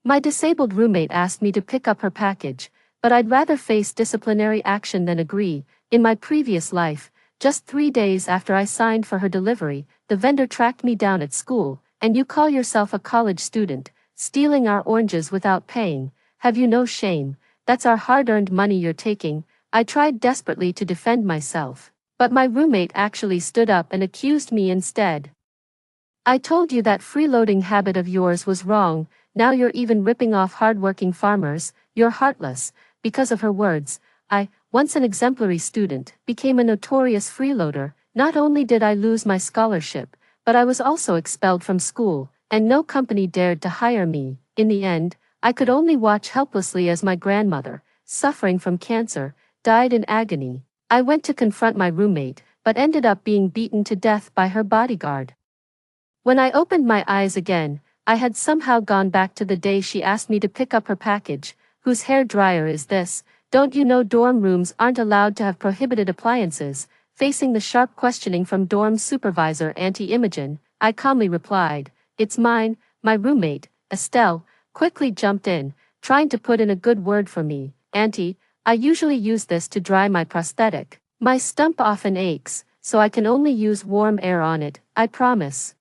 My disabled roommate asked me to pick up her package, but I'd rather face disciplinary action than agree. In my previous life, just 3 days after I signed for her delivery, the vendor tracked me down at school. And you call yourself a college student, stealing our oranges without paying? Have you no shame? That's our hard-earned money you're taking. I tried desperately to defend myself, but my roommate actually stood up and accused me instead. I told you that freeloading habit of yours was wrong. Now you're even ripping off hard-working farmers. You're heartless. Because of her words, I, once an exemplary student, became a notorious freeloader. Not only did I lose my scholarship, but I was also expelled from school, and no company dared to hire me. In the end, I could only watch helplessly as my grandmother, suffering from cancer, died in agony. I went to confront my roommate, but ended up being beaten to death by her bodyguard. When I opened my eyes again, I had somehow gone back to the day she asked me to pick up her package. Whose hair dryer is this? Don't you know dorm rooms aren't allowed to have prohibited appliances? Facing the sharp questioning from dorm supervisor Auntie Imogen, I calmly replied, "It's mine." My roommate, Estelle, quickly jumped in, trying to put in a good word for me. "Auntie, I usually use this to dry my prosthetic. My stump often aches, so I can only use warm air on it, I promise.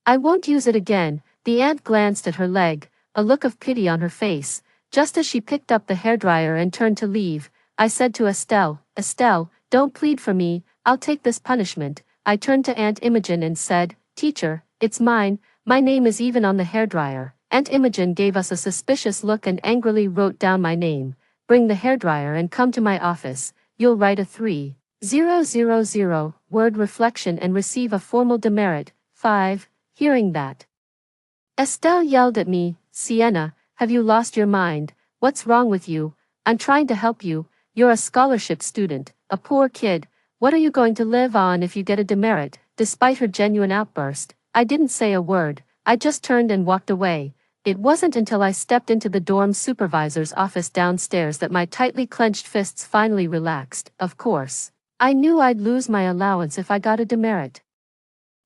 I won't use it again." The aunt glanced at her leg, a look of pity on her face. Just as she picked up the hairdryer and turned to leave, I said to Estelle, "Estelle, don't plead for me, I'll take this punishment." I turned to Aunt Imogen and said, "Teacher, it's mine, my name is even on the hairdryer." Aunt Imogen gave us a suspicious look and angrily wrote down my name. "Bring the hairdryer and come to my office. You'll write a 3,000 word reflection and receive a formal demerit." 5. Hearing that, Estelle yelled at me, "Sienna, have you lost your mind? What's wrong with you? I'm trying to help you. You're a scholarship student, a poor kid. What are you going to live on if you get a demerit?" Despite her genuine outburst, I didn't say a word. I just turned and walked away. It wasn't until I stepped into the dorm supervisor's office downstairs that my tightly clenched fists finally relaxed. Of course, I knew I'd lose my allowance if I got a demerit.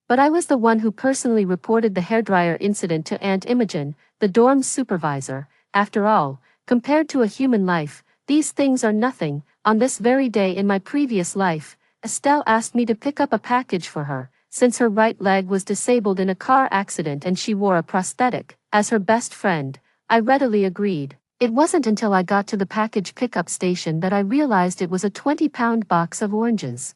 But I was the one who personally reported the hairdryer incident to Aunt Imogen, the dorm supervisor. After all, compared to a human life, these things are nothing. On this very day in my previous life, Estelle asked me to pick up a package for her, since her right leg was disabled in a car accident and she wore a prosthetic. As her best friend, I readily agreed. It wasn't until I got to the package pickup station that I realized it was a 20-pound box of oranges.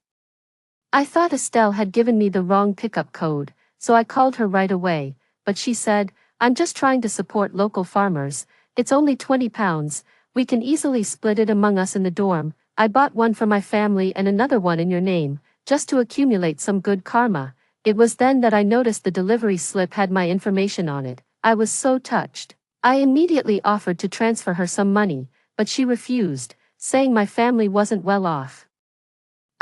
I thought Estelle had given me the wrong pickup code, so I called her right away, but she said, "I'm just trying to support local farmers. It's only 20 pounds, we can easily split it among us in the dorm." I bought one for my family and another one in your name, just to accumulate some good karma. It was then that I noticed the delivery slip had my information on it. I was so touched. I immediately offered to transfer her some money, but she refused, saying my family wasn't well off.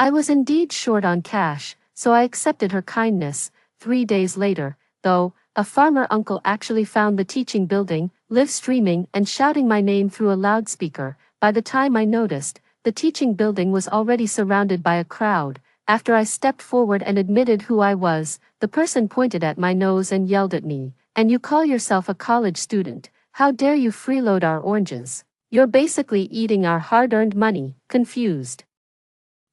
I was indeed short on cash, so I accepted her kindness. 3 days later, though, a farmer uncle actually found the teaching building, live streaming and shouting my name through a loudspeaker. By the time I noticed, the teaching building was already surrounded by a crowd. After I stepped forward and admitted who I was, the person pointed at my nose and yelled at me, "And you call yourself a college student? How dare you freeload our oranges? You're basically eating our hard-earned money." Confused,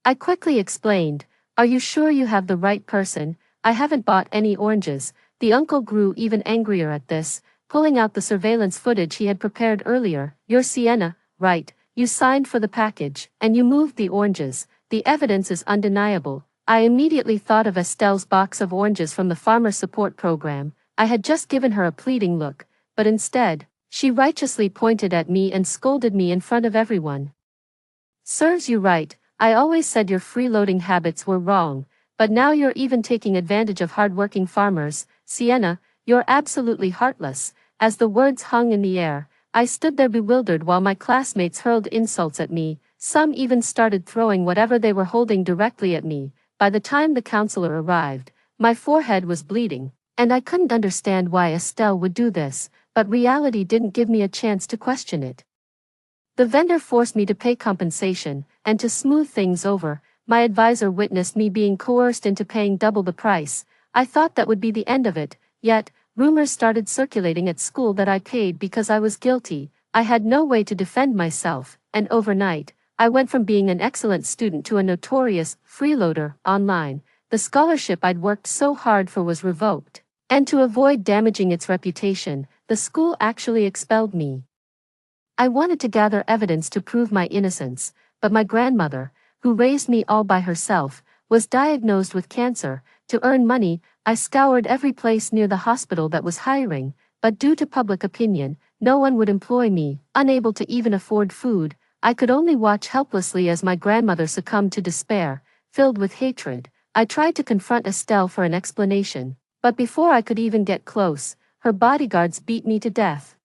I quickly explained, "Are you sure you have the right person? I haven't bought any oranges." The uncle grew even angrier at this, pulling out the surveillance footage he had prepared earlier. "You're Sienna, right? You signed for the package, and you moved the oranges. The evidence is undeniable." I immediately thought of Estelle's box of oranges from the farmer support program. I had just given her a pleading look, but instead, she righteously pointed at me and scolded me in front of everyone. "Serves you right. I always said your freeloading habits were wrong, but now you're even taking advantage of hardworking farmers. Sienna, you're absolutely heartless." As the words hung in the air, I stood there bewildered while my classmates hurled insults at me. Some even started throwing whatever they were holding directly at me. By the time the counselor arrived, my forehead was bleeding, and I couldn't understand why Estelle would do this, but reality didn't give me a chance to question it. The vendor forced me to pay compensation, and to smooth things over, my advisor witnessed me being coerced into paying double the price. I thought that would be the end of it, yet, Rumors started circulating at school that I paid because I was guilty. I had no way to defend myself, and overnight, I went from being an excellent student to a notorious freeloader online. The scholarship I'd worked so hard for was revoked, and to avoid damaging its reputation, the school actually expelled me. I wanted to gather evidence to prove my innocence, but my grandmother, who raised me all by herself, was diagnosed with cancer. To earn money, I scoured every place near the hospital that was hiring, but due to public opinion, no one would employ me. Unable to even afford food, I could only watch helplessly as my grandmother succumbed to despair. Filled with hatred, I tried to confront Estelle for an explanation, but before I could even get close, her bodyguards beat me to death.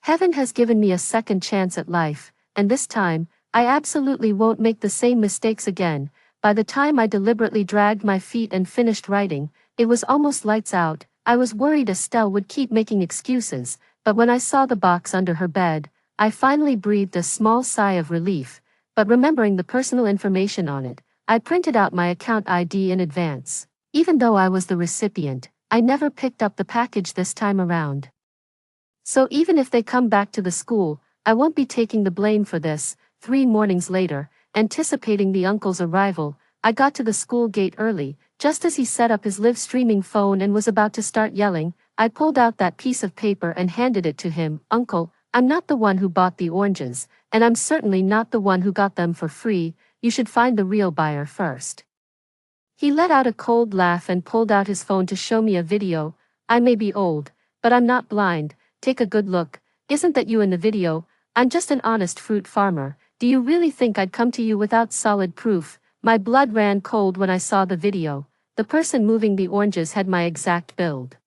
Heaven has given me a second chance at life, and this time, I absolutely won't make the same mistakes again. By the time I deliberately dragged my feet and finished writing, it was almost lights out. I was worried Estelle would keep making excuses, but when I saw the box under her bed, I finally breathed a small sigh of relief. But remembering the personal information on it, I printed out my account ID in advance. Even though I was the recipient, I never picked up the package this time around. So even if they come back to the school, I won't be taking the blame for this. 3 mornings later, anticipating the uncle's arrival, I got to the school gate early. Just as he set up his live streaming phone and was about to start yelling, I pulled out that piece of paper and handed it to him. Uncle, I'm not the one who bought the oranges, and I'm certainly not the one who got them for free. You should find the real buyer first. He let out a cold laugh and pulled out his phone to show me a video. I may be old, but I'm not blind. Take a good look. Isn't that you in the video? I'm just an honest fruit farmer. Do you really think I'd come to you without solid proof? My blood ran cold when I saw the video. The person moving the oranges had my exact build.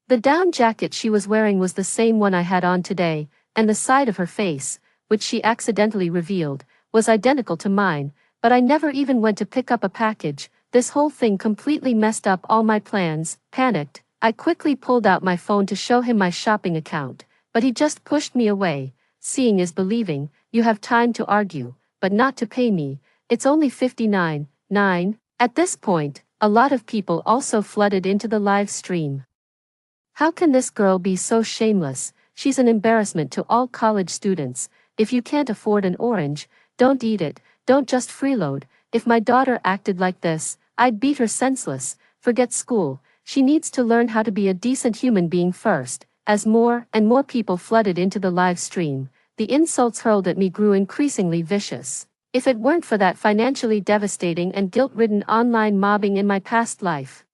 The down jacket she was wearing was the same one I had on today, and the side of her face, which she accidentally revealed, was identical to mine, but I never even went to pick up a package. This whole thing completely messed up all my plans. Panicked, I quickly pulled out my phone to show him my shopping account, but he just pushed me away. Seeing is believing. You have time to argue, but not to pay me. It's only 59.9. At this point, a lot of people also flooded into the live stream. How can this girl be so shameless? She's an embarrassment to all college students. If you can't afford an orange, don't eat it. Don't just freeload. If my daughter acted like this, I'd beat her senseless. Forget school. She needs to learn how to be a decent human being first. As more and more people flooded into the live stream, the insults hurled at me grew increasingly vicious. If it weren't for that financially devastating and guilt-ridden online mobbing in my past life,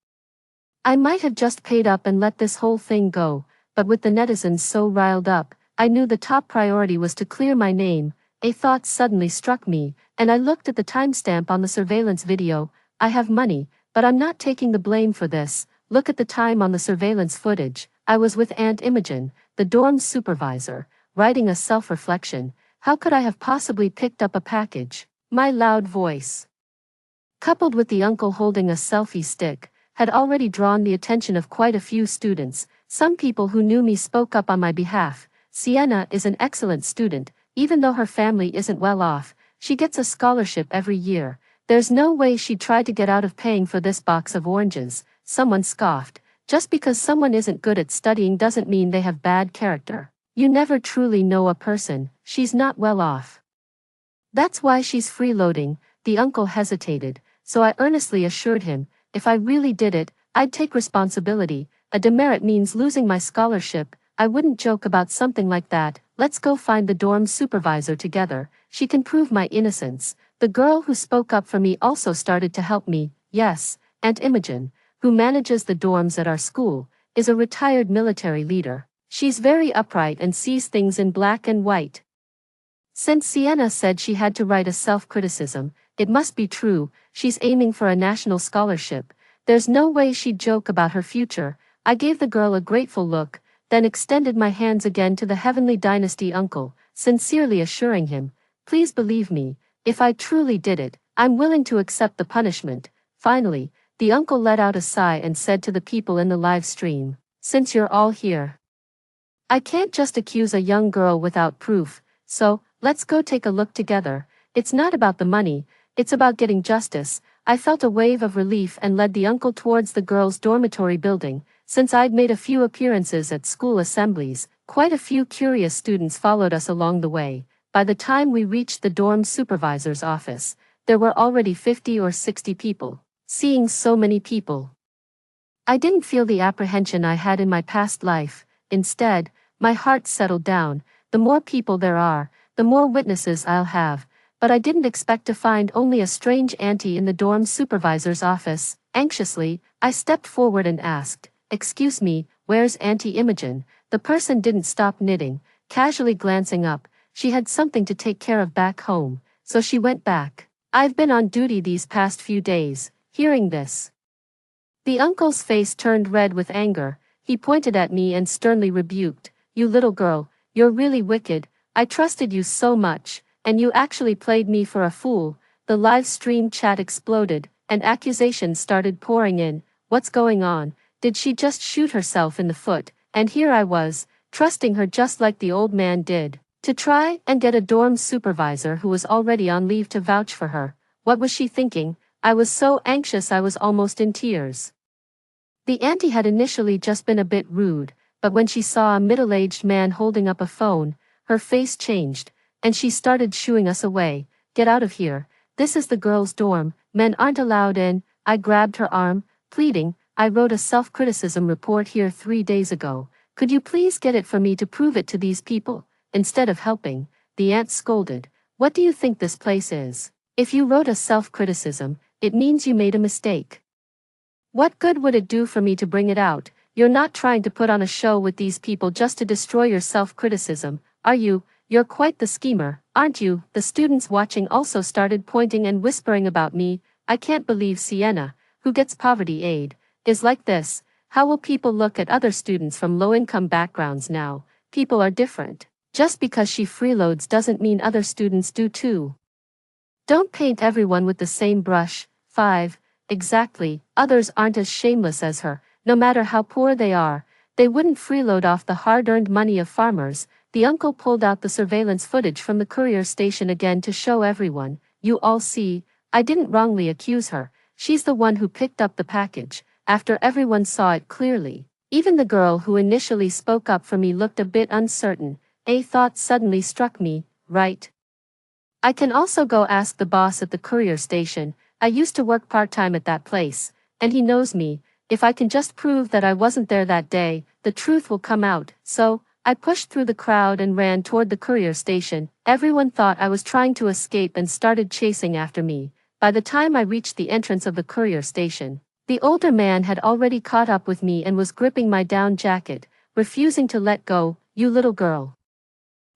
I might have just paid up and let this whole thing go, but with the netizens so riled up, I knew the top priority was to clear my name. A thought suddenly struck me, and I looked at the timestamp on the surveillance video. I have money, but I'm not taking the blame for this. Look at the time on the surveillance footage. I was with Aunt Imogen, the dorm supervisor, writing a self-reflection. How could I have possibly picked up a package? My loud voice, coupled with the uncle holding a selfie stick, had already drawn the attention of quite a few students. Some people who knew me spoke up on my behalf. Sienna is an excellent student, even though her family isn't well off. She gets a scholarship every year. There's no way she'd try to get out of paying for this box of oranges. Someone scoffed. Just because someone isn't good at studying doesn't mean they have bad character. You never truly know a person. She's not well off. That's why she's freeloading. The uncle hesitated, so I earnestly assured him, if I really did it, I'd take responsibility. A demerit means losing my scholarship. I wouldn't joke about something like that. Let's go find the dorm supervisor together. She can prove my innocence. The girl who spoke up for me also started to help me. Yes, Aunt Imogen, who manages the dorms at our school, is a retired military leader. She's very upright and sees things in black and white. Since Sienna said she had to write a self-criticism, it must be true. She's aiming for a national scholarship. There's no way she'd joke about her future. I gave the girl a grateful look, then extended my hands again to the Heavenly Dynasty uncle, sincerely assuring him, please believe me, if I truly did it, I'm willing to accept the punishment. Finally, the uncle let out a sigh and said to the people in the live stream, since you're all here, I can't just accuse a young girl without proof, so, let's go take a look together. It's not about the money, it's about getting justice. I felt a wave of relief and led the uncle towards the girls' dormitory building. Since I'd made a few appearances at school assemblies, quite a few curious students followed us along the way. By the time we reached the dorm supervisor's office, there were already 50 or 60 people. Seeing so many people, I didn't feel the apprehension I had in my past life. Instead, my heart settled down. The more people there are, the more witnesses I'll have. But I didn't expect to find only a strange auntie in the dorm supervisor's office. Anxiously, I stepped forward and asked, "Excuse me, where's Auntie Imogen?" The person didn't stop knitting, casually glancing up. She had something to take care of back home, so she went back. I've been on duty these past few days. Hearing this, the uncle's face turned red with anger. He pointed at me and sternly rebuked, "You little girl, you're really wicked. I trusted you so much, and you actually played me for a fool." The live stream chat exploded, and accusations started pouring in. What's going on? Did she just shoot herself in the foot? And here I was, trusting her just like the old man did, to try and get a dorm supervisor who was already on leave to vouch for her. What was she thinking? I was so anxious I was almost in tears. The auntie had initially just been a bit rude, but when she saw a middle-aged man holding up a phone, her face changed, and she started shooing us away. "Get out of here. This is the girls' dorm. Men aren't allowed in." I grabbed her arm, pleading, "I wrote a self-criticism report here 3 days ago. Could you please get it for me to prove it to these people?" Instead of helping, the aunt scolded, "What do you think this place is? If you wrote a self-criticism, it means you made a mistake. What good would it do for me to bring it out? You're not trying to put on a show with these people just to destroy your self-criticism, are you? You're quite the schemer, aren't you?" The students watching also started pointing and whispering about me. "I can't believe Sienna, who gets poverty aid, is like this. How will people look at other students from low-income backgrounds now? People are different. Just because she freeloads doesn't mean other students do too. Don't paint everyone with the same brush." 5. Exactly, others aren't as shameless as her. No matter how poor they are, they wouldn't freeload off the hard-earned money of farmers. The uncle pulled out the surveillance footage from the courier station again to show everyone. "You all see, I didn't wrongly accuse her. She's the one who picked up the package." After everyone saw it clearly, even the girl who initially spoke up for me looked a bit uncertain. A thought suddenly struck me, right? I can also go ask the boss at the courier station. I used to work part-time at that place, and he knows me. If I can just prove that I wasn't there that day, the truth will come out. So, I pushed through the crowd and ran toward the courier station. Everyone thought I was trying to escape and started chasing after me. By the time I reached the entrance of the courier station, the older man had already caught up with me and was gripping my down jacket, refusing to let go. "You little girl.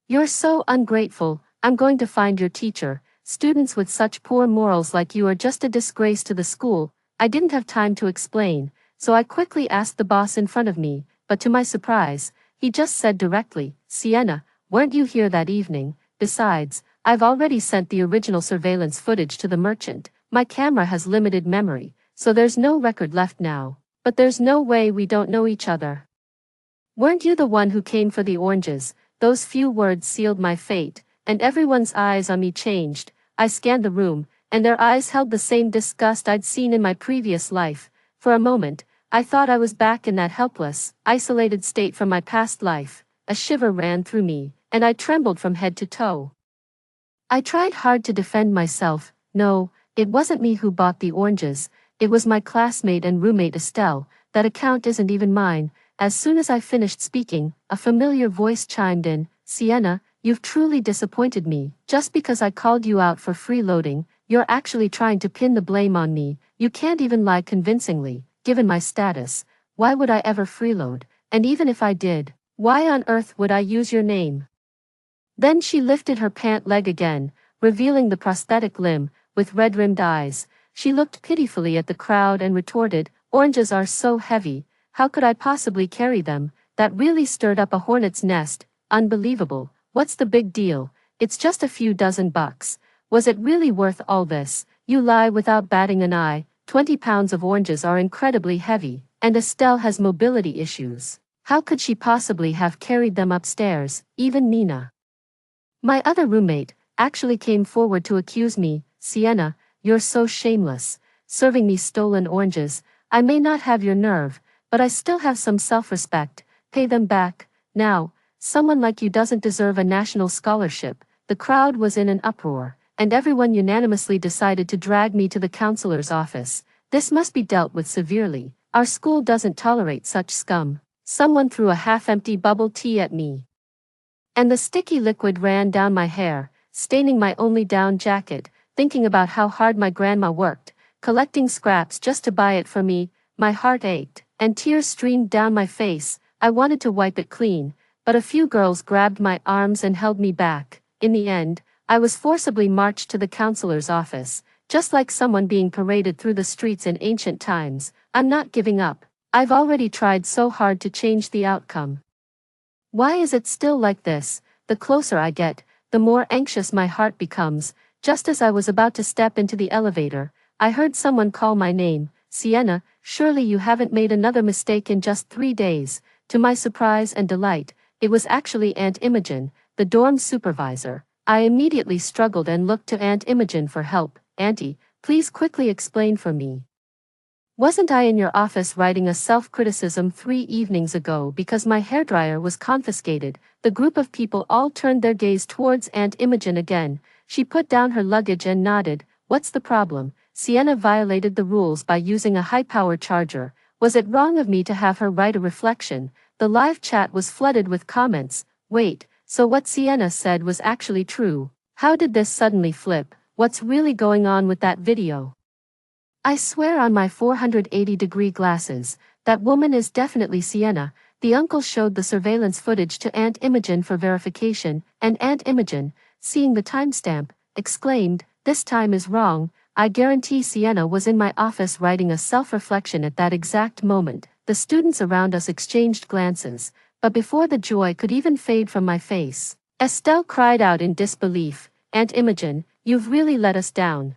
You're so ungrateful. I'm going to find your teacher. Students with such poor morals like you are just a disgrace to the school." I didn't have time to explain, so I quickly asked the boss in front of me, but to my surprise, he just said directly, "Sienna, weren't you here that evening? Besides, I've already sent the original surveillance footage to the merchant. My camera has limited memory, so there's no record left now. But there's no way we don't know each other. Weren't you the one who came for the oranges?" Those few words sealed my fate, and everyone's eyes on me changed. I scanned the room, and their eyes held the same disgust I'd seen in my previous life. For a moment, I thought I was back in that helpless, isolated state from my past life. A shiver ran through me, and I trembled from head to toe. I tried hard to defend myself. "No, it wasn't me who bought the oranges. It was my classmate and roommate Estelle. That account isn't even mine." As soon as I finished speaking, a familiar voice chimed in, "Sienna, you've truly disappointed me. Just because I called you out for freeloading, you're actually trying to pin the blame on me. You can't even lie convincingly. Given my status, why would I ever freeload? And even if I did, why on earth would I use your name?" Then she lifted her pant leg again, revealing the prosthetic limb, with red-rimmed eyes. She looked pitifully at the crowd and retorted, "Oranges are so heavy. How could I possibly carry them?" That really stirred up a hornet's nest. Unbelievable. What's the big deal? It's just a few dozen bucks. Was it really worth all this? You lie without batting an eye. 20 pounds of oranges are incredibly heavy, and Estelle has mobility issues. How could she possibly have carried them upstairs? Even Nina, my other roommate, actually came forward to accuse me. "Sienna, you're so shameless, serving me stolen oranges. I may not have your nerve, but I still have some self-respect. Pay them back. Now, someone like you doesn't deserve a national scholarship. The crowd was in an uproar, and everyone unanimously decided to drag me to the counselor's office. This must be dealt with severely. Our school doesn't tolerate such scum. Someone threw a half-empty bubble tea at me, and the sticky liquid ran down my hair, staining my only down jacket. Thinking about how hard my grandma worked, collecting scraps just to buy it for me, my heart ached, and tears streamed down my face. I wanted to wipe it clean, but a few girls grabbed my arms and held me back. In the end, I was forcibly marched to the counselor's office, just like someone being paraded through the streets in ancient times. I'm not giving up. I've already tried so hard to change the outcome. Why is it still like this? The closer I get, the more anxious my heart becomes. Just as I was about to step into the elevator, I heard someone call my name. Sienna, surely you haven't made another mistake in just 3 days. To my surprise and delight, it was actually Aunt Imogen, the dorm supervisor. I immediately struggled and looked to Aunt Imogen for help. Auntie, please quickly explain for me. Wasn't I in your office writing a self-criticism 3 evenings ago because my hairdryer was confiscated? The group of people all turned their gaze towards Aunt Imogen again. She put down her luggage and nodded. What's the problem? Sienna violated the rules by using a high-power charger. Was it wrong of me to have her write a reflection? The live chat was flooded with comments. Wait, so what Sienna said was actually true? How did this suddenly flip? What's really going on with that video? I swear on my 480-degree glasses, that woman is definitely Sienna. The uncle showed the surveillance footage to Aunt Imogen for verification, and Aunt Imogen, seeing the timestamp, exclaimed, "This time is wrong. I guarantee Sienna was in my office writing a self-reflection at that exact moment." The students around us exchanged glances, but before the joy could even fade from my face, Estelle cried out in disbelief, "Aunt Imogen, you've really let us down.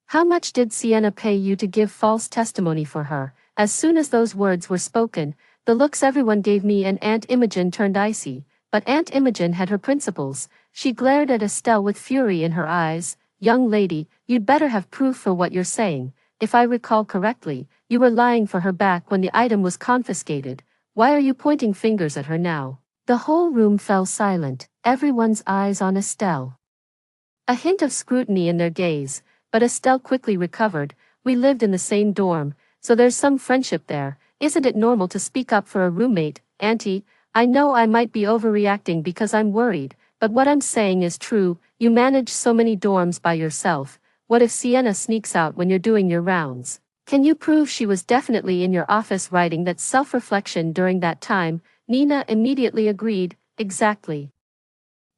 How much did Sienna pay you to give false testimony for her?" As soon as those words were spoken, the looks everyone gave me and Aunt Imogen turned icy. But Aunt Imogen had her principles. She glared at Estelle with fury in her eyes. "Young lady, you'd better have proof for what you're saying. If I recall correctly, you were lying for her back when the item was confiscated. Why are you pointing fingers at her now?" The whole room fell silent, everyone's eyes on Estelle. A hint of scrutiny in their gaze, but Estelle quickly recovered. "We lived in the same dorm, so there's some friendship there. Isn't it normal to speak up for a roommate? Auntie, I know I might be overreacting because I'm worried, but what I'm saying is true. You manage so many dorms by yourself. What if Sienna sneaks out when you're doing your rounds? Can you prove she was definitely in your office writing that self-reflection during that time?" Nina immediately agreed. "Exactly.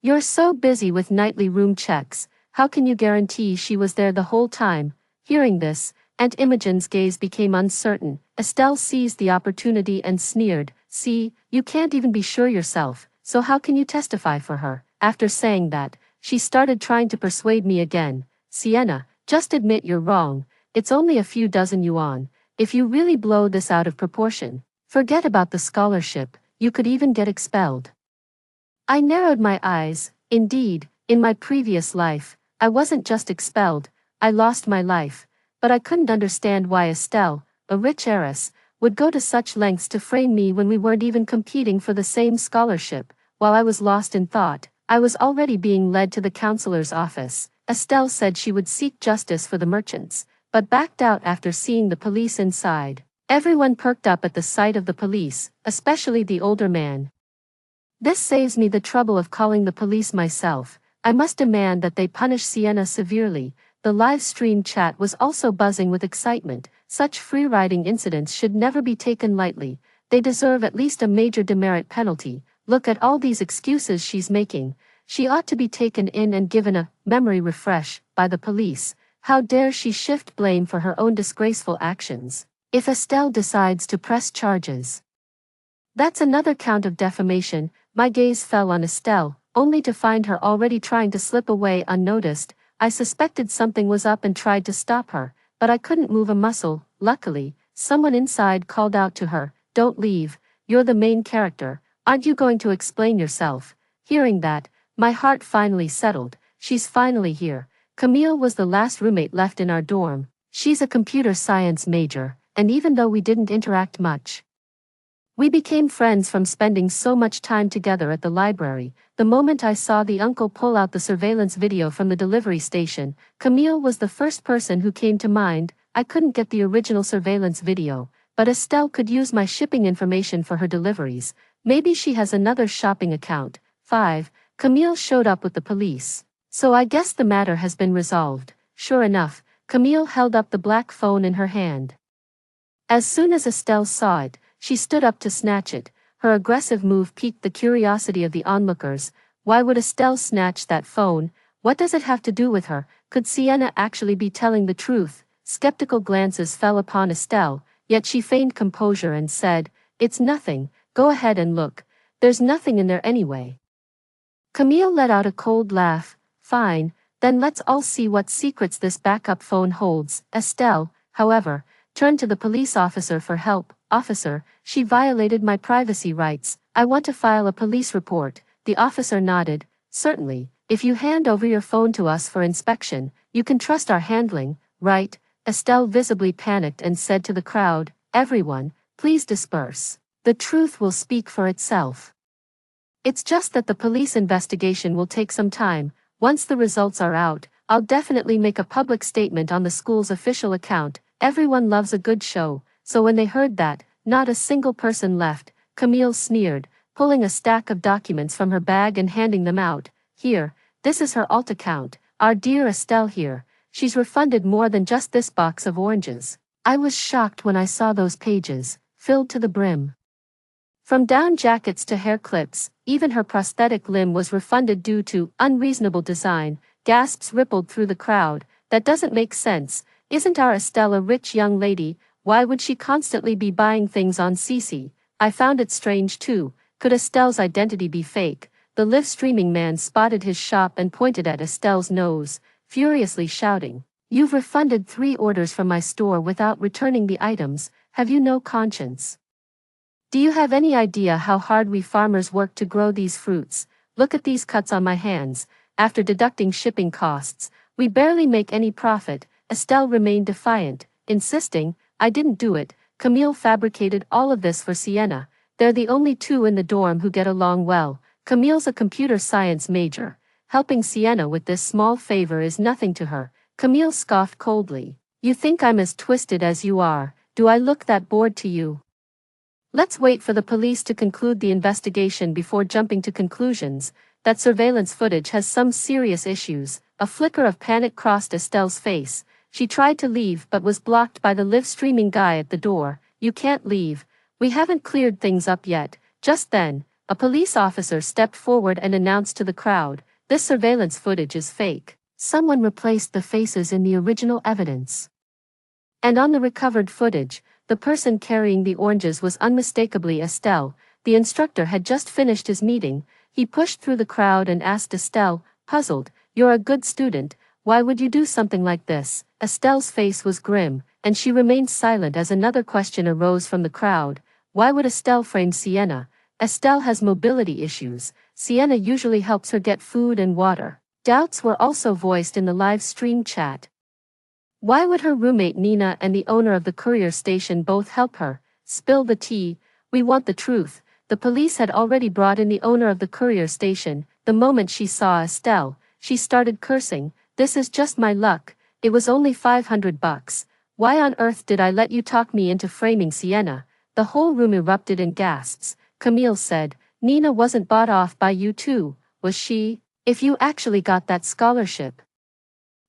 You're so busy with nightly room checks. How can you guarantee she was there the whole time?" Hearing this, Aunt Imogen's gaze became uncertain. Estelle seized the opportunity and sneered. "See, you can't even be sure yourself, so how can you testify for her?" After saying that, she started trying to persuade me again. "Sienna, just admit you're wrong. It's only a few dozen yuan. If you really blow this out of proportion, forget about the scholarship, you could even get expelled." I narrowed my eyes. Indeed, in my previous life, I wasn't just expelled, I lost my life. But I couldn't understand why Estelle, a rich heiress, would go to such lengths to frame me when we weren't even competing for the same scholarship. While I was lost in thought, I was already being led to the counselor's office. Estelle said she would seek justice for the merchants, but backed out after seeing the police inside. Everyone perked up at the sight of the police, especially the older man. "This saves me the trouble of calling the police myself. I must demand that they punish Sienna severely." The live stream chat was also buzzing with excitement. Such free-riding incidents should never be taken lightly. They deserve at least a major demerit penalty. Look at all these excuses she's making. She ought to be taken in and given a memory refresh by the police. How dare she shift blame for her own disgraceful actions? If Estelle decides to press charges, that's another count of defamation. My gaze fell on Estelle, only to find her already trying to slip away unnoticed. I suspected something was up and tried to stop her, but I couldn't move a muscle. Luckily, someone inside called out to her, "Don't leave, you're the main character, aren't you going to explain yourself?" Hearing that, my heart finally settled. She's finally here. Camille was the last roommate left in our dorm. She's a computer science major, and even though we didn't interact much, we became friends from spending so much time together at the library. The moment I saw the uncle pull out the surveillance video from the delivery station, Camille was the first person who came to mind. I couldn't get the original surveillance video, but Estelle could use my shipping information for her deliveries. Maybe she has another shopping account. 5. Camille showed up with the police. So I guess the matter has been resolved. Sure enough, Camille held up the black phone in her hand. As soon as Estelle saw it, she stood up to snatch it. Her aggressive move piqued the curiosity of the onlookers. Why would Estelle snatch that phone? What does it have to do with her? Could Sienna actually be telling the truth? Skeptical glances fell upon Estelle, yet she feigned composure and said, "It's nothing, go ahead and look. There's nothing in there anyway." Camille let out a cold laugh. "Fine, then let's all see what secrets this backup phone holds." Estelle, however, turned to the police officer for help. "Officer, she violated my privacy rights. I want to file a police report." The officer nodded. "Certainly, if you hand over your phone to us for inspection, you can trust our handling, right?" Estelle visibly panicked and said to the crowd, "Everyone, please disperse. The truth will speak for itself. It's just that the police investigation will take some time. Once the results are out, I'll definitely make a public statement on the school's official account." Everyone loves a good show, so when they heard that, not a single person left. Camille sneered, pulling a stack of documents from her bag and handing them out. "Here, this is her alt account. Our dear Estelle here. She's refunded more than just this box of oranges." I was shocked when I saw those pages, filled to the brim. From down jackets to hair clips, even her prosthetic limb was refunded due to unreasonable design. Gasps rippled through the crowd. "That doesn't make sense. Isn't our Estelle a rich young lady? Why would she constantly be buying things on CC?" I found it strange too. Could Estelle's identity be fake? The live streaming man spotted his shop and pointed at Estelle's nose, furiously shouting, "You've refunded 3 orders from my store without returning the items. Have you no conscience? Do you have any idea how hard we farmers work to grow these fruits? Look at these cuts on my hands. After deducting shipping costs, we barely make any profit." Estelle remained defiant, insisting, "I didn't do it. Camille fabricated all of this for Sienna. They're the only two in the dorm who get along well. Camille's a computer science major. Helping Sienna with this small favor is nothing to her." Camille scoffed coldly. "You think I'm as twisted as you are? Do I look that bored to you? Let's wait for the police to conclude the investigation before jumping to conclusions. That surveillance footage has some serious issues." A flicker of panic crossed Estelle's face. She tried to leave but was blocked by the live streaming guy at the door. "You can't leave. We haven't cleared things up yet." Just then, a police officer stepped forward and announced to the crowd, "This surveillance footage is fake. Someone replaced the faces in the original evidence. And on the recovered footage, the person carrying the oranges was unmistakably Estelle." The instructor had just finished his meeting. He pushed through the crowd and asked Estelle, puzzled, "You're a good student. Why would you do something like this?" Estelle's face was grim, and she remained silent as another question arose from the crowd. Why would Estelle frame Sienna? Estelle has mobility issues. Sienna usually helps her get food and water. Doubts were also voiced in the live stream chat. Why would her roommate Nina and the owner of the courier station both help her? Spill the tea. We want the truth. The police had already brought in the owner of the courier station. The moment she saw Estelle, she started cursing. "This is just my luck. It was only $500. Why on earth did I let you talk me into framing Sienna?" The whole room erupted in gasps. Camille said, "Nina wasn't bought off by you too, was she? If you actually got that scholarship,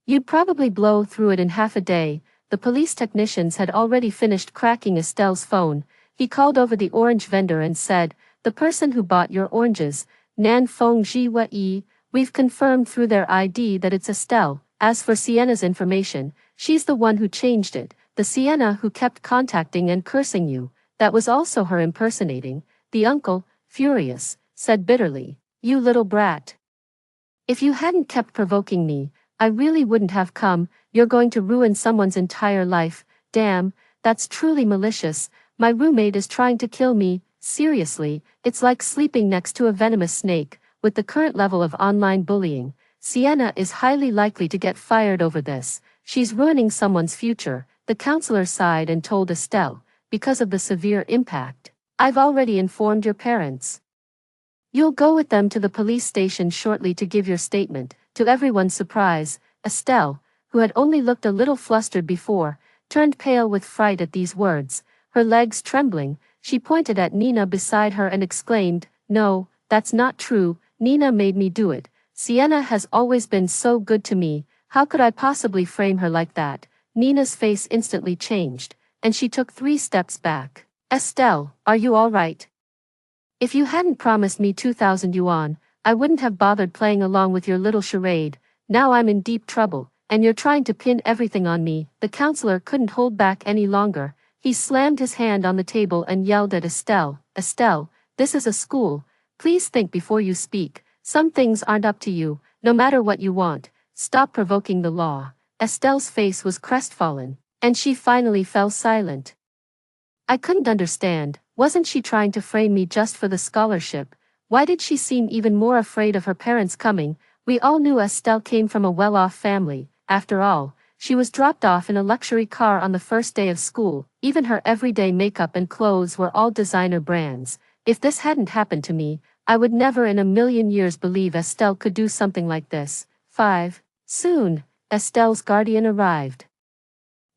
you'd probably blow through it in half a day." The police technicians had already finished cracking Estelle's phone. He called over the orange vendor and said, "The person who bought your oranges, Nan Feng Jiwa Yi, we've confirmed through their ID that it's Estelle. As for Sienna's information, she's the one who changed it. The Sienna who kept contacting and cursing you, that was also her impersonating." The uncle, furious, said bitterly, "You little brat. If you hadn't kept provoking me, I really wouldn't have come. You're going to ruin someone's entire life. Damn, that's truly malicious. My roommate is trying to kill me. Seriously, it's like sleeping next to a venomous snake." With the current level of online bullying, Sienna is highly likely to get fired over this. She's ruining someone's future. The counselor sighed and told Estelle, because of the severe impact, I've already informed your parents. You'll go with them to the police station shortly to give your statement. To everyone's surprise, Estelle, who had only looked a little flustered before, turned pale with fright at these words. Her legs trembling, she pointed at Nina beside her and exclaimed, "No, that's not true. Nina made me do it. Sienna has always been so good to me. How could I possibly frame her like that?" Nina's face instantly changed, and she took 3 steps back. "Estelle, are you all right? If you hadn't promised me 2,000 yuan, I wouldn't have bothered playing along with your little charade. Now I'm in deep trouble, and you're trying to pin everything on me." The counselor couldn't hold back any longer. He slammed his hand on the table and yelled at Estelle, "Estelle, this is a school. Please think before you speak. Some things aren't up to you, no matter what you want. Stop provoking the law." Estelle's face was crestfallen, and she finally fell silent. I couldn't understand. Wasn't she trying to frame me just for the scholarship? Why did she seem even more afraid of her parents coming? We all knew Estelle came from a well-off family. After all, she was dropped off in a luxury car on the first day of school. Even her everyday makeup and clothes were all designer brands. If this hadn't happened to me, I would never in a million years believe Estelle could do something like this. 5. Soon, Estelle's guardian arrived.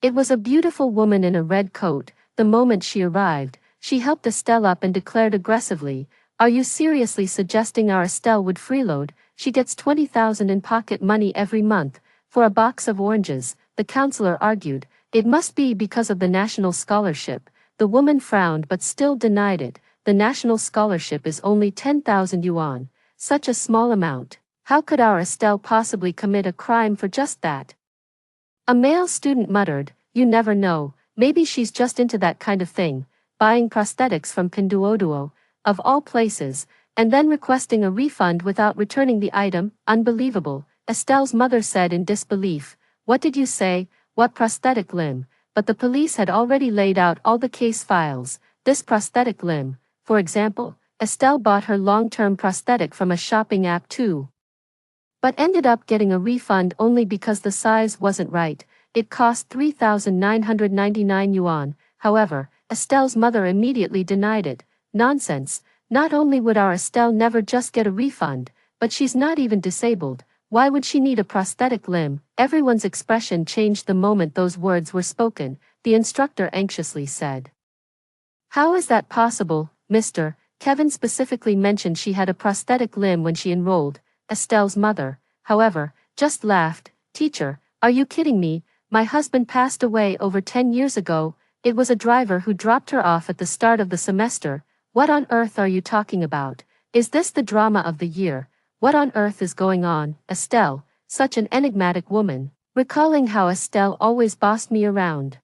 It was a beautiful woman in a red coat. The moment she arrived, she helped Estelle up and declared aggressively, "Are you seriously suggesting our Estelle would freeload? She gets 20,000 in pocket money every month, for a box of oranges." The counselor argued, "It must be because of the national scholarship." The woman frowned but still denied it. The national scholarship is only 10,000 yuan, such a small amount. How could our Estelle possibly commit a crime for just that? A male student muttered, "You never know, maybe she's just into that kind of thing, buying prosthetics from Pinduoduo, of all places, and then requesting a refund without returning the item. Unbelievable." Estelle's mother said in disbelief, "What did you say? What prosthetic limb?" But the police had already laid out all the case files. This prosthetic limb, for example, Estelle bought her long-term prosthetic from a shopping app too, but ended up getting a refund only because the size wasn't right. It cost 3,999 yuan. However, Estelle's mother immediately denied it. "Nonsense. Not only would our Estelle never just get a refund, but she's not even disabled. Why would she need a prosthetic limb?" Everyone's expression changed the moment those words were spoken. The instructor anxiously said, "How is that possible, Mr. Kevin specifically mentioned she had a prosthetic limb when she enrolled." Estelle's mother, however, just laughed. "Teacher, are you kidding me? My husband passed away over 10 years ago. It was a driver who dropped her off at the start of the semester. What on earth are you talking about? Is this the drama of the year? What on earth is going on?" Estelle, such an enigmatic woman, recalling how Estelle always bossed me around.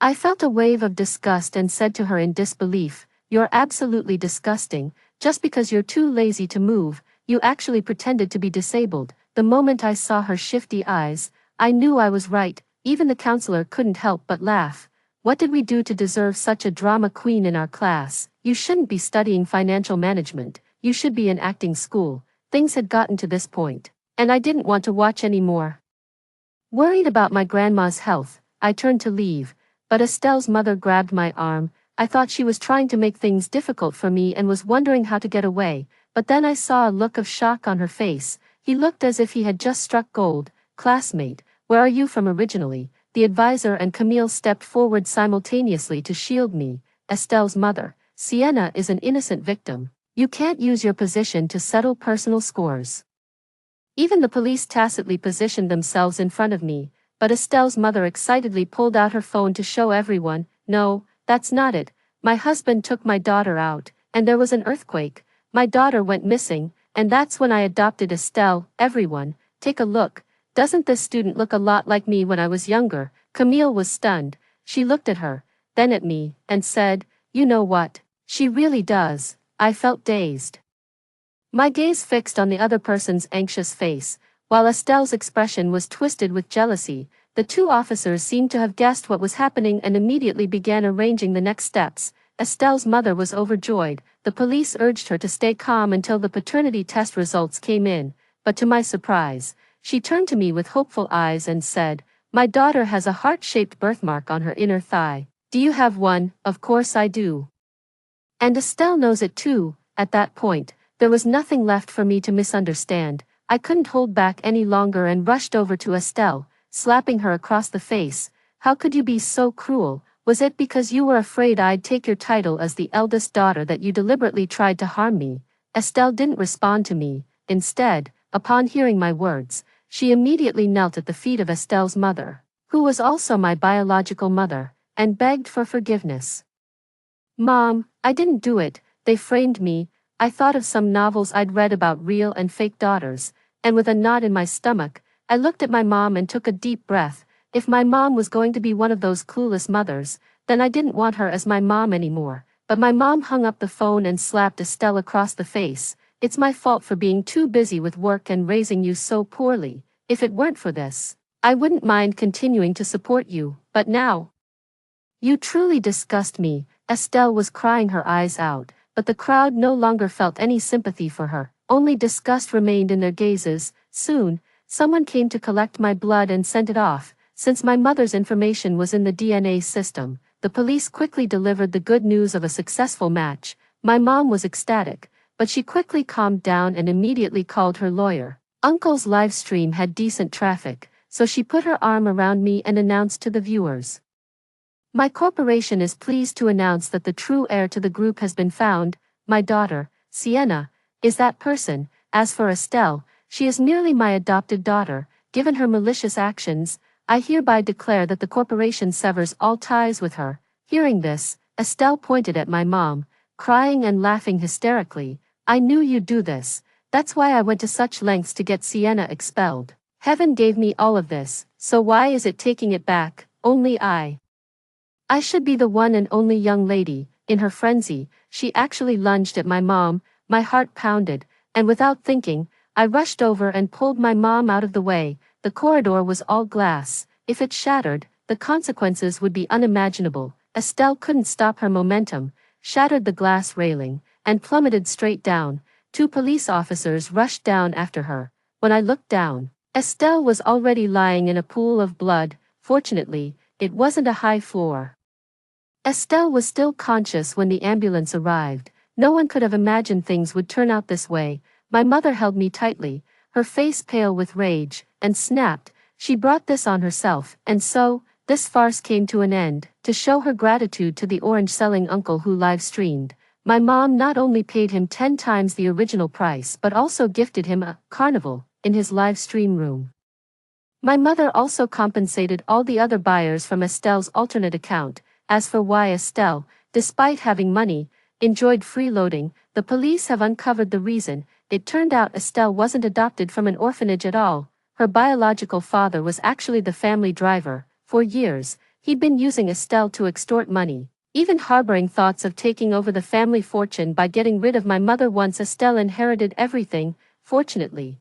I felt a wave of disgust and said to her in disbelief, "You're absolutely disgusting. Just because you're too lazy to move, you actually pretended to be disabled." The moment I saw her shifty eyes, I knew I was right. Even the counselor couldn't help but laugh. What did we do to deserve such a drama queen in our class? You shouldn't be studying financial management. You should be in acting school. Things had gotten to this point, and I didn't want to watch anymore. Worried about my grandma's health, I turned to leave, but Estelle's mother grabbed my arm. I thought she was trying to make things difficult for me and was wondering how to get away, but then I saw a look of shock on her face. He looked as if he had just struck gold. "Classmate, where are you from originally?" The advisor and Camille stepped forward simultaneously to shield me. Estelle's mother, "Sienna is an innocent victim. You can't use your position to settle personal scores." Even the police tacitly positioned themselves in front of me, but Estelle's mother excitedly pulled out her phone to show everyone, "No, that's not it. My husband took my daughter out, and there was an earthquake. My daughter went missing, and that's when I adopted Estelle. Everyone, take a look. Doesn't this student look a lot like me when I was younger?" Camille was stunned. She looked at her, then at me, and said, "You know what? She really does." I felt dazed. My gaze fixed on the other person's anxious face, while Estelle's expression was twisted with jealousy. The 2 officers seemed to have guessed what was happening and immediately began arranging the next steps. Estelle's mother was overjoyed. The police urged her to stay calm until the paternity test results came in, but to my surprise, she turned to me with hopeful eyes and said, My daughter has a heart-shaped birthmark on her inner thigh. Do you have one? Of course I do. And Estelle knows it too. At that point, there was nothing left for me to misunderstand. I couldn't hold back any longer and rushed over to Estelle, slapping her across the face. How could you be so cruel? Was it because you were afraid I'd take your title as the eldest daughter that you deliberately tried to harm me? Estelle didn't respond to me. Instead, upon hearing my words, she immediately knelt at the feet of Estelle's mother, who was also my biological mother, and begged for forgiveness. Mom, I didn't do it, they framed me. I thought of some novels I'd read about real and fake daughters, and with a knot in my stomach, I looked at my mom and took a deep breath. If my mom was going to be one of those clueless mothers, then I didn't want her as my mom anymore. But my mom hung up the phone and slapped Estelle across the face. It's my fault for being too busy with work and raising you so poorly. If it weren't for this, I wouldn't mind continuing to support you, but now. You truly disgust me. Estelle was crying her eyes out, but the crowd no longer felt any sympathy for her. Only disgust remained in their gazes. Soon, someone came to collect my blood and sent it off. Since my mother's information was in the DNA system, the police quickly delivered the good news of a successful match. My mom was ecstatic, but she quickly calmed down and immediately called her lawyer. Uncle's live stream had decent traffic, so she put her arm around me and announced to the viewers. My corporation is pleased to announce that the true heir to the group has been found. My daughter, Sienna, is that person. As for Estelle, she is merely my adopted daughter. Given her malicious actions, I hereby declare that the corporation severs all ties with her. Hearing this, Estelle pointed at my mom, crying and laughing hysterically. I knew you'd do this. That's why I went to such lengths to get Sienna expelled. Heaven gave me all of this, so why is it taking it back? Only I should be the one and only young lady. In her frenzy, she actually lunged at my mom. My heart pounded, and without thinking, I rushed over and pulled my mom out of the way. The corridor was all glass. If it shattered, the consequences would be unimaginable. Estelle couldn't stop her momentum, shattered the glass railing, and plummeted straight down. 2 police officers rushed down after her. When I looked down, Estelle was already lying in a pool of blood. Fortunately, it wasn't a high floor. Estelle was still conscious when the ambulance arrived. No one could have imagined things would turn out this way. My mother held me tightly, her face pale with rage, and snapped, she brought this on herself. And so, this farce came to an end. To show her gratitude to the orange-selling uncle who live-streamed, my mom not only paid him 10 times the original price but also gifted him a carnival in his live-stream room. My mother also compensated all the other buyers from Estelle's alternate account. As for why Estelle, despite having money, enjoyed freeloading, the police have uncovered the reason. It turned out Estelle wasn't adopted from an orphanage at all. Her biological father was actually the family driver. For years, he'd been using Estelle to extort money, even harboring thoughts of taking over the family fortune by getting rid of my mother once Estelle inherited everything. Fortunately,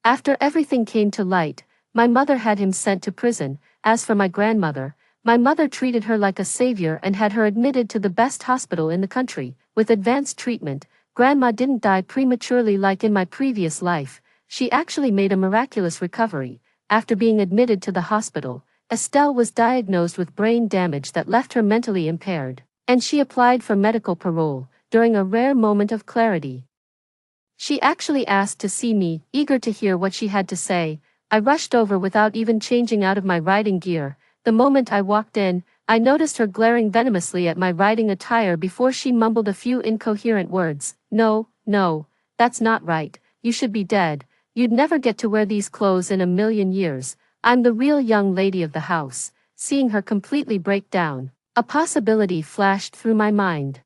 after everything came to light, my mother had him sent to prison. As for my grandmother, my mother treated her like a savior and had her admitted to the best hospital in the country. With advanced treatment, Grandma didn't die prematurely like in my previous life. She actually made a miraculous recovery. After being admitted to the hospital, Estelle was diagnosed with brain damage that left her mentally impaired, and she applied for medical parole. During a rare moment of clarity, she actually asked to see me. Eager to hear what she had to say, I rushed over without even changing out of my riding gear. The moment I walked in, I noticed her glaring venomously at my riding attire before she mumbled a few incoherent words. No, that's not right. You should be dead. You'd never get to wear these clothes in a million years. I'm the real young lady of the house. Seeing her completely break down, a possibility flashed through my mind.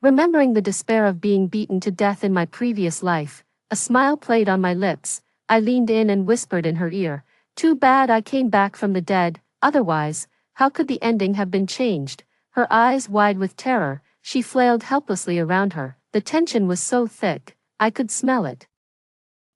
Remembering the despair of being beaten to death in my previous life, a smile played on my lips. I leaned in and whispered in her ear, "Too bad I came back from the dead. Otherwise, how could the ending have been changed?" Her eyes wide with terror, she flailed helplessly around her. The tension was so thick, I could smell it.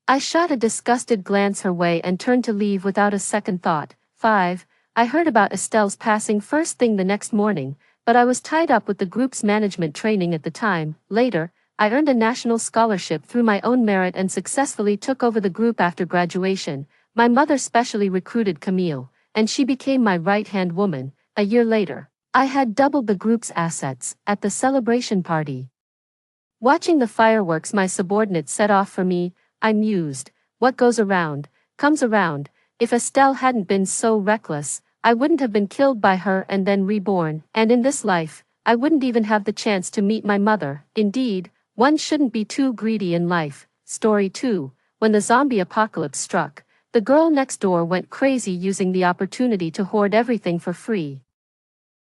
I shot a disgusted glance her way and turned to leave without a second thought. 5. I heard about Estelle's passing first thing the next morning, but I was tied up with the group's management training at the time. Later, I earned a national scholarship through my own merit and successfully took over the group after graduation. My mother specially recruited Camille, and she became my right-hand woman. A year later, I had doubled the group's assets at the celebration party. Watching the fireworks my subordinates set off for me, I mused, what goes around, comes around. If Estelle hadn't been so reckless, I wouldn't have been killed by her and then reborn, and in this life, I wouldn't even have the chance to meet my mother. Indeed, one shouldn't be too greedy in life. Story 2. When the zombie apocalypse struck, the girl next door went crazy using the opportunity to hoard everything for free.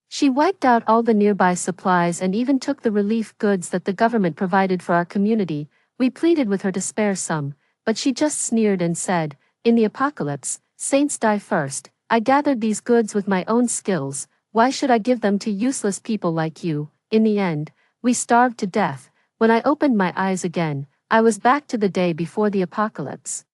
She wiped out all the nearby supplies and even took the relief goods that the government provided for our community. We pleaded with her to spare some, but she just sneered and said, "In the apocalypse, saints die first. I gathered these goods with my own skills. Why should I give them to useless people like you?" In the end, we starved to death. When I opened my eyes again, I was back to the day before the apocalypse.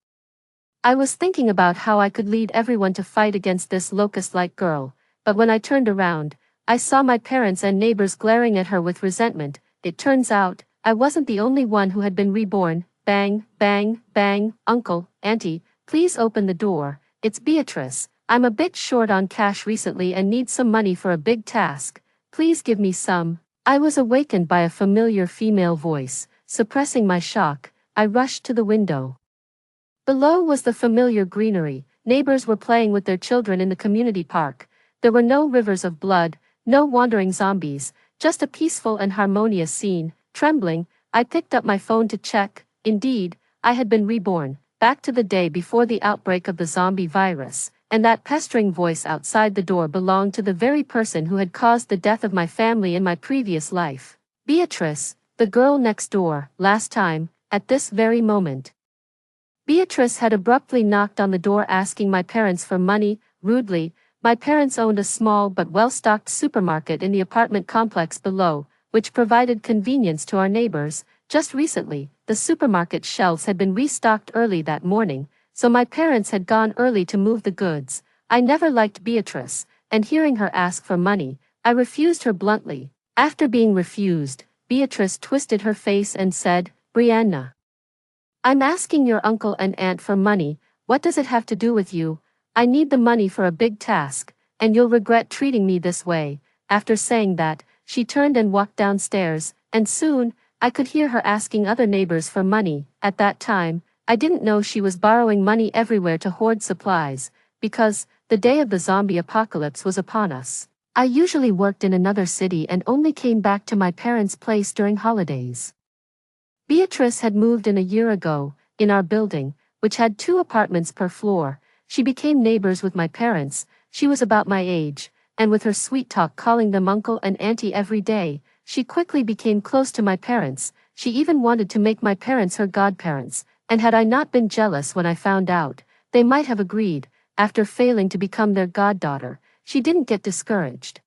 I was thinking about how I could lead everyone to fight against this locust-like girl, but when I turned around, I saw my parents and neighbors glaring at her with resentment. It turns out, I wasn't the only one who had been reborn. Bang, bang, bang. "Uncle, Auntie, please open the door. It's Beatrice. I'm a bit short on cash recently and need some money for a big task. Please give me some." I was awakened by a familiar female voice. Suppressing my shock, I rushed to the window. Below was the familiar greenery. Neighbors were playing with their children in the community park. There were no rivers of blood, no wandering zombies, just a peaceful and harmonious scene. Trembling, I picked up my phone to check. Indeed, I had been reborn, back to the day before the outbreak of the zombie virus, and that pestering voice outside the door belonged to the very person who had caused the death of my family in my previous life. Beatrice, the girl next door, last time, at this very moment. Beatrice had abruptly knocked on the door asking my parents for money. Rudely, my parents owned a small but well-stocked supermarket in the apartment complex below, which provided convenience to our neighbors. Just recently, the supermarket shelves had been restocked early that morning, so my parents had gone early to move the goods. I never liked Beatrice, and hearing her ask for money, I refused her bluntly. After being refused, Beatrice twisted her face and said, "Brianna, I'm asking your uncle and aunt for money. What does it have to do with you? I need the money for a big task, and you'll regret treating me this way." After saying that, she turned and walked downstairs, and soon, I could hear her asking other neighbors for money. At that time, I didn't know she was borrowing money everywhere to hoard supplies, because the day of the zombie apocalypse was upon us. I usually worked in another city and only came back to my parents' place during holidays. Beatrice had moved in a year ago, in our building, which had 2 apartments per floor. She became neighbors with my parents. She was about my age, and with her sweet talk calling them uncle and auntie every day, she quickly became close to my parents. She even wanted to make my parents her godparents, and had I not been jealous when I found out, they might have agreed. After failing to become their goddaughter, she didn't get discouraged.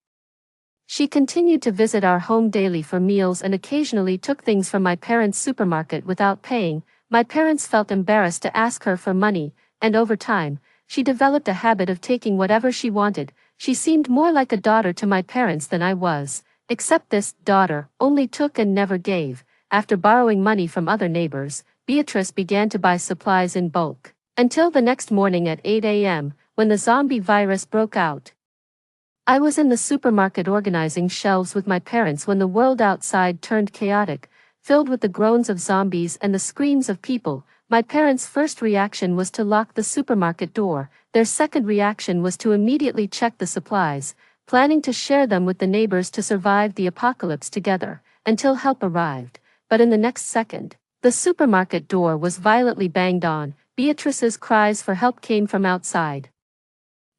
She continued to visit our home daily for meals and occasionally took things from my parents' supermarket without paying. My parents felt embarrassed to ask her for money, and over time, she developed a habit of taking whatever she wanted. She seemed more like a daughter to my parents than I was, except this daughter only took and never gave. After borrowing money from other neighbors, Beatrice began to buy supplies in bulk, until the next morning at 8 a.m., when the zombie virus broke out. I was in the supermarket organizing shelves with my parents when the world outside turned chaotic, filled with the groans of zombies and the screams of people. My parents' first reaction was to lock the supermarket door. Their second reaction was to immediately check the supplies, planning to share them with the neighbors to survive the apocalypse together, until help arrived. But in the next second, the supermarket door was violently banged on. Beatrice's cries for help came from outside.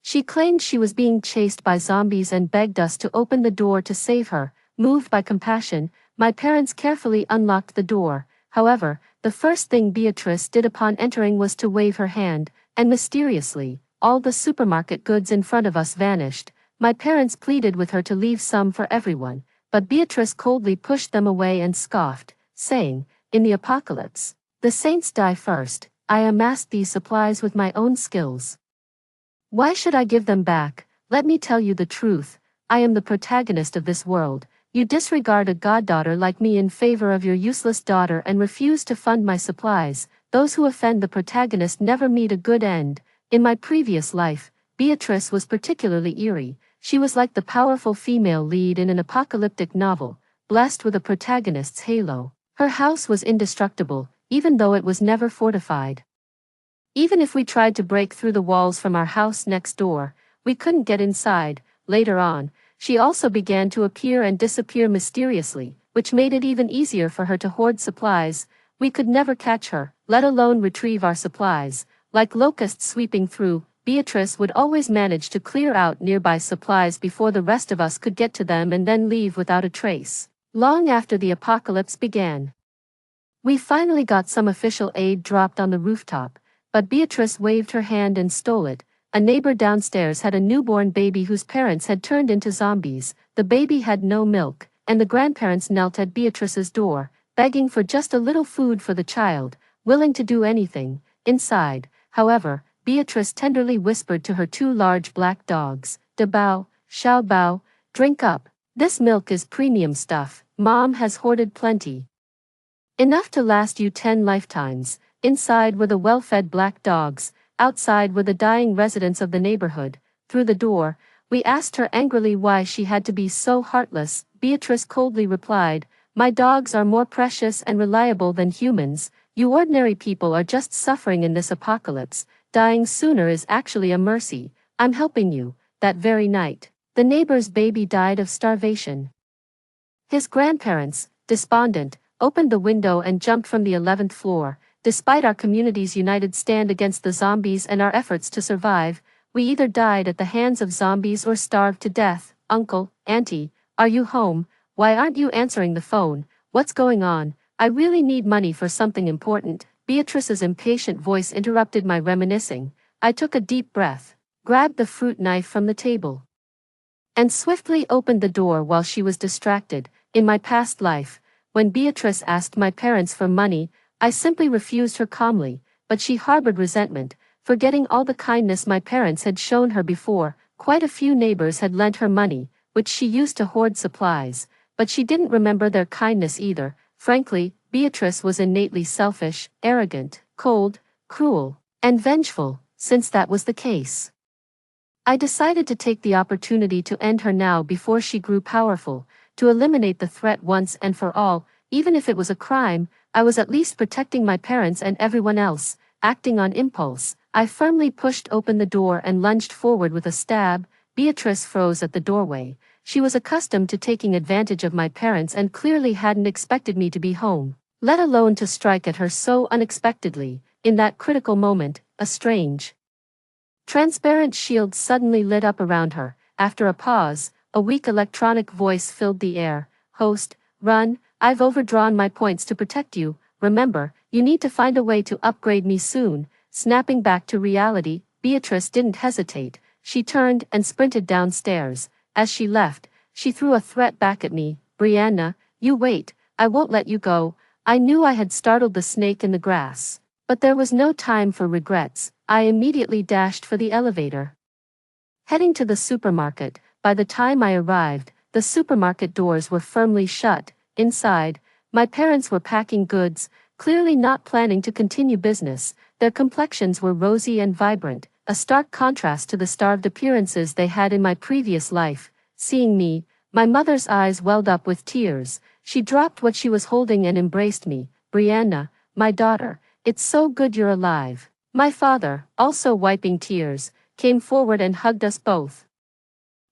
She claimed she was being chased by zombies and begged us to open the door to save her. Moved by compassion, my parents carefully unlocked the door. However, the first thing Beatrice did upon entering was to wave her hand, and mysteriously, all the supermarket goods in front of us vanished. My parents pleaded with her to leave some for everyone, but Beatrice coldly pushed them away and scoffed, saying, "In the apocalypse, the saints die first. I amassed these supplies with my own skills. Why should I give them back? Let me tell you the truth. I am the protagonist of this world. You disregard a goddaughter like me in favor of your useless daughter and refuse to fund my supplies. Those who offend the protagonist never meet a good end." In my previous life, Beatrice was particularly eerie. She was like the powerful female lead in an apocalyptic novel, blessed with a protagonist's halo. Her house was indestructible, even though it was never fortified. Even if we tried to break through the walls from our house next door, we couldn't get inside. Later on, she also began to appear and disappear mysteriously, which made it even easier for her to hoard supplies. We could never catch her, let alone retrieve our supplies. Like locusts sweeping through, Beatrice would always manage to clear out nearby supplies before the rest of us could get to them and then leave without a trace. Long after the apocalypse began, we finally got some official aid dropped on the rooftop, but Beatrice waved her hand and stole it. A neighbor downstairs had a newborn baby whose parents had turned into zombies. The baby had no milk, and the grandparents knelt at Beatrice's door, begging for just a little food for the child, willing to do anything. Inside, however, Beatrice tenderly whispered to her two large black dogs, "Da bao, Xiao bao, drink up. This milk is premium stuff. Mom has hoarded plenty. Enough to last you 10 lifetimes." Inside were the well-fed black dogs, outside were the dying residents of the neighborhood. Through the door, we asked her angrily why she had to be so heartless. Beatrice coldly replied, "My dogs are more precious and reliable than humans. You ordinary people are just suffering in this apocalypse. Dying sooner is actually a mercy. I'm helping you." That very night, the neighbor's baby died of starvation. His grandparents, despondent, opened the window and jumped from the 11th floor. Despite our community's united stand against the zombies and our efforts to survive, we either died at the hands of zombies or starved to death. "Uncle, Auntie, are you home? Why aren't you answering the phone? What's going on? I really need money for something important." Beatrice's impatient voice interrupted my reminiscing. I took a deep breath, grabbed the fruit knife from the table, and swiftly opened the door while she was distracted. In my past life, when Beatrice asked my parents for money, I simply refused her calmly, but she harbored resentment, forgetting all the kindness my parents had shown her before. Quite a few neighbors had lent her money, which she used to hoard supplies, but she didn't remember their kindness either. Frankly, Beatrice was innately selfish, arrogant, cold, cruel, and vengeful. Since that was the case, I decided to take the opportunity to end her now before she grew powerful, to eliminate the threat once and for all. Even if it was a crime, I was at least protecting my parents and everyone else. Acting on impulse, I firmly pushed open the door and lunged forward with a stab. Beatrice froze at the doorway. She was accustomed to taking advantage of my parents and clearly hadn't expected me to be home, let alone to strike at her so unexpectedly. In that critical moment, a strange, transparent shield suddenly lit up around her. After a pause, a weak electronic voice filled the air. "Host, run. I've overdrawn my points to protect you. Remember, you need to find a way to upgrade me soon." Snapping back to reality, Beatrice didn't hesitate. She turned and sprinted downstairs. As she left, she threw a threat back at me. "Brianna, you wait. I won't let you go." I knew I had startled the snake in the grass, but there was no time for regrets. I immediately dashed for the elevator, heading to the supermarket. By the time I arrived, the supermarket doors were firmly shut. Inside, my parents were packing goods, clearly not planning to continue business. Their complexions were rosy and vibrant, a stark contrast to the starved appearances they had in my previous life. Seeing me, my mother's eyes welled up with tears. She dropped what she was holding and embraced me. "Brianna, my daughter, it's so good you're alive." My father, also wiping tears, came forward and hugged us both.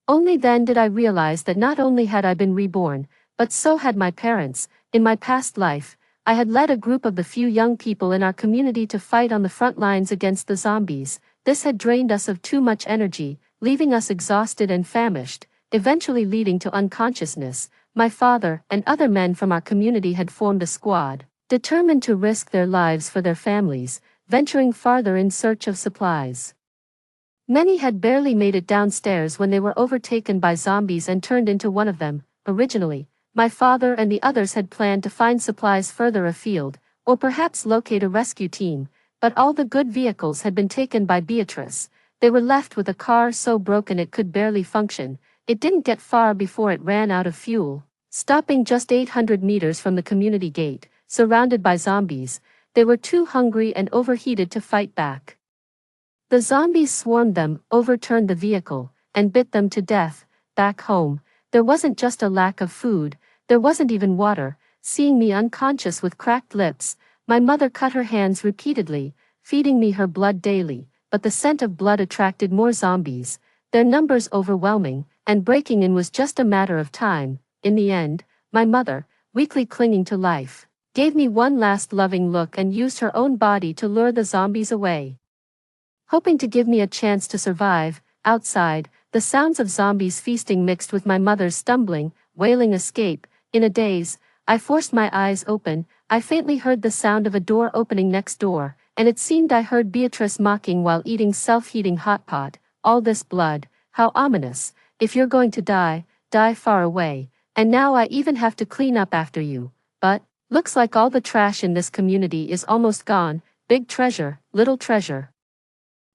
Only then did I realize that not only had I been reborn, but so had my parents. In my past life, I had led a group of the few young people in our community to fight on the front lines against the zombies. This had drained us of too much energy, leaving us exhausted and famished, eventually leading to unconsciousness. My father and other men from our community had formed a squad, determined to risk their lives for their families, venturing farther in search of supplies. Many had barely made it downstairs when they were overtaken by zombies and turned into one of them. Originally, my father and the others had planned to find supplies further afield, or perhaps locate a rescue team, but all the good vehicles had been taken by Beatrice. They were left with a car so broken it could barely function. It didn't get far before it ran out of fuel. Stopping just 800 meters from the community gate, surrounded by zombies, they were too hungry and overheated to fight back. The zombies swarmed them, overturned the vehicle, and bit them to death. Back home, there wasn't just a lack of food, there wasn't even water. Seeing me unconscious with cracked lips, my mother cut her hands repeatedly, feeding me her blood daily, but the scent of blood attracted more zombies, their numbers overwhelming, and breaking in was just a matter of time. In the end, my mother, weakly clinging to life, gave me one last loving look and used her own body to lure the zombies away. Hoping to give me a chance to survive, outside, the sounds of zombies feasting mixed with my mother's stumbling, wailing escape. In a daze, I forced my eyes open. I faintly heard the sound of a door opening next door, and it seemed I heard Beatrice mocking while eating self-heating hot pot. All this blood, how ominous. If you're going to die, die far away. And now I even have to clean up after you. But, looks like all the trash in this community is almost gone. Big treasure, little treasure.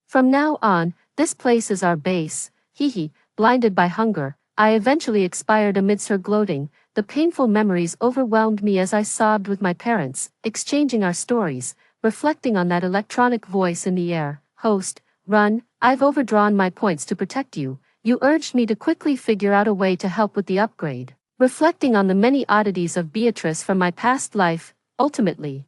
From now on, this place is our base. Hee. Blinded by hunger, I eventually expired amidst her gloating. The painful memories overwhelmed me as I sobbed with my parents, exchanging our stories, reflecting on that electronic voice in the air. Host, run, I've overdrawn my points to protect you. You urged me to quickly figure out a way to help with the upgrade. Reflecting on the many oddities of Beatrice from my past life, ultimately,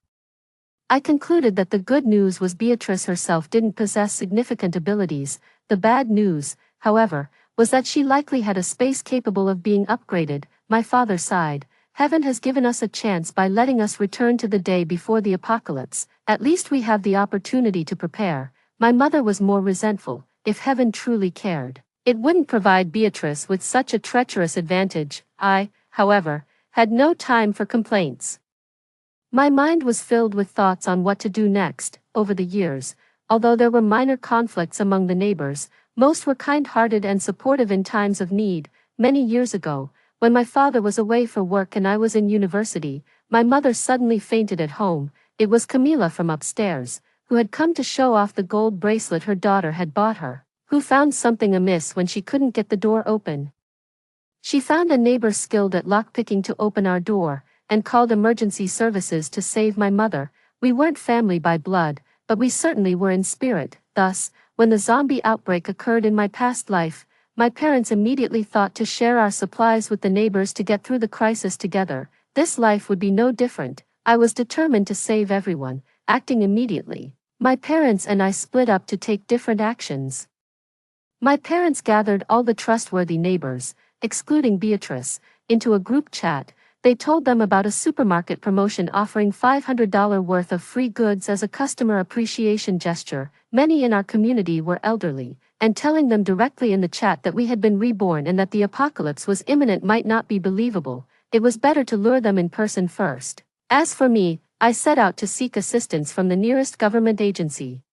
I concluded that the good news was Beatrice herself didn't possess significant abilities. The bad news, however, was that she likely had a space capable of being upgraded. My father sighed. Heaven has given us a chance by letting us return to the day before the apocalypse. At least we have the opportunity to prepare. My mother was more resentful. If heaven truly cared, it wouldn't provide Beatrice with such a treacherous advantage. I, however, had no time for complaints. My mind was filled with thoughts on what to do next. Over the years, although there were minor conflicts among the neighbors, most were kind-hearted and supportive in times of need. Many years ago, when my father was away for work and I was in university, my mother suddenly fainted at home. It was Camila from upstairs, who had come to show off the gold bracelet her daughter had bought her, who found something amiss when she couldn't get the door open. She found a neighbor skilled at lockpicking to open our door, and called emergency services to save my mother. We weren't family by blood, but we certainly were in spirit. Thus, when the zombie outbreak occurred in my past life, my parents immediately thought to share our supplies with the neighbors to get through the crisis together. This life would be no different. I was determined to save everyone, acting immediately. My parents and I split up to take different actions. My parents gathered all the trustworthy neighbors, excluding Beatrice, into a group chat. They told them about a supermarket promotion offering $500 worth of free goods as a customer appreciation gesture. Many in our community were elderly, and telling them directly in the chat that we had been reborn and that the apocalypse was imminent might not be believable. It was better to lure them in person first. As for me, I set out to seek assistance from the nearest government agency.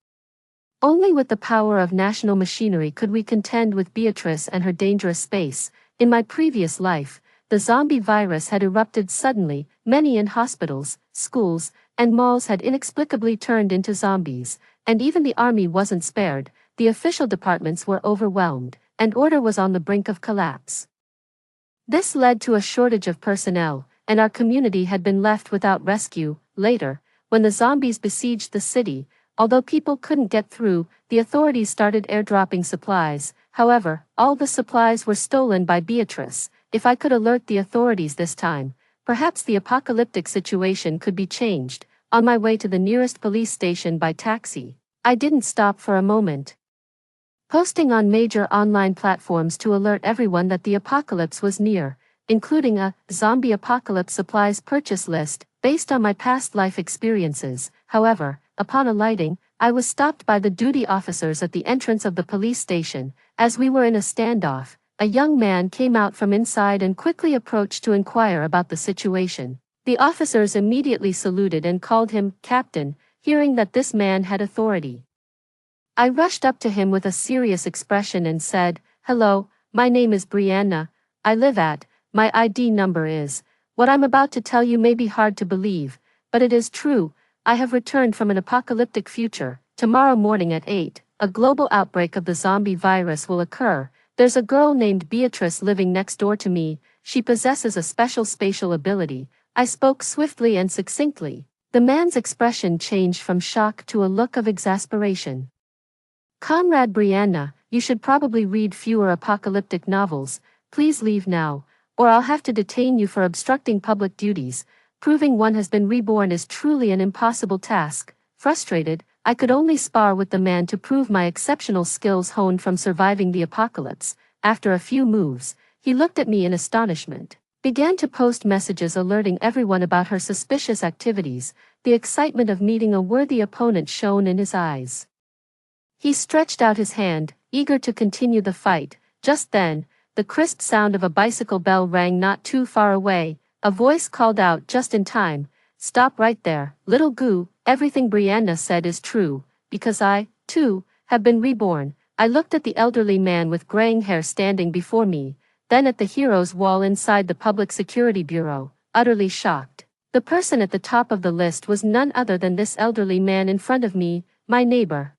Only with the power of national machinery could we contend with Beatrice and her dangerous space. In my previous life, the zombie virus had erupted suddenly. Many in hospitals, schools, and malls had inexplicably turned into zombies, and even the army wasn't spared. The official departments were overwhelmed, and order was on the brink of collapse. This led to a shortage of personnel, and our community had been left without rescue. Later, when the zombies besieged the city, although people couldn't get through, the authorities started airdropping supplies. However, all the supplies were stolen by Beatrice. If I could alert the authorities this time, perhaps the apocalyptic situation could be changed. On my way to the nearest police station by taxi, I didn't stop for a moment. Posting on major online platforms to alert everyone that the apocalypse was near, including a zombie apocalypse supplies purchase list based on my past life experiences. However, upon alighting, I was stopped by the duty officers at the entrance of the police station. As we were in a standoff, a young man came out from inside and quickly approached to inquire about the situation. The officers immediately saluted and called him Captain, hearing that this man had authority. I rushed up to him with a serious expression and said, "Hello, my name is Brianna. I live at, my ID number is." What I'm about to tell you may be hard to believe, but it is true. I have returned from an apocalyptic future. Tomorrow morning at 8, a global outbreak of the zombie virus will occur. There's a girl named Beatrice living next door to me. She possesses a special spatial ability. I spoke swiftly and succinctly. The man's expression changed from shock to a look of exasperation. Comrade Brianna, you should probably read fewer apocalyptic novels. Please leave now, or I'll have to detain you for obstructing public duties. Proving one has been reborn is truly an impossible task. Frustrated, I could only spar with the man to prove my exceptional skills honed from surviving the apocalypse. After a few moves, he looked at me in astonishment, began to post messages alerting everyone about her suspicious activities. The excitement of meeting a worthy opponent shone in his eyes. He stretched out his hand, eager to continue the fight. Just then, the crisp sound of a bicycle bell rang not too far away. A voice called out just in time, "Stop right there, little goo, everything Brianna said is true, because I, too, have been reborn." I looked at the elderly man with graying hair standing before me, then at the hero's wall inside the Public Security Bureau, utterly shocked. The person at the top of the list was none other than this elderly man in front of me, my neighbor,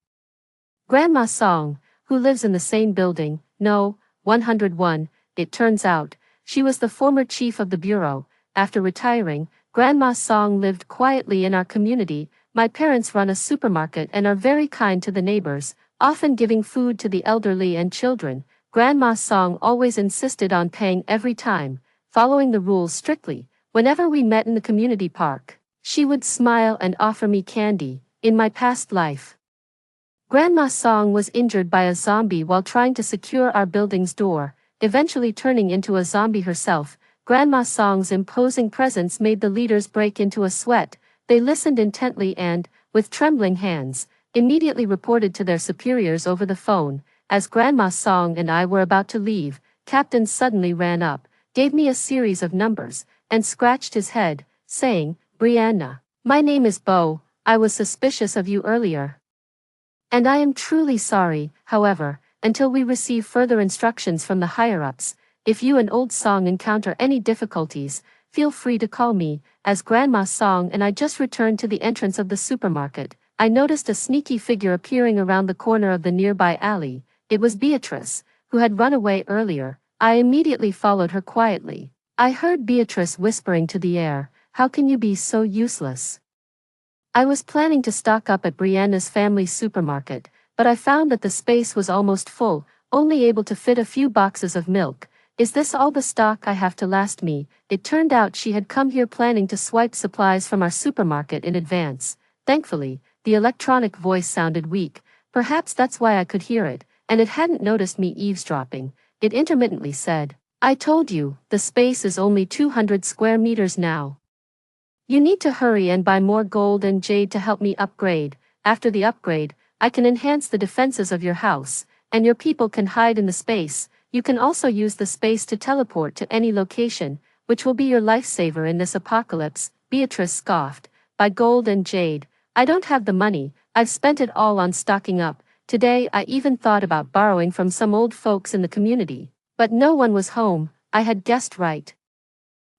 Grandma Song, who lives in the same building, no, 101, it turns out. She was the former chief of the bureau. After retiring, Grandma Song lived quietly in our community. My parents run a supermarket and are very kind to the neighbors, often giving food to the elderly and children. Grandma Song always insisted on paying every time, following the rules strictly. Whenever we met in the community park, she would smile and offer me candy. In my past life, Grandma Song was injured by a zombie while trying to secure our building's door, eventually turning into a zombie herself. Grandma Song's imposing presence made the leaders break into a sweat. They listened intently and, with trembling hands, immediately reported to their superiors over the phone. As Grandma Song and I were about to leave, Captain suddenly ran up, gave me a series of numbers, and scratched his head, saying, "Brianna, my name is Bo. I was suspicious of you earlier. And I am truly sorry, however, until we receive further instructions from the higher-ups. If you and Old Song encounter any difficulties, feel free to call me." As Grandma Song and I just returned to the entrance of the supermarket, I noticed a sneaky figure appearing around the corner of the nearby alley. It was Beatrice, who had run away earlier. I immediately followed her quietly. I heard Beatrice whispering to the air, "How can you be so useless?" I was planning to stock up at Brianna's family supermarket, but I found that the space was almost full, only able to fit a few boxes of milk. "Is this all the stock I have to last me?" It turned out she had come here planning to swipe supplies from our supermarket in advance. Thankfully, the electronic voice sounded weak. Perhaps that's why I could hear it, and it hadn't noticed me eavesdropping. It intermittently said, "I told you, the space is only 200 square meters now. You need to hurry and buy more gold and jade to help me upgrade. After the upgrade, I can enhance the defenses of your house, and your people can hide in the space. You can also use the space to teleport to any location, which will be your lifesaver in this apocalypse." Beatrice scoffed. "Buy gold and jade? I don't have the money. I've spent it all on stocking up. Today I even thought about borrowing from some old folks in the community. But no one was home." I had guessed right.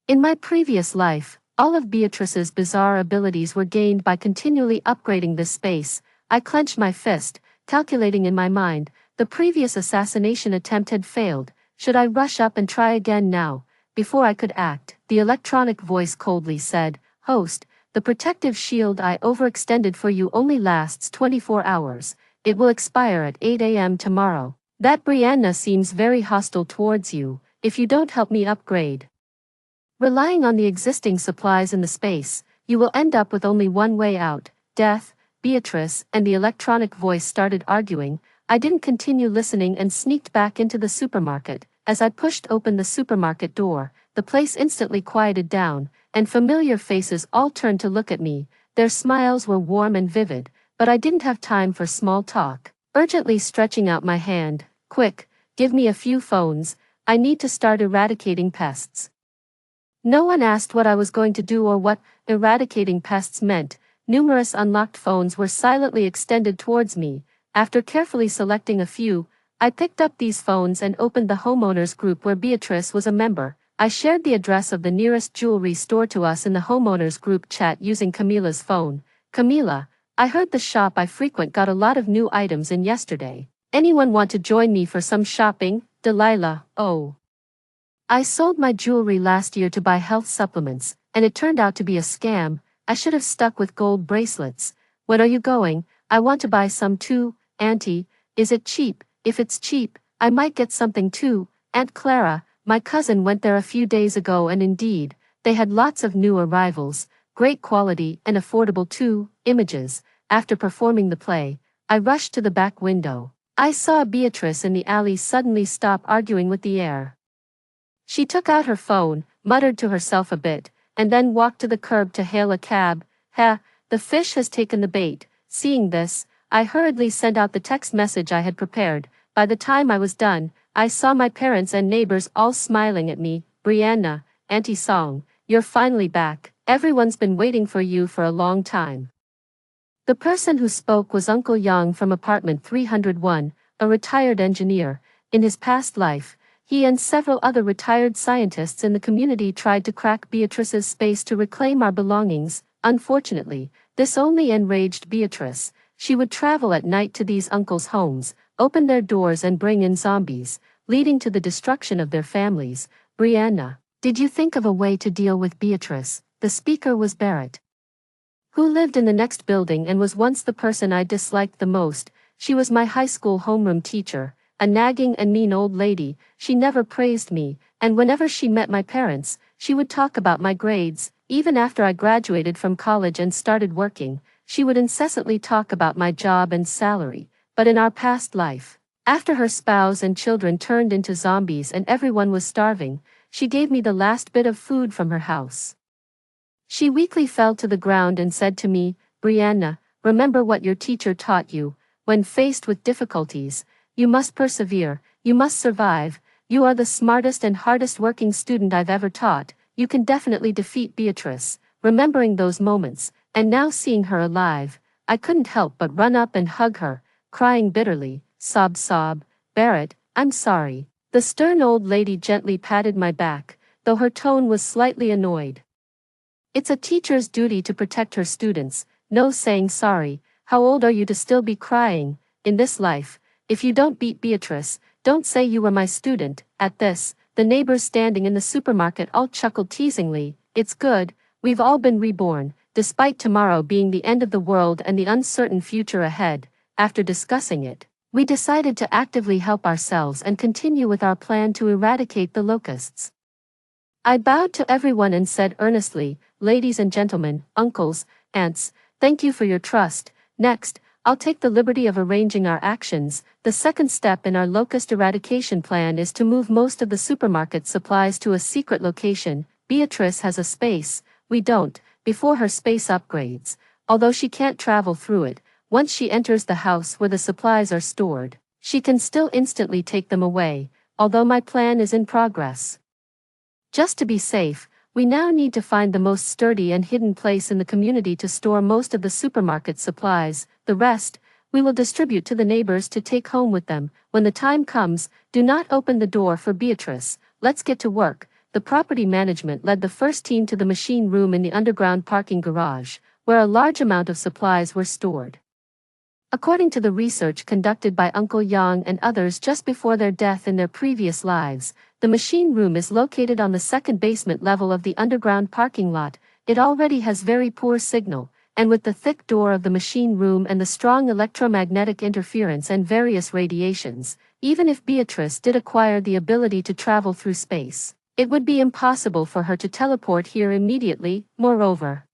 In my previous life, all of Beatrice's bizarre abilities were gained by continually upgrading this space. I clenched my fist, calculating in my mind, the previous assassination attempt had failed. Should I rush up and try again now? Before I could act, the electronic voice coldly said, "Host, the protective shield I overextended for you only lasts 24 hours. It will expire at 8 a.m. tomorrow. That Brianna seems very hostile towards you, if you don't help me upgrade. Relying on the existing supplies in the space, you will end up with only one way out, death." Beatrice and the electronic voice started arguing. I didn't continue listening and sneaked back into the supermarket. As I pushed open the supermarket door, the place instantly quieted down, and familiar faces all turned to look at me. Their smiles were warm and vivid, but I didn't have time for small talk. Urgently stretching out my hand, "Quick, give me a few phones. I need to start eradicating pests." No one asked what I was going to do or what eradicating pests meant. Numerous unlocked phones were silently extended towards me. After carefully selecting a few, I picked up these phones and opened the homeowners group where Beatrice was a member. I shared the address of the nearest jewelry store to us in the homeowners group chat using Camila's phone. "Camila, I heard the shop I frequent got a lot of new items in yesterday. Anyone want to join me for some shopping?" Delilah, "Oh, I sold my jewelry last year to buy health supplements, and it turned out to be a scam. I should have stuck with gold bracelets. When are you going? I want to buy some too, Auntie. Is it cheap? If it's cheap, I might get something too. Aunt Clara, my cousin went there a few days ago and indeed, they had lots of new arrivals, great quality and affordable too, images. After performing the play, I rushed to the back window. I saw Beatrice in the alley suddenly stop arguing with the air. She took out her phone, muttered to herself a bit, and then walked to the curb to hail a cab. The fish has taken the bait. Seeing this, I hurriedly sent out the text message I had prepared. By the time I was done, I saw my parents and neighbors all smiling at me. Brianna, Auntie Song, you're finally back. Everyone's been waiting for you for a long time. The person who spoke was Uncle Yang from apartment 301, a retired engineer. In his past life, he and several other retired scientists in the community tried to crack Beatrice's space to reclaim our belongings. Unfortunately, this only enraged Beatrice. She would travel at night to these uncles' homes, open their doors and bring in zombies, leading to the destruction of their families. Brianna, did you think of a way to deal with Beatrice? The speaker was Barrett, who lived in the next building and was once the person I disliked the most. She was my high school homeroom teacher, a nagging and mean old lady. She never praised me, and whenever she met my parents, she would talk about my grades. Even after I graduated from college and started working, she would incessantly talk about my job and salary. But in our past life, after her spouse and children turned into zombies and everyone was starving, she gave me the last bit of food from her house. She weakly fell to the ground and said to me, Brianna, remember what your teacher taught you. When faced with difficulties, you must persevere, you must survive. You are the smartest and hardest working student I've ever taught. You can definitely defeat Beatrice. Remembering those moments, and now seeing her alive, I couldn't help but run up and hug her, crying bitterly. Sob. Barrett, I'm sorry. The stern old lady gently patted my back, though her tone was slightly annoyed. It's a teacher's duty to protect her students, no saying sorry. How old are you to still be crying? In this life, if you don't beat Beatrice, don't say you were my student. At this, the neighbors standing in the supermarket all chuckled teasingly. It's good, we've all been reborn, despite tomorrow being the end of the world and the uncertain future ahead. After discussing it, we decided to actively help ourselves and continue with our plan to eradicate the locusts. I bowed to everyone and said earnestly, ladies and gentlemen, uncles, aunts, thank you for your trust. Next, I'll take the liberty of arranging our actions. The second step in our locust eradication plan is to move most of the supermarket supplies to a secret location. Beatrice has a space, we don't, before her space upgrades. Although she can't travel through it, once she enters the house where the supplies are stored, she can still instantly take them away, although my plan is in progress. Just to be safe, we now need to find the most sturdy and hidden place in the community to store most of the supermarket supplies. The rest, we will distribute to the neighbors to take home with them. When the time comes, do not open the door for Beatrice. Let's get to work. The property management led the first team to the machine room in the underground parking garage, where a large amount of supplies were stored. According to the research conducted by Uncle Yang and others just before their death in their previous lives, the machine room is located on the second basement level of the underground parking lot. It already has very poor signal, and with the thick door of the machine room and the strong electromagnetic interference and various radiations, even if Beatrice did acquire the ability to travel through space, it would be impossible for her to teleport here immediately. Moreover,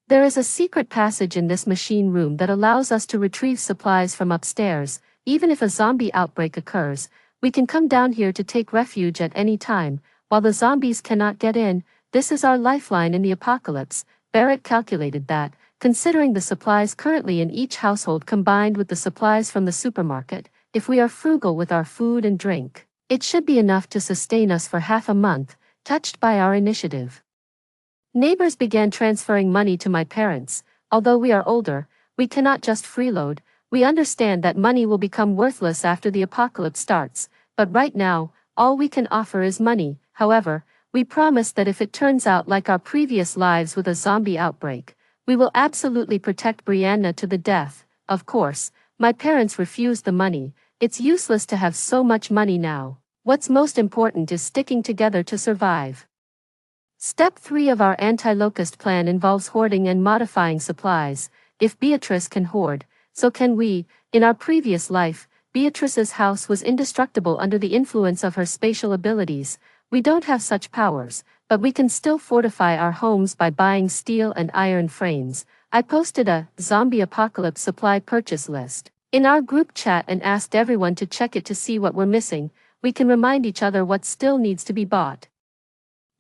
there is a secret passage in this machine room that allows us to retrieve supplies from upstairs. Even if a zombie outbreak occurs, we can come down here to take refuge at any time, while the zombies cannot get in. This is our lifeline in the apocalypse. Barrett calculated that, considering the supplies currently in each household combined with the supplies from the supermarket, if we are frugal with our food and drink, it should be enough to sustain us for half a month. Touched by our initiative, neighbors began transferring money to my parents. Although we are older, we cannot just freeload. We understand that money will become worthless after the apocalypse starts, but right now, all we can offer is money. However, we promise that if it turns out like our previous lives with a zombie outbreak, we will absolutely protect Brianna to the death. Of course, my parents refused the money. It's useless to have so much money now. What's most important is sticking together to survive. Step 3 of our anti-locust plan involves hoarding and modifying supplies. If Beatrice can hoard, so can we. In our previous life, Beatrice's house was indestructible under the influence of her spatial abilities. We don't have such powers, but we can still fortify our homes by buying steel and iron frames. I posted a zombie apocalypse supply purchase list in our group chat and asked everyone to check it to see what we're missing. We can remind each other what still needs to be bought.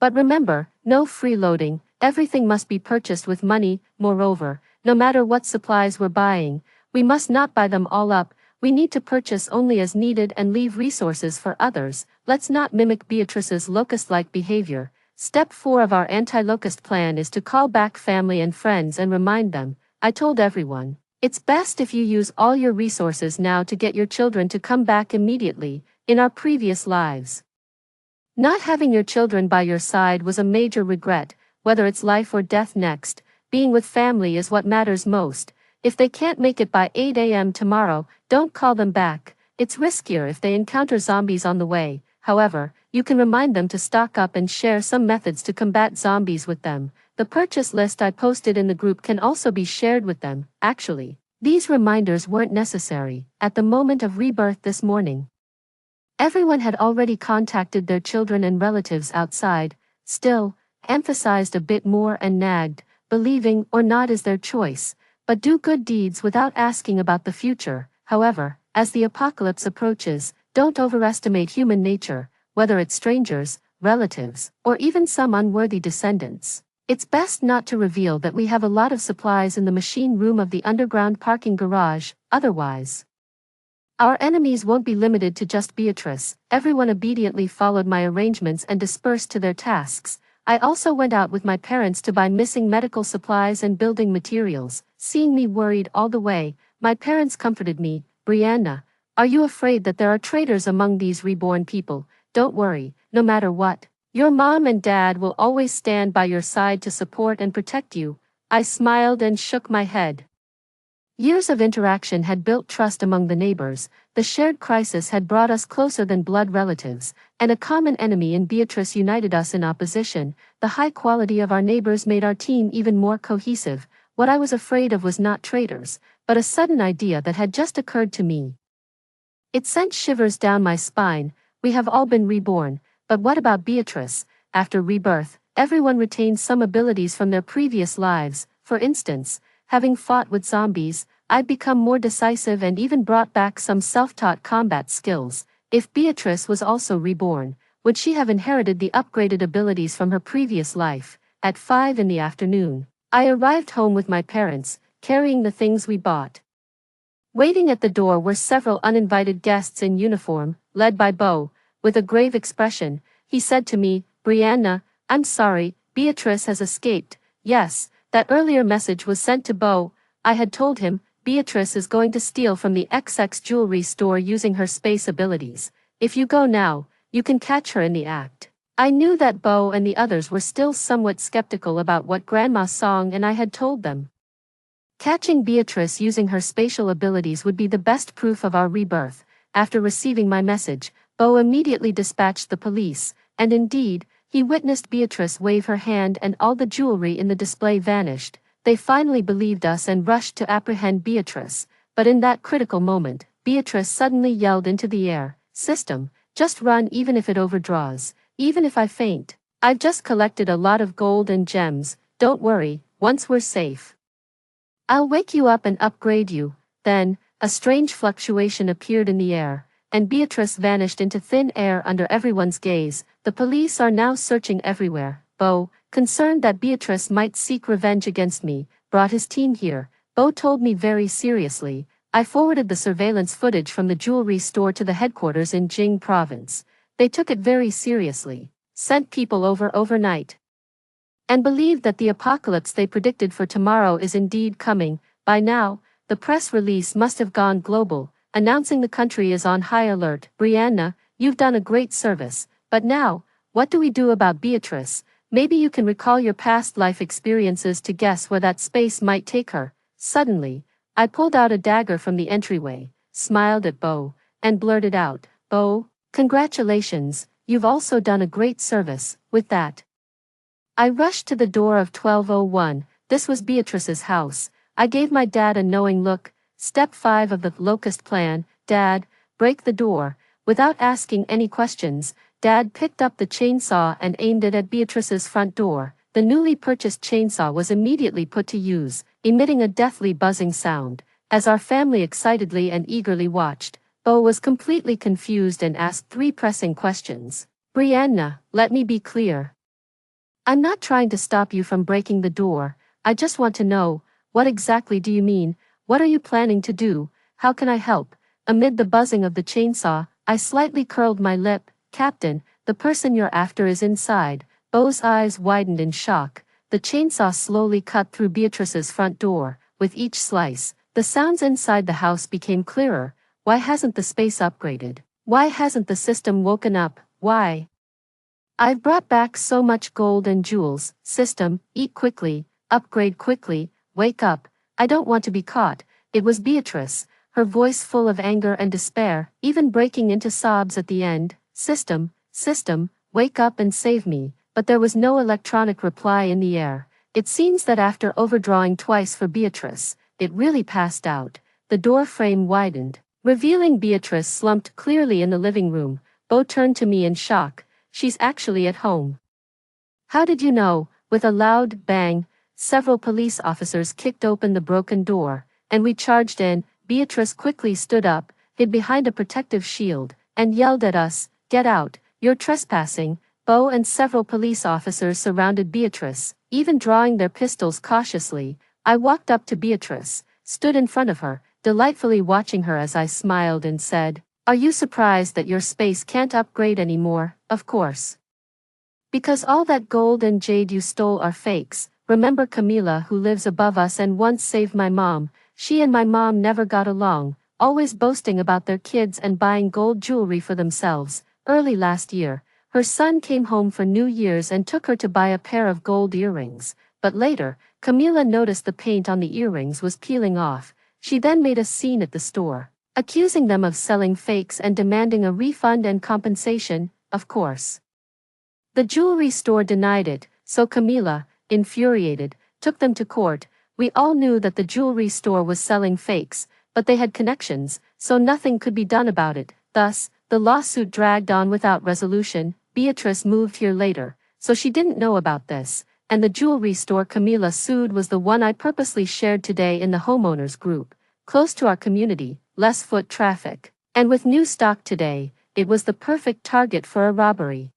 But remember, no freeloading, everything must be purchased with money. Moreover, no matter what supplies we're buying, we must not buy them all up. We need to purchase only as needed and leave resources for others. Let's not mimic Beatrice's locust-like behavior. Step 4 of our anti-locust plan is to call back family and friends and remind them. I told everyone, it's best if you use all your resources now to get your children to come back immediately. In our previous lives, not having your children by your side was a major regret. Whether it's life or death next, being with family is what matters most. If they can't make it by 8 a.m. tomorrow, don't call them back. It's riskier if they encounter zombies on the way. However, you can remind them to stock up and share some methods to combat zombies with them. The purchase list I posted in the group can also be shared with them. Actually, these reminders weren't necessary. At the moment of rebirth this morning, everyone had already contacted their children and relatives outside. Still, emphasized a bit more and nagged, believing or not is their choice, but do good deeds without asking about the future. However, as the apocalypse approaches, don't overestimate human nature, whether it's strangers, relatives, or even some unworthy descendants. It's best not to reveal that we have a lot of supplies in the machine room of the underground parking garage, otherwise our enemies won't be limited to just Beatrice. Everyone obediently followed my arrangements and dispersed to their tasks. I also went out with my parents to buy missing medical supplies and building materials. Seeing me worried all the way, my parents comforted me. Brianna, are you afraid that there are traitors among these reborn people? Don't worry, no matter what, your mom and dad will always stand by your side to support and protect you. I smiled and shook my head. Years of interaction had built trust among the neighbors. The shared crisis had brought us closer than blood relatives, and a common enemy in Beatrice united us in opposition. The high quality of our neighbors made our team even more cohesive. What I was afraid of was not traitors, but a sudden idea that had just occurred to me. It sent shivers down my spine. We have all been reborn, but what about Beatrice? After rebirth, everyone retains some abilities from their previous lives. For instance, having fought with zombies, I'd become more decisive and even brought back some self-taught combat skills. If Beatrice was also reborn, would she have inherited the upgraded abilities from her previous life? At 5 in the afternoon, I arrived home with my parents, carrying the things we bought. Waiting at the door were several uninvited guests in uniform, led by Bo. With a grave expression, he said to me, Brianna, I'm sorry, Beatrice has escaped. Yes, that earlier message was sent to Bo. I had told him, Beatrice is going to steal from the XX jewelry store using her space abilities. If you go now, you can catch her in the act. I knew that Bo and the others were still somewhat skeptical about what Grandma Song and I had told them. Catching Beatrice using her spatial abilities would be the best proof of our rebirth. After receiving my message, Bo immediately dispatched the police, and indeed, he witnessed Beatrice wave her hand and all the jewelry in the display vanished. They finally believed us and rushed to apprehend Beatrice, but in that critical moment, Beatrice suddenly yelled into the air, System, just run even if it overdraws, even if I faint. I've just collected a lot of gold and gems, don't worry, once we're safe, I'll wake you up and upgrade you. Then, a strange fluctuation appeared in the air, and Beatrice vanished into thin air under everyone's gaze. The police are now searching everywhere. Bo, concerned that Beatrice might seek revenge against me, brought his team here. Bo told me very seriously. I forwarded the surveillance footage from the jewelry store to the headquarters in Jing province. They took it very seriously, sent people over overnight, and believed that the apocalypse they predicted for tomorrow is indeed coming. By now, the press release must have gone global, announcing the country is on high alert. Brianna, you've done a great service, but now, what do we do about Beatrice? Maybe you can recall your past life experiences to guess where that space might take her. Suddenly, I pulled out a dagger from the entryway, smiled at Bo, and blurted out, Bo, congratulations, you've also done a great service. With that, I rushed to the door of 1201. This was Beatrice's house. I gave my dad a knowing look. Step 5 of the Locust Plan. Dad, break the door. Without asking any questions, Dad picked up the chainsaw and aimed it at Beatrice's front door. The newly purchased chainsaw was immediately put to use, emitting a deathly buzzing sound. As our family excitedly and eagerly watched, Bo was completely confused and asked three pressing questions. "Brianna, let me be clear. I'm not trying to stop you from breaking the door. I just want to know, what exactly do you mean? What are you planning to do? How can I help?" Amid the buzzing of the chainsaw, I slightly curled my lip. "Captain, the person you're after is inside." Bo's eyes widened in shock. The chainsaw slowly cut through Beatrice's front door. With each slice, the sounds inside the house became clearer. Why hasn't the space upgraded? Why hasn't the system woken up? Why? I've brought back so much gold and jewels. System, eat quickly, upgrade quickly, wake up. I don't want to be caught. It was Beatrice, her voice full of anger and despair, even breaking into sobs at the end. System, wake up and save me. But there was no electronic reply in the air. It seems that after overdrawing twice for Beatrice, it really passed out. The door frame widened, revealing Beatrice slumped clearly in the living room. Bo turned to me in shock. "She's actually at home." "How did you know?" With a loud bang, several police officers kicked open the broken door, and we charged in. Beatrice quickly stood up, hid behind a protective shield, and yelled at us, "Get out, you're trespassing." Bo and several police officers surrounded Beatrice, even drawing their pistols cautiously. I walked up to Beatrice, stood in front of her, delightfully watching her as I smiled and said, "Are you surprised that your space can't upgrade anymore?" "Of course. Because all that gold and jade you stole are fakes. Remember Camila, who lives above us and once saved my mom? She and my mom never got along, always boasting about their kids and buying gold jewelry for themselves. Early last year, her son came home for New Year's and took her to buy a pair of gold earrings. But later, Camila noticed the paint on the earrings was peeling off. She then made a scene at the store, accusing them of selling fakes and demanding a refund and compensation. Of course, the jewelry store denied it, so Camila, infuriated, took them to court. We all knew that the jewelry store was selling fakes, but they had connections, so nothing could be done about it. Thus, the lawsuit dragged on without resolution. Beatrice moved here later, so she didn't know about this, and the jewelry store Camila sued was the one I purposely shared today in the homeowners group. Close to our community, less foot traffic, and with new stock today, it was the perfect target for a robbery.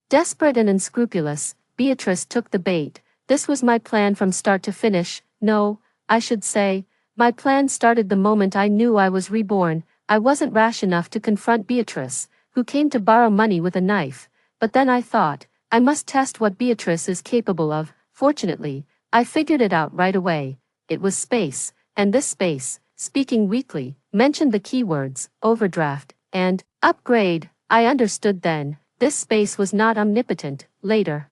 Desperate and unscrupulous, Beatrice took the bait. This was my plan from start to finish. No, I should say, my plan started the moment I knew I was reborn. I wasn't rash enough to confront Beatrice, who came to borrow money with a knife, but then I thought, I must test what Beatrice is capable of. Fortunately, I figured it out right away. It was space, and this space, speaking weakly, mentioned the keywords, overdraft, and upgrade. I understood then, this space was not omnipotent. Later,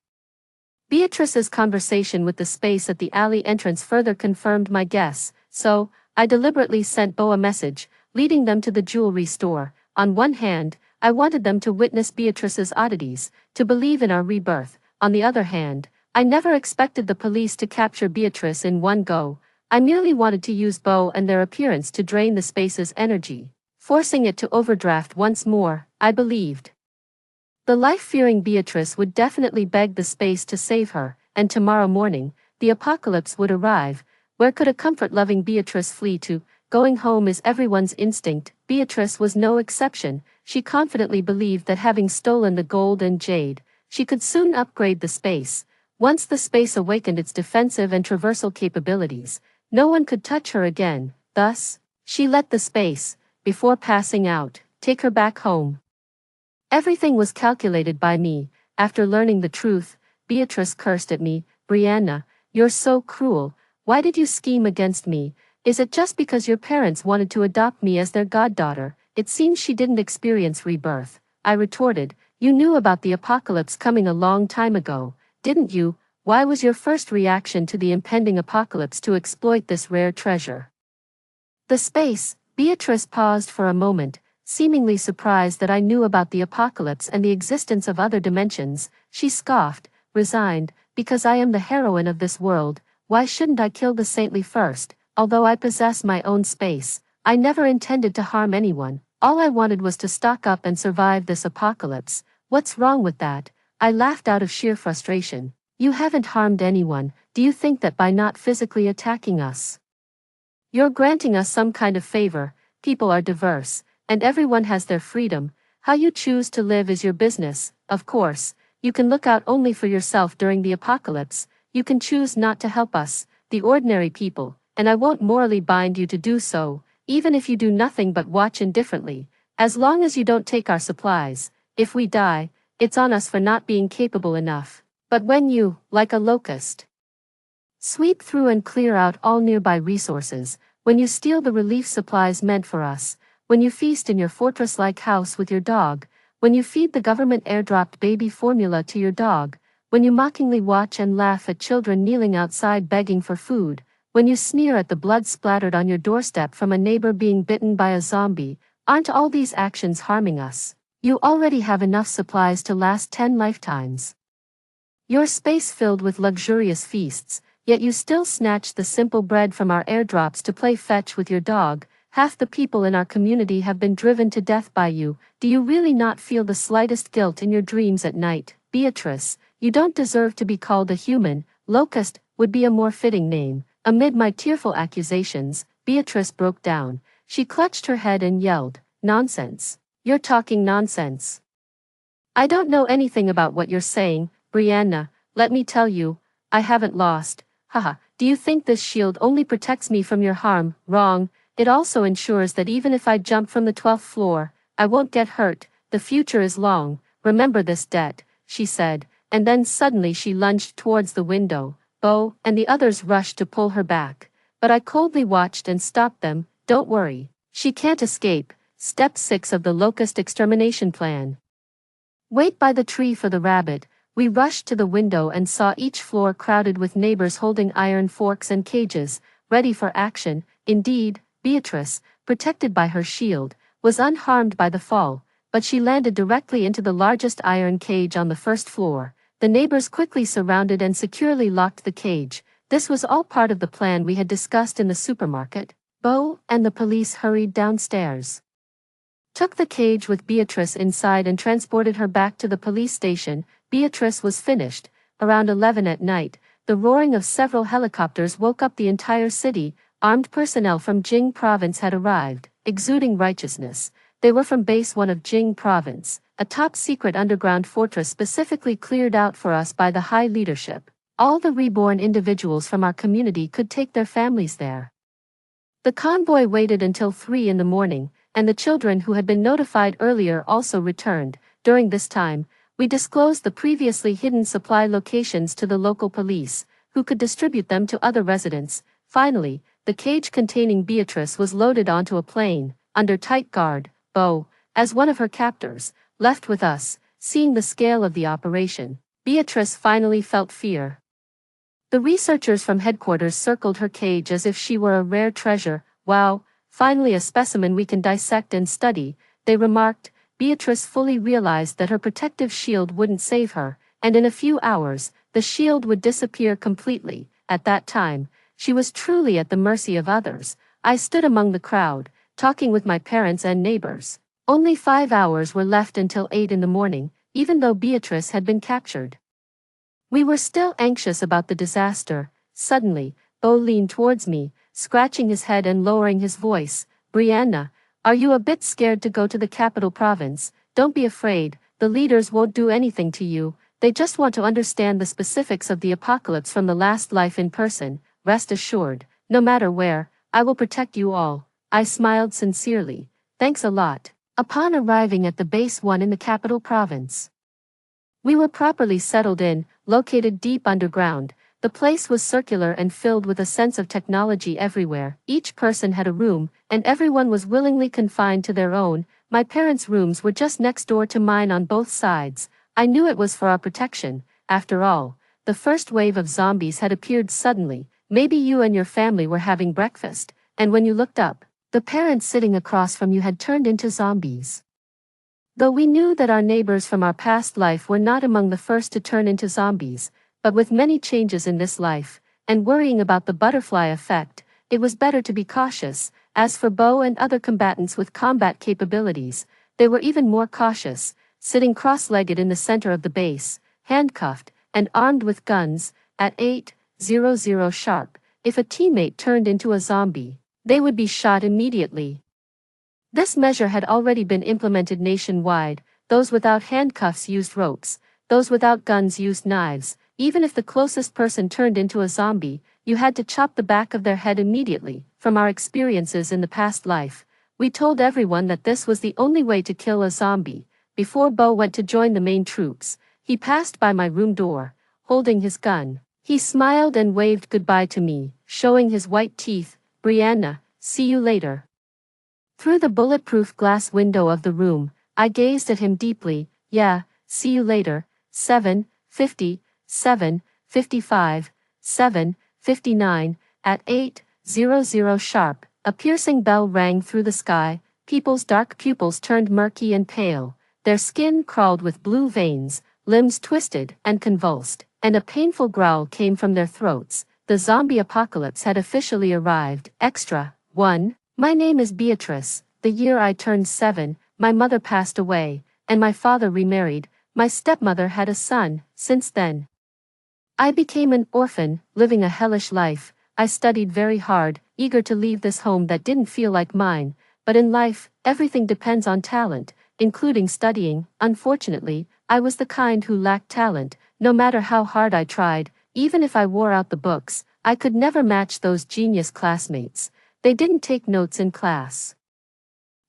Beatrice's conversation with the space at the alley entrance further confirmed my guess, so, I deliberately sent Bo a message, leading them to the jewelry store. On one hand, I wanted them to witness Beatrice's oddities, to believe in our rebirth. On the other hand, I never expected the police to capture Beatrice in one go. I merely wanted to use Bo and their appearance to drain the space's energy, forcing it to overdraft once more. I believed the life-fearing Beatrice would definitely beg the space to save her, and tomorrow morning, the apocalypse would arrive. Where could a comfort-loving Beatrice flee to? Going home is everyone's instinct. Beatrice was no exception. She confidently believed that having stolen the gold and jade, she could soon upgrade the space. Once the space awakened its defensive and traversal capabilities, no one could touch her again. Thus, she let the space, before passing out, take her back home. Everything was calculated by me. After learning the truth, Beatrice cursed at me. "Brianna, you're so cruel. Why did you scheme against me? Is it just because your parents wanted to adopt me as their goddaughter?" It seems she didn't experience rebirth. I retorted, "You knew about the apocalypse coming a long time ago, didn't you? Why was your first reaction to the impending apocalypse to exploit this rare treasure?" The space, Beatrice paused for a moment, seemingly surprised that I knew about the apocalypse and the existence of other dimensions. She scoffed, resigned, "Because I am the heroine of this world, why shouldn't I kill the saintly first? Although I possess my own space, I never intended to harm anyone." All I wanted was to stock up and survive this apocalypse. What's wrong with that? I laughed out of sheer frustration. You haven't harmed anyone. Do you think that by not physically attacking us, you're granting us some kind of favor? People are diverse, and everyone has their freedom. How you choose to live is your business. Of course, you can look out only for yourself during the apocalypse. You can choose not to help us, the ordinary people, and I won't morally bind you to do so, even if you do nothing but watch indifferently. As long as you don't take our supplies, if we die, it's on us for not being capable enough. But when you, like a locust, sweep through and clear out all nearby resources, when you steal the relief supplies meant for us, when you feast in your fortress-like house with your dog, when you feed the government airdropped baby formula to your dog, when you mockingly watch and laugh at children kneeling outside begging for food, when you sneer at the blood splattered on your doorstep from a neighbor being bitten by a zombie, aren't all these actions harming us? You already have enough supplies to last 10 lifetimes. Your space filled with luxurious feasts, yet you still snatch the simple bread from our airdrops to play fetch with your dog. Half the people in our community have been driven to death by you. Do you really not feel the slightest guilt in your dreams at night? Beatrice, you don't deserve to be called a human. Locust would be a more fitting name. Amid my tearful accusations, Beatrice broke down. She clutched her head and yelled, "Nonsense. You're talking nonsense. I don't know anything about what you're saying, Brianna. Let me tell you, I haven't lost. Haha, do you think this shield only protects me from your harm? Wrong. It also ensures that even if I jump from the 12th floor, I won't get hurt. The future is long. Remember this debt," she said, and then suddenly she lunged towards the window. Bo and the others rushed to pull her back, but I coldly watched and stopped them. "Don't worry. She can't escape." Step 6 of the Locust Extermination Plan. Wait by the tree for the rabbit. We rushed to the window and saw each floor crowded with neighbors holding iron forks and cages, ready for action. Indeed, Beatrice, protected by her shield, was unharmed by the fall, but she landed directly into the largest iron cage on the first floor. The neighbors quickly surrounded and securely locked the cage. This was all part of the plan we had discussed in the supermarket. Bo and the police hurried downstairs, took the cage with Beatrice inside and transported her back to the police station. Beatrice was finished. Around 11 at night, the roaring of several helicopters woke up the entire city. Armed personnel from Jing province had arrived, exuding righteousness. They were from Base 1 of Jing province, a top-secret underground fortress specifically cleared out for us by the high leadership. All the reborn individuals from our community could take their families there. The convoy waited until 3 in the morning, and the children who had been notified earlier also returned. During this time, we disclosed the previously hidden supply locations to the local police, who could distribute them to other residents. Finally, the cage containing Beatrice was loaded onto a plane, under tight guard. Bo, as one of her captors, left with us. Seeing the scale of the operation, Beatrice finally felt fear. The researchers from headquarters circled her cage as if she were a rare treasure. "Wow, finally a specimen we can dissect and study," they remarked. Beatrice fully realized that her protective shield wouldn't save her, and in a few hours, the shield would disappear completely. At that time, she was truly at the mercy of others. I stood among the crowd, talking with my parents and neighbors. Only 5 hours were left until 8 in the morning, even though Beatrice had been captured. We were still anxious about the disaster. Suddenly, Bo leaned towards me, scratching his head and lowering his voice. "Brianna, are you a bit scared to go to the capital province?" "Don't be afraid, the leaders won't do anything to you. They just want to understand the specifics of the apocalypse from the last life in person. Rest assured, no matter where, I will protect you all." I smiled sincerely. "Thanks a lot." Upon arriving at the Base 1 in the capital province, we were properly settled in, located deep underground. The place was circular and filled with a sense of technology everywhere. Each person had a room, and everyone was willingly confined to their own. My parents' rooms were just next door to mine on both sides. I knew it was for our protection. After all, the first wave of zombies had appeared suddenly. Maybe you and your family were having breakfast, and when you looked up, the parents sitting across from you had turned into zombies. Though we knew that our neighbors from our past life were not among the first to turn into zombies, but with many changes in this life, and worrying about the butterfly effect, it was better to be cautious. As for Bo and other combatants with combat capabilities, they were even more cautious, sitting cross-legged in the center of the base, handcuffed, and armed with guns. At 8:00 sharp, if a teammate turned into a zombie, they would be shot immediately. This measure had already been implemented nationwide. Those without handcuffs used ropes, those without guns used knives. Even if the closest person turned into a zombie, you had to chop the back of their head immediately. From our experiences in the past life, we told everyone that this was the only way to kill a zombie. Before Bo went to join the main troops, he passed by my room door, holding his gun. He smiled and waved goodbye to me, showing his white teeth. "Brianna, see you later." Through the bulletproof glass window of the room, I gazed at him deeply. "Yeah, see you later." 7:50, 7:55, 7:59. At 8:00 sharp, a piercing bell rang through the sky. People's dark pupils turned murky and pale. Their skin crawled with blue veins, limbs twisted and convulsed, and a painful growl came from their throats. The zombie apocalypse had officially arrived. Extra 1. My name is Beatrice. The year I turned 7, my mother passed away, and my father remarried. My stepmother had a son. Since then, I became an orphan, living a hellish life. I studied very hard, eager to leave this home that didn't feel like mine. But in life, everything depends on talent, including studying. Unfortunately, I was the kind who lacked talent. No matter how hard I tried, even if I wore out the books, I could never match those genius classmates. They didn't take notes in class,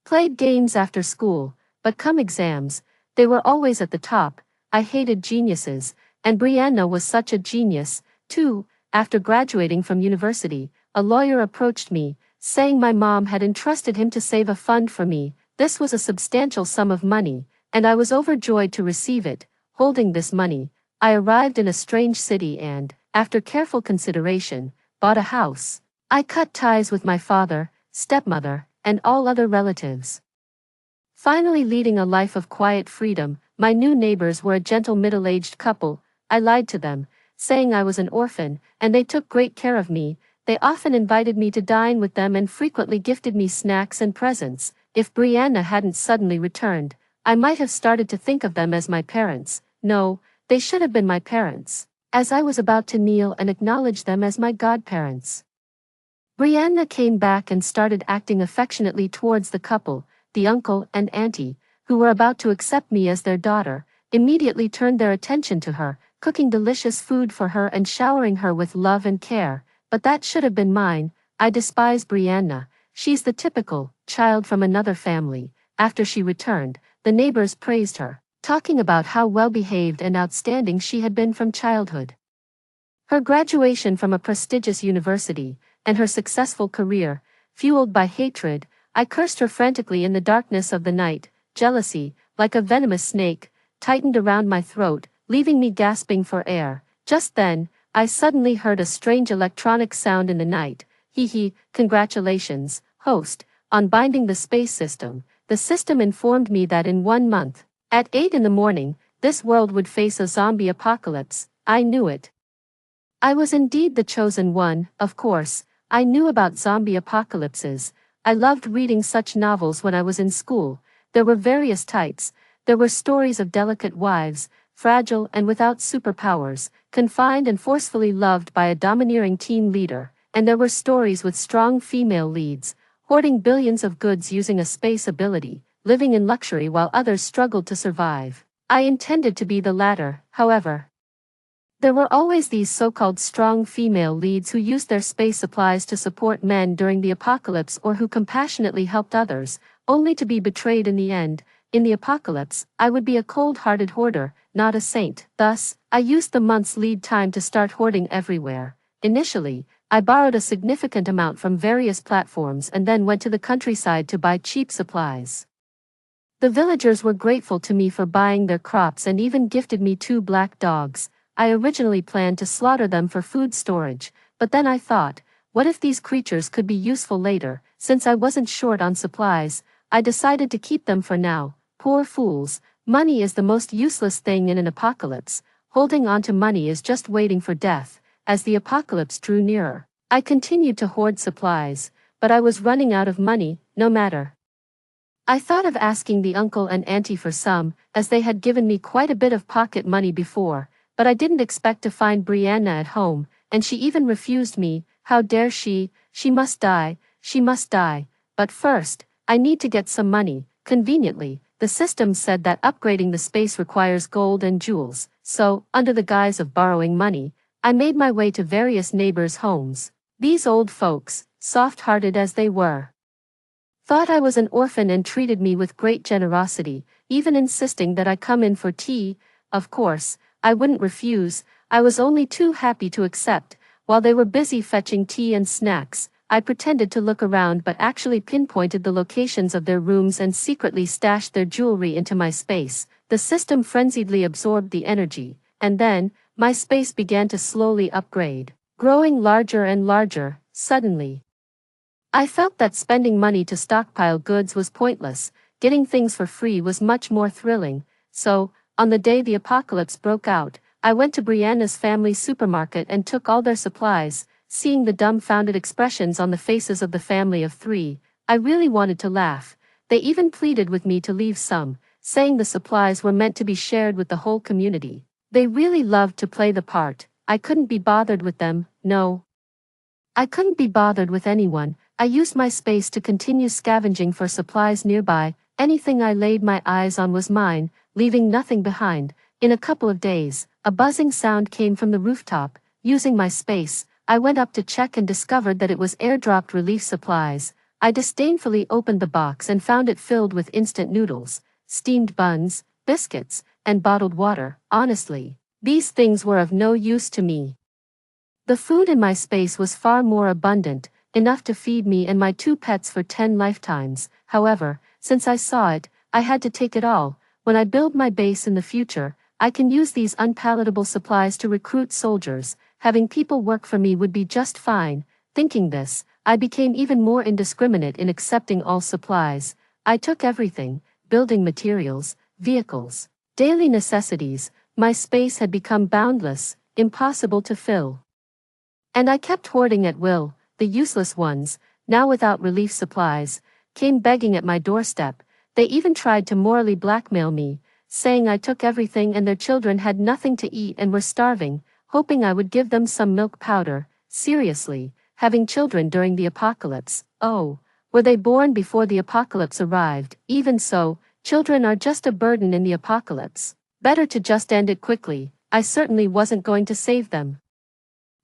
played games after school, but come exams, they were always at the top. I hated geniuses, and Brianna was such a genius, too. After graduating from university, a lawyer approached me, saying my mom had entrusted him to save a fund for me. This was a substantial sum of money, and I was overjoyed to receive it. Holding this money, I arrived in a strange city and, after careful consideration, bought a house. I cut ties with my father, stepmother, and all other relatives, finally leading a life of quiet freedom. My new neighbors were a gentle middle-aged couple. I lied to them, saying I was an orphan, and they took great care of me. They often invited me to dine with them and frequently gifted me snacks and presents. If Brianna hadn't suddenly returned, I might have started to think of them as my parents. No, they should have been my parents, as I was about to kneel and acknowledge them as my godparents. Brianna came back and started acting affectionately towards the couple. The uncle and auntie, who were about to accept me as their daughter, immediately turned their attention to her, cooking delicious food for her and showering her with love and care. But that should have been mine. I despise Brianna. She's the typical child from another family. After she returned, the neighbors praised her, talking about how well-behaved and outstanding she had been from childhood. Her graduation from a prestigious university, and her successful career, fueled by hatred. I cursed her frantically in the darkness of the night. Jealousy, like a venomous snake, tightened around my throat, leaving me gasping for air. Just then, I suddenly heard a strange electronic sound in the night. Hee, congratulations, host, on binding the space system. The system informed me that in 1 month, at 8 in the morning, this world would face a zombie apocalypse. I knew it. I was indeed the chosen one. Of course, I knew about zombie apocalypses. I loved reading such novels when I was in school. There were various types. There were stories of delicate wives, fragile and without superpowers, confined and forcefully loved by a domineering team leader. And there were stories with strong female leads, hoarding billions of goods using a space ability, living in luxury while others struggled to survive. I intended to be the latter, however. There were always these so-called strong female leads who used their space supplies to support men during the apocalypse or who compassionately helped others, only to be betrayed in the end. In the apocalypse, I would be a cold-hearted hoarder, not a saint. Thus, I used the month's lead time to start hoarding everywhere. Initially, I borrowed a significant amount from various platforms and then went to the countryside to buy cheap supplies. The villagers were grateful to me for buying their crops and even gifted me 2 black dogs. I originally planned to slaughter them for food storage, but then I thought, what if these creatures could be useful later? Since I wasn't short on supplies, I decided to keep them for now. Poor fools, money is the most useless thing in an apocalypse. Holding on to money is just waiting for death. As the apocalypse drew nearer, I continued to hoard supplies. but I was running out of money, no matter. I thought of asking the uncle and auntie for some, as they had given me quite a bit of pocket money before, but I didn't expect to find Brianna at home, and she even refused me. How dare she? She must die, she must die. But first, I need to get some money. Conveniently, the system said that upgrading the space requires gold and jewels, so, under the guise of borrowing money, I made my way to various neighbors' homes. These old folks, soft-hearted as they were, thought I was an orphan and treated me with great generosity, even insisting that I come in for tea. Of course, I wouldn't refuse. I was only too happy to accept. While they were busy fetching tea and snacks, I pretended to look around but actually pinpointed the locations of their rooms and secretly stashed their jewelry into my space. The system frenziedly absorbed the energy, and then, my space began to slowly upgrade, growing larger and larger. Suddenly, I felt that spending money to stockpile goods was pointless. Getting things for free was much more thrilling. So, on the day the apocalypse broke out, I went to Brianna's family supermarket and took all their supplies. Seeing the dumbfounded expressions on the faces of the family of three, I really wanted to laugh. They even pleaded with me to leave some, saying the supplies were meant to be shared with the whole community. They really loved to play the part. I couldn't be bothered with them. No, I couldn't be bothered with anyone. I used my space to continue scavenging for supplies nearby. Anything I laid my eyes on was mine, leaving nothing behind. In a couple of days, a buzzing sound came from the rooftop. Using my space, I went up to check and discovered that it was airdropped relief supplies. I disdainfully opened the box and found it filled with instant noodles, steamed buns, biscuits, and bottled water. Honestly, these things were of no use to me. The food in my space was far more abundant, enough to feed me and my 2 pets for 10 lifetimes. However, since I saw it, I had to take it all. When I build my base in the future, I can use these unpalatable supplies to recruit soldiers. Having people work for me would be just fine. Thinking this, I became even more indiscriminate in accepting all supplies. I took everything: building materials, vehicles, daily necessities. My space had become boundless, impossible to fill. And I kept hoarding at will. The useless ones, now without relief supplies, came begging at my doorstep. They even tried to morally blackmail me, saying I took everything and their children had nothing to eat and were starving, hoping I would give them some milk powder. Seriously, having children during the apocalypse? Oh, were they born before the apocalypse arrived? Even so, children are just a burden in the apocalypse. Better to just end it quickly. I certainly wasn't going to save them.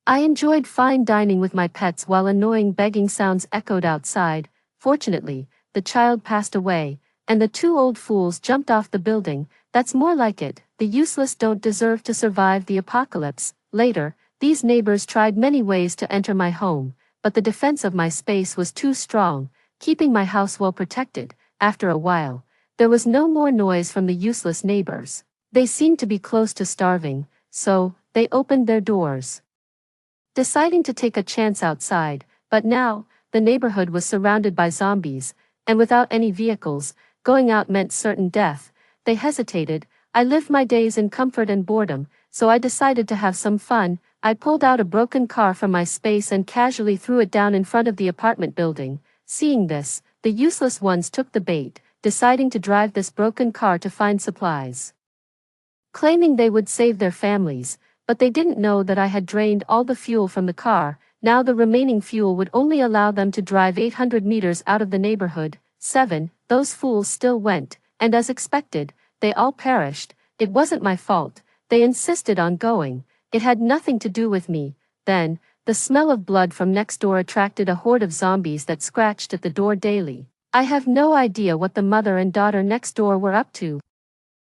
I enjoyed fine dining with my pets while annoying begging sounds echoed outside. Fortunately, the child passed away, and the 2 old fools jumped off the building. That's more like it. The useless don't deserve to survive the apocalypse. Later, these neighbors tried many ways to enter my home, but the defense of my space was too strong, keeping my house well protected. After a while, there was no more noise from the useless neighbors. They seemed to be close to starving, so they opened their doors, deciding to take a chance outside. But now, the neighborhood was surrounded by zombies, and without any vehicles, going out meant certain death. They hesitated. I lived my days in comfort and boredom, so I decided to have some fun. I pulled out a broken car from my space and casually threw it down in front of the apartment building. Seeing this, the useless ones took the bait, deciding to drive this broken car to find supplies, claiming they would save their families. But they didn't know that I had drained all the fuel from the car. Now the remaining fuel would only allow them to drive 800 meters out of the neighborhood. 7. Those fools still went, and as expected, they all perished. It wasn't my fault. They insisted on going. It had nothing to do with me. Then, the smell of blood from next door attracted a horde of zombies that scratched at the door daily. I have no idea what the mother and daughter next door were up to.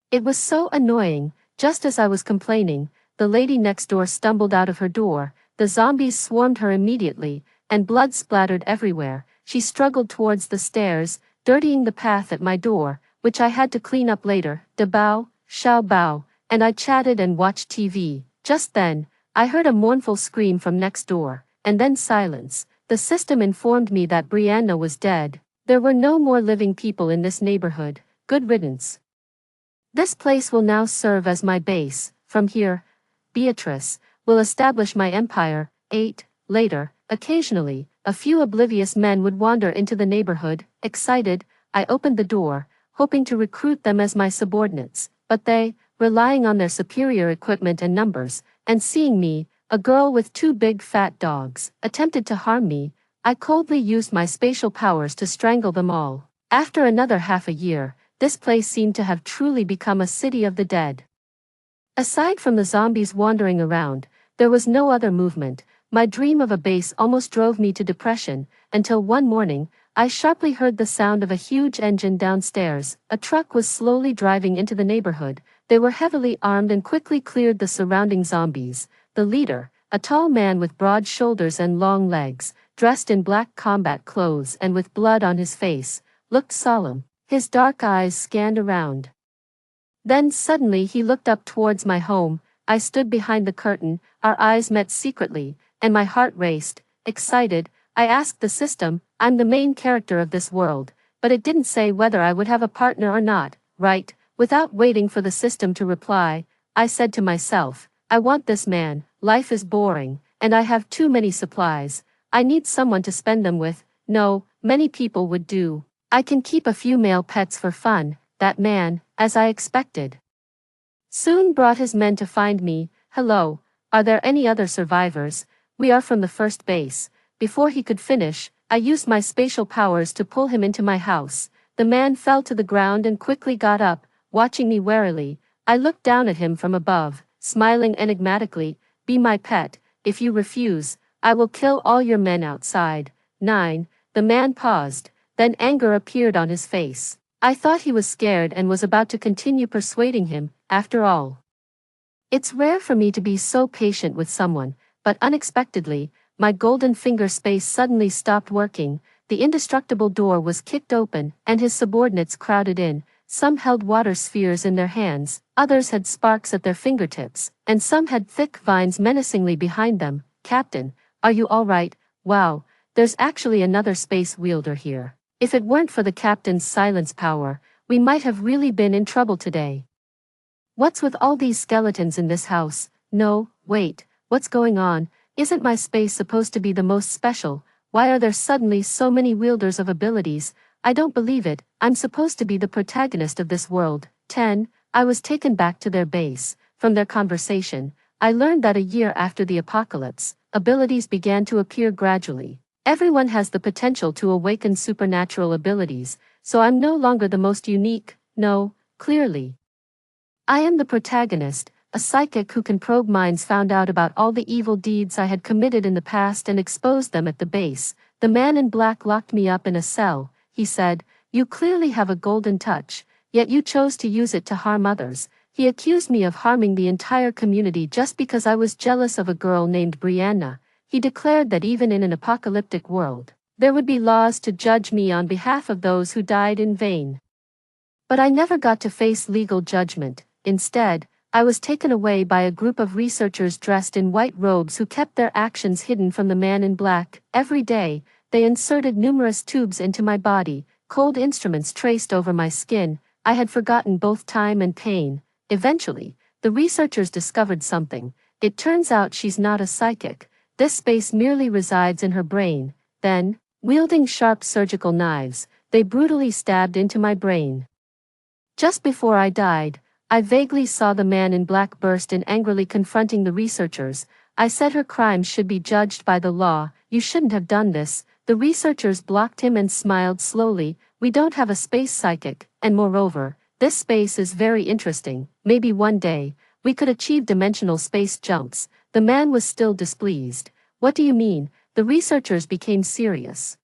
It was so annoying. Just as I was complaining, the lady next door stumbled out of her door. The zombies swarmed her immediately, and blood splattered everywhere. She struggled towards the stairs, dirtying the path at my door, which I had to clean up later. Da bow, shao bow, and I chatted and watched TV. Just then, I heard a mournful scream from next door, and then silence. The system informed me that Brianna was dead. There were no more living people in this neighborhood. Good riddance. This place will now serve as my base. From here, Beatrice will establish my empire. 8. Later, occasionally, a few oblivious men would wander into the neighborhood. Excited, I opened the door, hoping to recruit them as my subordinates, but they, relying on their superior equipment and numbers, and seeing me, a girl with two big fat dogs, attempted to harm me. I coldly used my spatial powers to strangle them all. After another half a year, this place seemed to have truly become a city of the dead. Aside from the zombies wandering around, there was no other movement. My dream of a base almost drove me to depression, until one morning, I sharply heard the sound of a huge engine downstairs. A truck was slowly driving into the neighborhood. They were heavily armed and quickly cleared the surrounding zombies. The leader, a tall man with broad shoulders and long legs, dressed in black combat clothes and with blood on his face, looked solemn. His dark eyes scanned around. Then suddenly he looked up towards my home. I stood behind the curtain, our eyes met secretly, and my heart raced. Excited, I asked the system, I'm the main character of this world, but it didn't say whether I would have a partner or not, right? Without waiting for the system to reply, I said to myself, I want this man, life is boring, and I have too many supplies. I need someone to spend them with. No, many people would do. I can keep a few male pets for fun. That man, as I expected, soon brought his men to find me. Hello, are there any other survivors? We are from the first base. Before he could finish, I used my spatial powers to pull him into my house. The man fell to the ground and quickly got up, watching me warily. I looked down at him from above, smiling enigmatically. Be my pet. If you refuse, I will kill all your men outside. 9. The man paused, then anger appeared on his face. I thought he was scared and was about to continue persuading him. After all, it's rare for me to be so patient with someone, but unexpectedly, my golden finger space suddenly stopped working. The indestructible door was kicked open, and his subordinates crowded in. Some held water spheres in their hands, others had sparks at their fingertips, and some had thick vines menacingly behind them. Captain, are you all right? Wow, there's actually another space wielder here. If it weren't for the captain's silence power, we might have really been in trouble today. What's with all these skeletons in this house? No, wait, what's going on? Isn't my space supposed to be the most special? Why are there suddenly so many wielders of abilities? I don't believe it. I'm supposed to be the protagonist of this world. 10. I was taken back to their base. From their conversation, I learned that a year after the apocalypse, abilities began to appear gradually. Everyone has the potential to awaken supernatural abilities, so I'm no longer the most unique. No, clearly, I am the protagonist. A psychic who can probe minds found out about all the evil deeds I had committed in the past and exposed them at the base. The man in black locked me up in a cell. He said, you clearly have a golden touch, yet you chose to use it to harm others. He accused me of harming the entire community just because I was jealous of a girl named Brianna. He declared that even in an apocalyptic world, there would be laws to judge me on behalf of those who died in vain. But I never got to face legal judgment. Instead, I was taken away by a group of researchers dressed in white robes who kept their actions hidden from the man in black. Every day, they inserted numerous tubes into my body, cold instruments traced over my skin. I had forgotten both time and pain. Eventually, the researchers discovered something. It turns out she's not a psychic. This space merely resides in her brain. Then, wielding sharp surgical knives, they brutally stabbed into my brain. Just before I died, I vaguely saw the man in black burst in angrily confronting the researchers. I said her crimes should be judged by the law. You shouldn't have done this. The researchers blocked him and smiled slowly. We don't have a space psychic, and moreover, this space is very interesting. Maybe one day, we could achieve dimensional space jumps. The man was still displeased. What do you mean? The researchers became serious.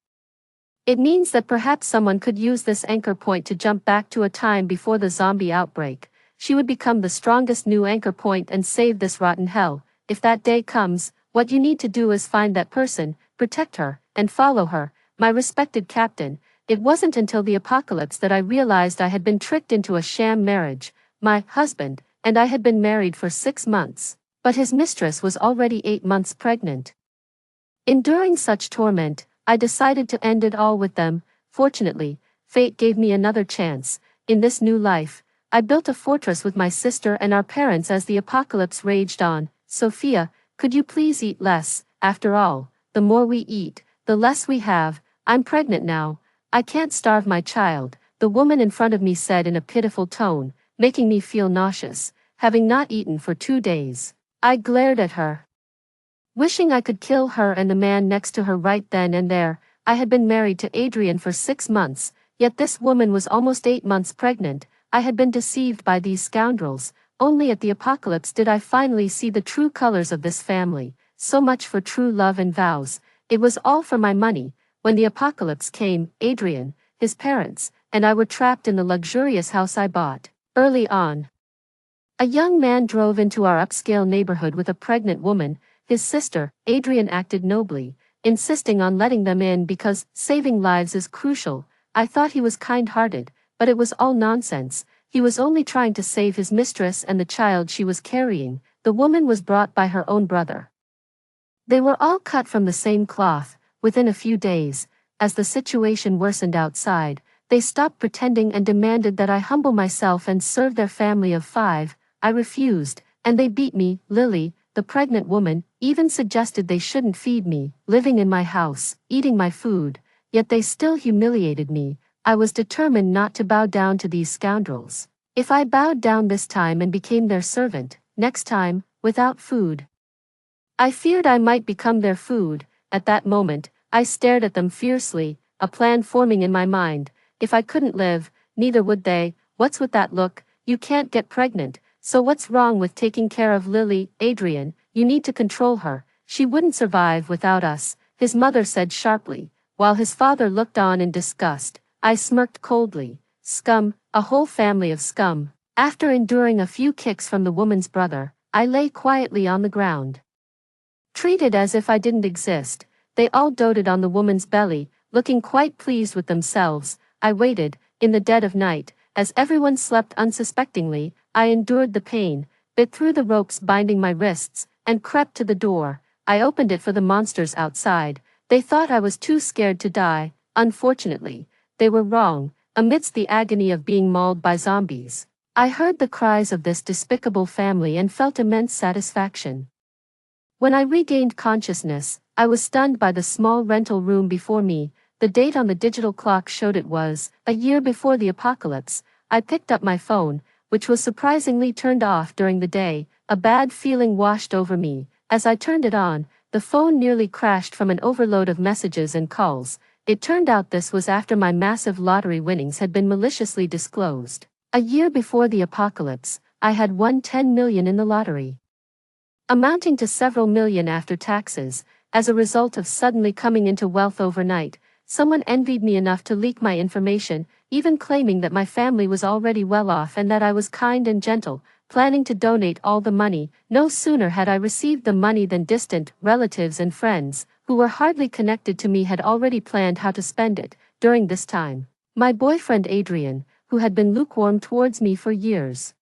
It means that perhaps someone could use this anchor point to jump back to a time before the zombie outbreak. She would become the strongest new anchor point and save this rotten hell. If that day comes, what you need to do is find that person, protect her, and follow her. My respected captain, it wasn't until the apocalypse that I realized I had been tricked into a sham marriage. My husband and I had been married for 6 months, but his mistress was already 8 months pregnant. Enduring such torment, I decided to end it all with them. Fortunately, fate gave me another chance. In this new life, I built a fortress with my sister and our parents as the apocalypse raged on. Sophia, could you please eat less? After all, the more we eat, the the less we have. I'm pregnant now. I can't starve my child, the woman in front of me said in a pitiful tone, making me feel nauseous, having not eaten for 2 days. I glared at her, wishing I could kill her and the man next to her right then and there. I had been married to Adrian for 6 months, yet this woman was almost 8 months pregnant. I had been deceived by these scoundrels. Only at the apocalypse did I finally see the true colors of this family. So much for true love and vows. It was all for my money. When the apocalypse came, Adrian, his parents, and I were trapped in the luxurious house I bought. Early on, a young man drove into our upscale neighborhood with a pregnant woman, his sister. Adrian acted nobly, insisting on letting them in because saving lives is crucial. I thought he was kind-hearted, but it was all nonsense. He was only trying to save his mistress and the child she was carrying. The woman was brought by her own brother. They were all cut from the same cloth. Within a few days, as the situation worsened outside, they stopped pretending and demanded that I humble myself and serve their family of 5. I refused, and they beat me. Lily, the pregnant woman, even suggested they shouldn't feed me, living in my house, eating my food, yet they still humiliated me. I was determined not to bow down to these scoundrels. If I bowed down this time and became their servant, next time, without food, I feared I might become their food. At that moment, I stared at them fiercely, a plan forming in my mind. If I couldn't live, neither would they. What's with that look? You can't get pregnant, so what's wrong with taking care of Lily? Adrian, you need to control her. She wouldn't survive without us, his mother said sharply, while his father looked on in disgust. I smirked coldly. Scum, a whole family of scum. After enduring a few kicks from the woman's brother, I lay quietly on the ground, treated as if I didn't exist. They all doted on the woman's belly, looking quite pleased with themselves. I waited, in the dead of night, as everyone slept unsuspectingly. I endured the pain, bit through the ropes binding my wrists, and crept to the door. I opened it for the monsters outside. They thought I was too scared to die. Unfortunately, they were wrong. Amidst the agony of being mauled by zombies, I heard the cries of this despicable family and felt immense satisfaction. When I regained consciousness, I was stunned by the small rental room before me. The date on the digital clock showed it was a year before the apocalypse. I picked up my phone, which was surprisingly turned off during the day. A bad feeling washed over me. As I turned it on, the phone nearly crashed from an overload of messages and calls. It turned out this was after my massive lottery winnings had been maliciously disclosed. A year before the apocalypse, I had won 10 million in the lottery, amounting to several million after taxes. As a result of suddenly coming into wealth overnight, someone envied me enough to leak my information, even claiming that my family was already well off and that I was kind and gentle, planning to donate all the money. No sooner had I received the money than distant relatives and friends, who were hardly connected to me, had already planned how to spend it. During this time, my boyfriend Adrian, who had been lukewarm towards me for years,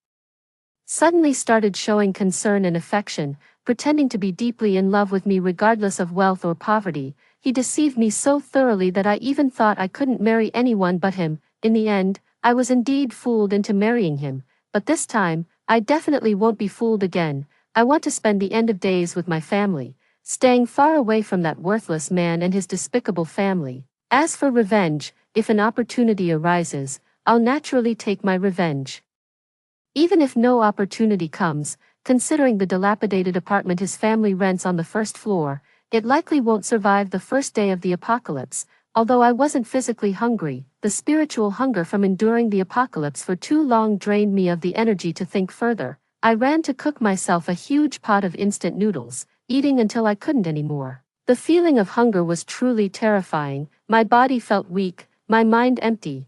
suddenly started showing concern and affection, pretending to be deeply in love with me regardless of wealth or poverty. He deceived me so thoroughly that I even thought I couldn't marry anyone but him. In the end, I was indeed fooled into marrying him, but this time, I definitely won't be fooled again. I want to spend the end of days with my family, staying far away from that worthless man and his despicable family. As for revenge, if an opportunity arises, I'll naturally take my revenge. Even if no opportunity comes, considering the dilapidated apartment his family rents on the first floor, it likely won't survive the first day of the apocalypse. Although I wasn't physically hungry, the spiritual hunger from enduring the apocalypse for too long drained me of the energy to think further. I ran to cook myself a huge pot of instant noodles, eating until I couldn't anymore. The feeling of hunger was truly terrifying. My body felt weak, my mind empty.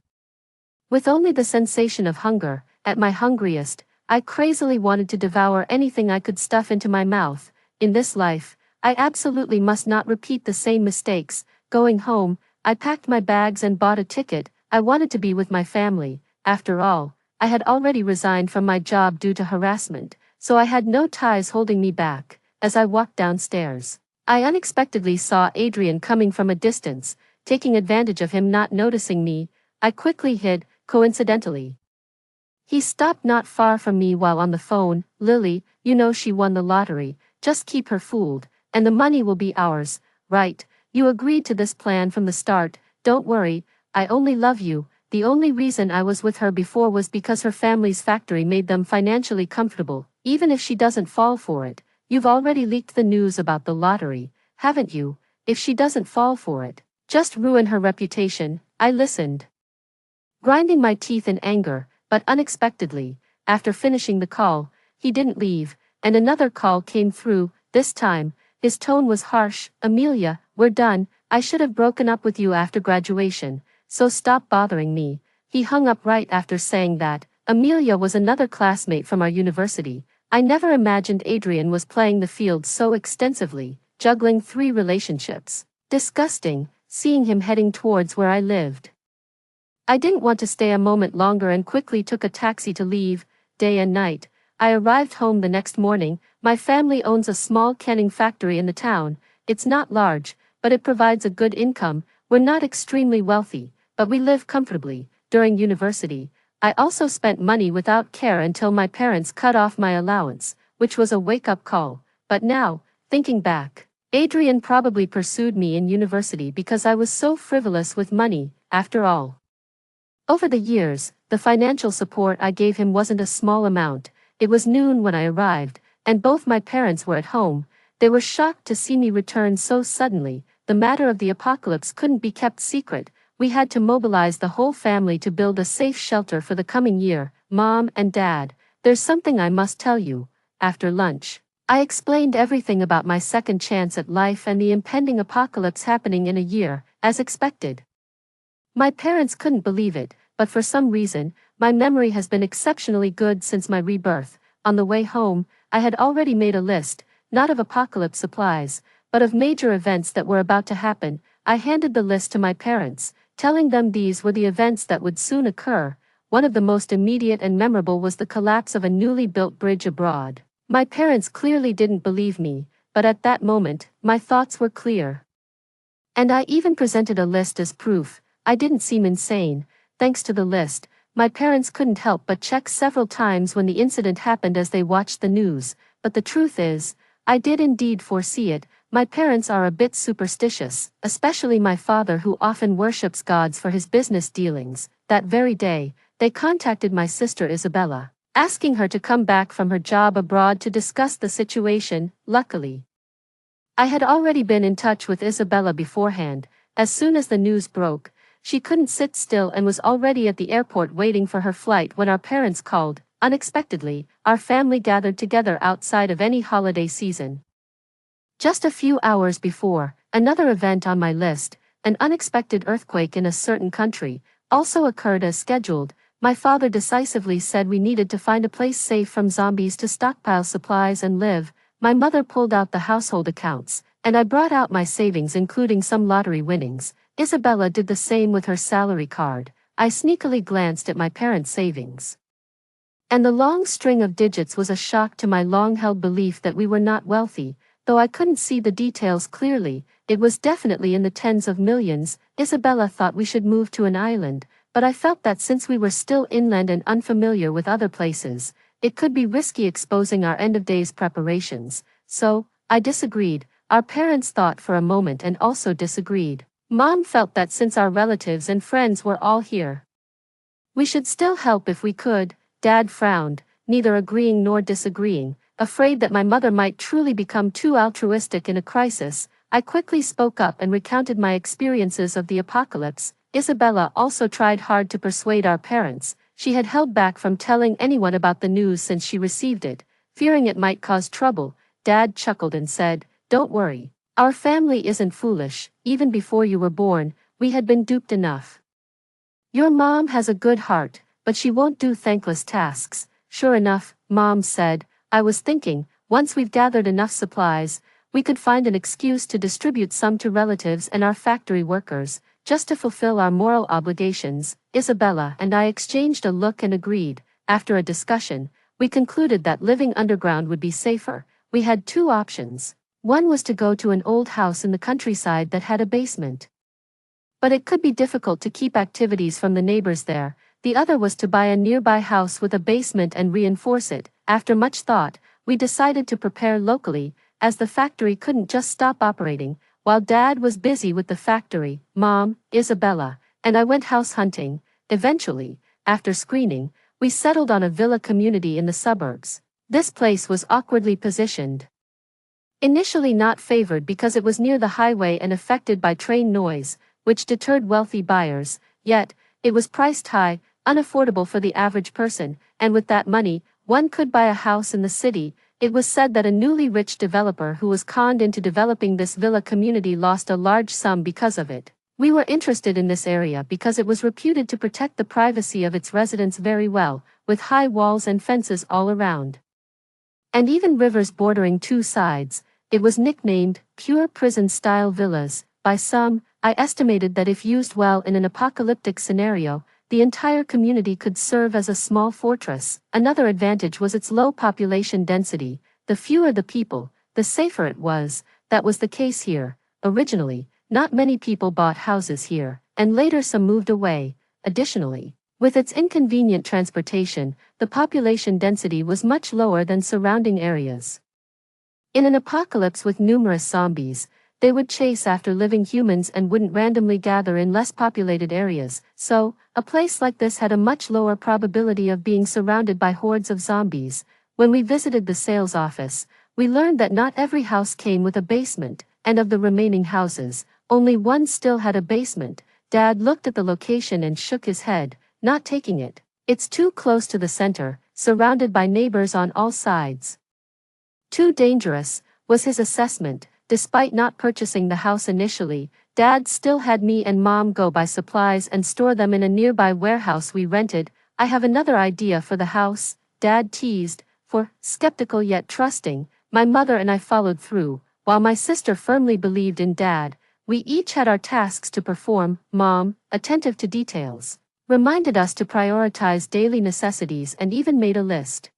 With only the sensation of hunger, at my hungriest, I crazily wanted to devour anything I could stuff into my mouth. In this life, I absolutely must not repeat the same mistakes. Going home, I packed my bags and bought a ticket. I wanted to be with my family. After all, I had already resigned from my job due to harassment, so I had no ties holding me back. As I walked downstairs, I unexpectedly saw Adrian coming from a distance. Taking advantage of him not noticing me, I quickly hid. Coincidentally, he stopped not far from me while on the phone. Lily, you know she won the lottery. Just keep her fooled, and the money will be ours, right? You agreed to this plan from the start. Don't worry, I only love you. The only reason I was with her before was because her family's factory made them financially comfortable, even if she doesn't fall for it. You've already leaked the news about the lottery, haven't you? If she doesn't fall for it, just ruin her reputation. I listened, grinding my teeth in anger, but unexpectedly, after finishing the call, he didn't leave, and another call came through. This time, his tone was harsh. Amelia, we're done. I should have broken up with you after graduation, so stop bothering me. He hung up right after saying that. Amelia was another classmate from our university. I never imagined Adrian was playing the field so extensively, juggling 3 relationships. Disgusting, seeing him heading towards where I lived. I didn't want to stay a moment longer and quickly took a taxi to leave. Day and night, I arrived home the next morning. My family owns a small canning factory in the town. It's not large, but it provides a good income. We're not extremely wealthy, but we live comfortably. During university, I also spent money without care until my parents cut off my allowance, which was a wake-up call. But now, thinking back, Adrian probably pursued me in university because I was so frivolous with money. After all, over the years, the financial support I gave him wasn't a small amount. It was noon when I arrived, and both my parents were at home. They were shocked to see me return so suddenly. The matter of the apocalypse couldn't be kept secret. We had to mobilize the whole family to build a safe shelter for the coming year. Mom and Dad, there's something I must tell you. After lunch, I explained everything about my second chance at life and the impending apocalypse happening in a year, as expected. My parents couldn't believe it, but for some reason, my memory has been exceptionally good since my rebirth. On the way home, I had already made a list, not of apocalypse supplies, but of major events that were about to happen. I handed the list to my parents, telling them these were the events that would soon occur. One of the most immediate and memorable was the collapse of a newly built bridge abroad. My parents clearly didn't believe me, but at that moment, my thoughts were clear. And I even presented a list as proof. I didn't seem insane. Thanks to the list, my parents couldn't help but check several times when the incident happened as they watched the news. But the truth is, I did indeed foresee it. My parents are a bit superstitious, especially my father, who often worships gods for his business dealings. That very day, they contacted my sister Isabella, asking her to come back from her job abroad to discuss the situation. Luckily, I had already been in touch with Isabella beforehand. As soon as the news broke, she couldn't sit still and was already at the airport waiting for her flight when our parents called. Unexpectedly, our family gathered together outside of any holiday season. Just a few hours before, another event on my list, an unexpected earthquake in a certain country, also occurred as scheduled. My father decisively said we needed to find a place safe from zombies to stockpile supplies and live. My mother pulled out the household accounts, and I brought out my savings, including some lottery winnings. Isabella did the same with her salary card. I sneakily glanced at my parents' savings, and the long string of digits was a shock to my long-held belief that we were not wealthy. Though I couldn't see the details clearly, it was definitely in the tens of millions. Isabella thought we should move to an island, but I felt that since we were still inland and unfamiliar with other places, it could be risky exposing our end-of-days preparations. So, I disagreed. Our parents thought for a moment and also disagreed. Mom felt that since our relatives and friends were all here, we should still help if we could. Dad frowned, neither agreeing nor disagreeing. Afraid that my mother might truly become too altruistic in a crisis, I quickly spoke up and recounted my experiences of the apocalypse. Isabella also tried hard to persuade our parents. She had held back from telling anyone about the news since she received it, fearing it might cause trouble. Dad chuckled and said, "Don't worry. Our family isn't foolish. Even before you were born, we had been duped enough. Your mom has a good heart, but she won't do thankless tasks." Sure enough, Mom said, "I was thinking, once we've gathered enough supplies, we could find an excuse to distribute some to relatives and our factory workers, just to fulfill our moral obligations." Isabella and I exchanged a look and agreed. After a discussion, we concluded that living underground would be safer. We had 2 options. One was to go to an old house in the countryside that had a basement, but it could be difficult to keep activities from the neighbors there. The other was to buy a nearby house with a basement and reinforce it. After much thought, we decided to prepare locally, as the factory couldn't just stop operating. while Dad was busy with the factory, Mom, Isabella, and I went house hunting. Eventually, after screening, we settled on a villa community in the suburbs. This place was awkwardly positioned. Initially not favored because it was near the highway and affected by train noise, which deterred wealthy buyers, yet, it was priced high, unaffordable for the average person, and with that money, one could buy a house in the city. It was said that a newly rich developer who was conned into developing this villa community lost a large sum because of it. We were interested in this area because it was reputed to protect the privacy of its residents very well, with high walls and fences all around. And even rivers bordering two sides. It was nicknamed pure prison-style villas. By some, I estimated that if used well in an apocalyptic scenario, the entire community could serve as a small fortress. Another advantage was its low population density. The fewer the people, the safer it was. That was the case here. Originally, not many people bought houses here, and later some moved away. Additionally, with its inconvenient transportation, the population density was much lower than surrounding areas. In an apocalypse with numerous zombies, they would chase after living humans and wouldn't randomly gather in less populated areas, so, a place like this had a much lower probability of being surrounded by hordes of zombies. When we visited the sales office, we learned that not every house came with a basement, and of the remaining houses, only one still had a basement. Dad looked at the location and shook his head, not taking it. It's too close to the center, surrounded by neighbors on all sides. Too dangerous, was his assessment. Despite not purchasing the house initially, Dad still had me and Mom go buy supplies and store them in a nearby warehouse we rented. I have another idea for the house, Dad teased, for, skeptical yet trusting, my mother and I followed through. While my sister firmly believed in Dad, we each had our tasks to perform. Mom, attentive to details, reminded us to prioritize daily necessities and even made a list.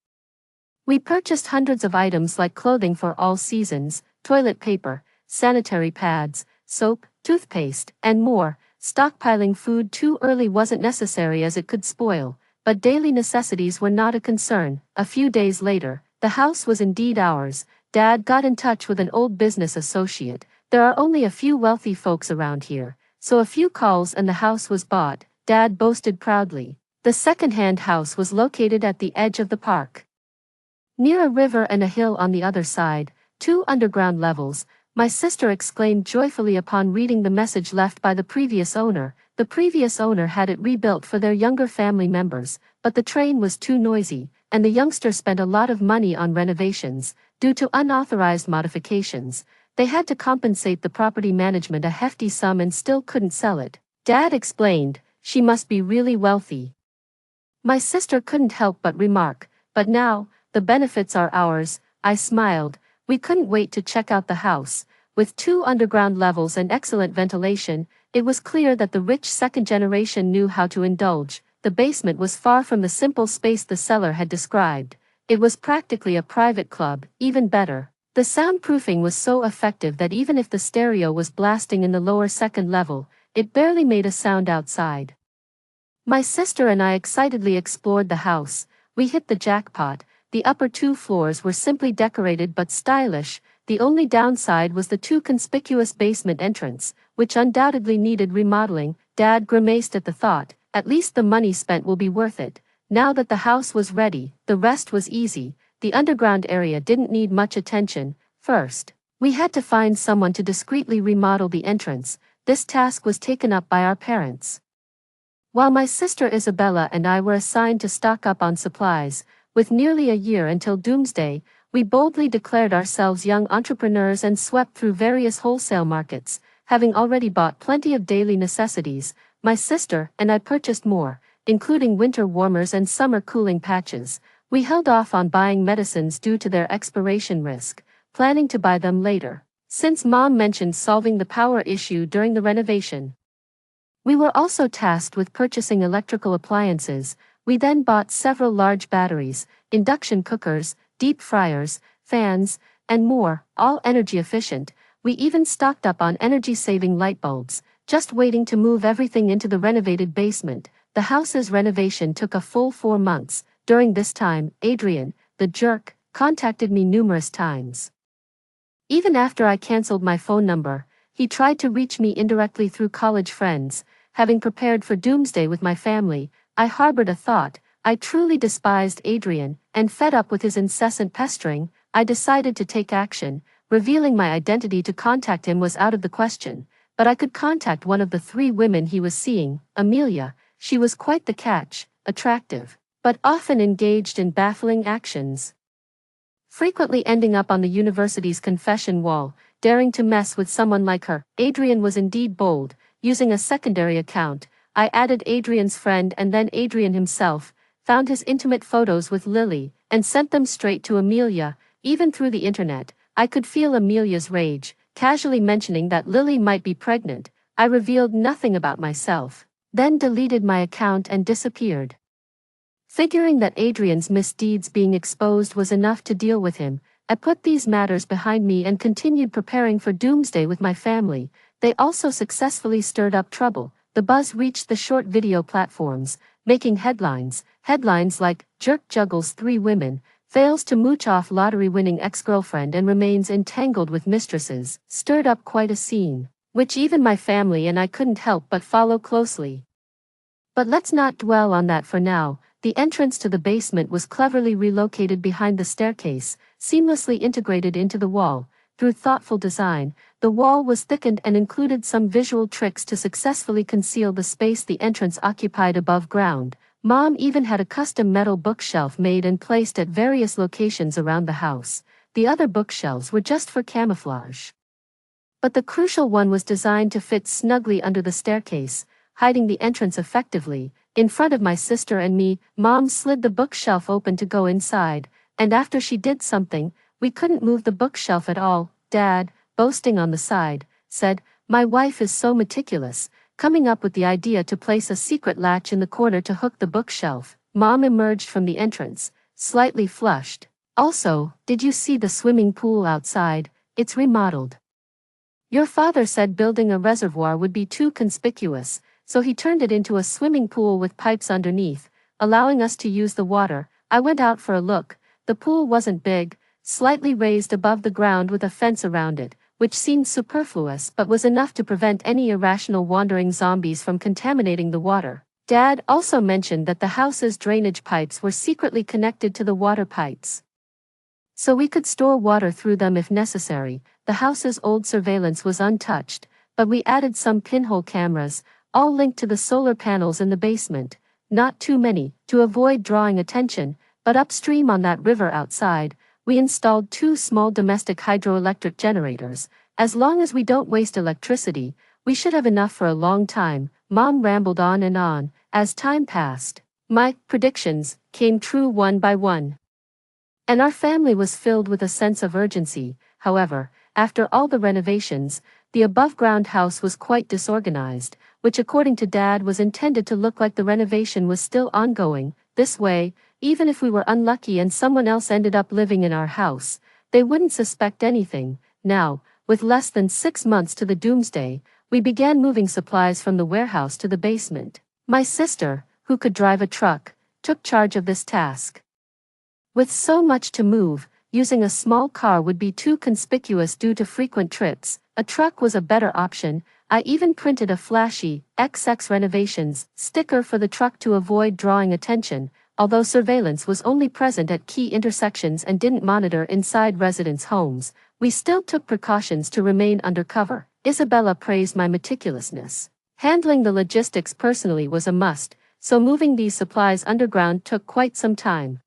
We purchased hundreds of items like clothing for all seasons, toilet paper, sanitary pads, soap, toothpaste, and more. Stockpiling food too early wasn't necessary as it could spoil, but daily necessities were not a concern. A few days later, the house was indeed ours. Dad got in touch with an old business associate. There are only a few wealthy folks around here, so a few calls and the house was bought, Dad boasted proudly. The second-hand house was located at the edge of the park, near a river and a hill on the other side, 2 underground levels. My sister exclaimed joyfully upon reading the message left by the previous owner. The previous owner had it rebuilt for their younger family members, but the train was too noisy, and the youngsters spent a lot of money on renovations. Due to unauthorized modifications, they had to compensate the property management a hefty sum and still couldn't sell it. Dad explained, she must be really wealthy. My sister couldn't help but remark, but now, the benefits are ours. I smiled. We couldn't wait to check out the house. With 2 underground levels and excellent ventilation, it was clear that the rich second generation knew how to indulge. The basement was far from the simple space the seller had described. It was practically a private club. Even better, the soundproofing was so effective that even if the stereo was blasting in the lower second level, it barely made a sound outside. My sister and I excitedly explored the house. We hit the jackpot. The upper 2 floors were simply decorated but stylish. The only downside was the too conspicuous basement entrance, which undoubtedly needed remodeling. Dad grimaced at the thought. At least the money spent will be worth it. Now that the house was ready, the rest was easy. The underground area didn't need much attention. First, we had to find someone to discreetly remodel the entrance. This task was taken up by our parents, while my sister Isabella and I were assigned to stock up on supplies. With nearly a year until doomsday, we boldly declared ourselves young entrepreneurs and swept through various wholesale markets. Having already bought plenty of daily necessities, my sister and I purchased more, including winter warmers and summer cooling patches. We held off on buying medicines due to their expiration risk, planning to buy them later, since Mom mentioned solving the power issue during the renovation. We were also tasked with purchasing electrical appliances. We then bought several large batteries, induction cookers, deep fryers, fans, and more, all energy efficient. We even stocked up on energy-saving light bulbs, just waiting to move everything into the renovated basement. The house's renovation took a full 4 months. During this time, Adrian, the jerk, contacted me numerous times. Even after I canceled my phone number, he tried to reach me indirectly through college friends. Having prepared for doomsday with my family, I harbored a thought. I truly despised Adrian, and fed up with his incessant pestering, I decided to take action. Revealing my identity to contact him was out of the question, but I could contact one of the 3 women he was seeing, Amelia. She was quite the catch, attractive, but often engaged in baffling actions, frequently ending up on the university's confession wall, daring to mess with someone like her. Adrian was indeed bold. Using a secondary account, I added Adrian's friend and then Adrian himself, found his intimate photos with Lily, and sent them straight to Amelia. Even through the internet, I could feel Amelia's rage, casually mentioning that Lily might be pregnant. I revealed nothing about myself, then deleted my account and disappeared. Figuring that Adrian's misdeeds being exposed was enough to deal with him, I put these matters behind me and continued preparing for doomsday with my family. They also successfully stirred up trouble. The buzz reached the short video platforms, making headlines. Headlines like, "Jerk juggles 3 women, fails to mooch off lottery-winning ex-girlfriend and remains entangled with mistresses," stirred up quite a scene, which even my family and I couldn't help but follow closely. But let's not dwell on that for now. The entrance to the basement was cleverly relocated behind the staircase, seamlessly integrated into the wall. Through thoughtful design, the wall was thickened and included some visual tricks to successfully conceal the space the entrance occupied above ground. Mom even had a custom metal bookshelf made and placed at various locations around the house. The other bookshelves were just for camouflage, but the crucial one was designed to fit snugly under the staircase, hiding the entrance effectively. In front of my sister and me, Mom slid the bookshelf open to go inside, and after she did something, we couldn't move the bookshelf at all. Dad, boasting on the side, said, "My wife is so meticulous," coming up with the idea to place a secret latch in the corner to hook the bookshelf. Mom emerged from the entrance, slightly flushed. "Also, did you see the swimming pool outside? It's remodeled. Your father said building a reservoir would be too conspicuous, so he turned it into a swimming pool with pipes underneath, allowing us to use the water." I went out for a look. The pool wasn't big, slightly raised above the ground with a fence around it, which seemed superfluous but was enough to prevent any irrational wandering zombies from contaminating the water. Dad also mentioned that the house's drainage pipes were secretly connected to the water pipes, so we could store water through them if necessary. The house's old surveillance was untouched, but we added some pinhole cameras, all linked to the solar panels in the basement. Not too many, to avoid drawing attention, but upstream on that river outside, we installed 2 small domestic hydroelectric generators. As long as we don't waste electricity, we should have enough for a long time. Mom rambled on and on. As time passed, my predictions came true one by one, and our family was filled with a sense of urgency. However, after all the renovations, the above-ground house was quite disorganized, which according to Dad was intended to look like the renovation was still ongoing. This way, even if we were unlucky and someone else ended up living in our house, they wouldn't suspect anything. Now, with less than 6 months to the doomsday, we began moving supplies from the warehouse to the basement. My sister, who could drive a truck, took charge of this task. With so much to move, using a small car would be too conspicuous due to frequent trips. A truck was a better option. I even printed a flashy XX Renovations sticker for the truck to avoid drawing attention. Although surveillance was only present at key intersections and didn't monitor inside residents' homes, we still took precautions to remain undercover. Isabella praised my meticulousness. Handling the logistics personally was a must, so moving these supplies underground took quite some time.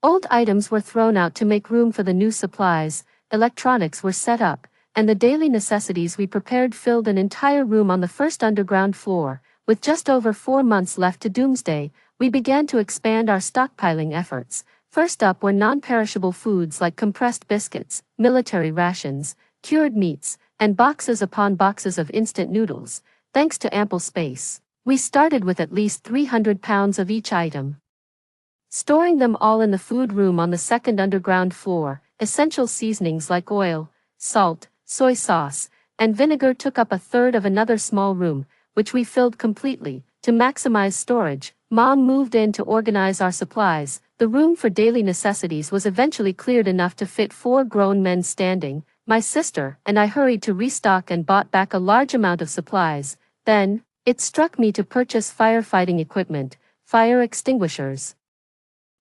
Old items were thrown out to make room for the new supplies, electronics were set up, and the daily necessities we prepared filled an entire room on the first underground floor. With just over 4 months left to doomsday, we began to expand our stockpiling efforts. First up were non-perishable foods like compressed biscuits, military rations, cured meats, and boxes upon boxes of instant noodles. Thanks to ample space, we started with at least 300 pounds of each item, storing them all in the food room on the second underground floor. Essential seasonings like oil, salt, soy sauce, and vinegar took up a third of another small room, which we filled completely. To maximize storage, Mom moved in to organize our supplies. The room for daily necessities was eventually cleared enough to fit 4 grown men standing. my sister, and I hurried to restock and bought back a large amount of supplies. Then, it struck me to purchase firefighting equipment, fire extinguishers,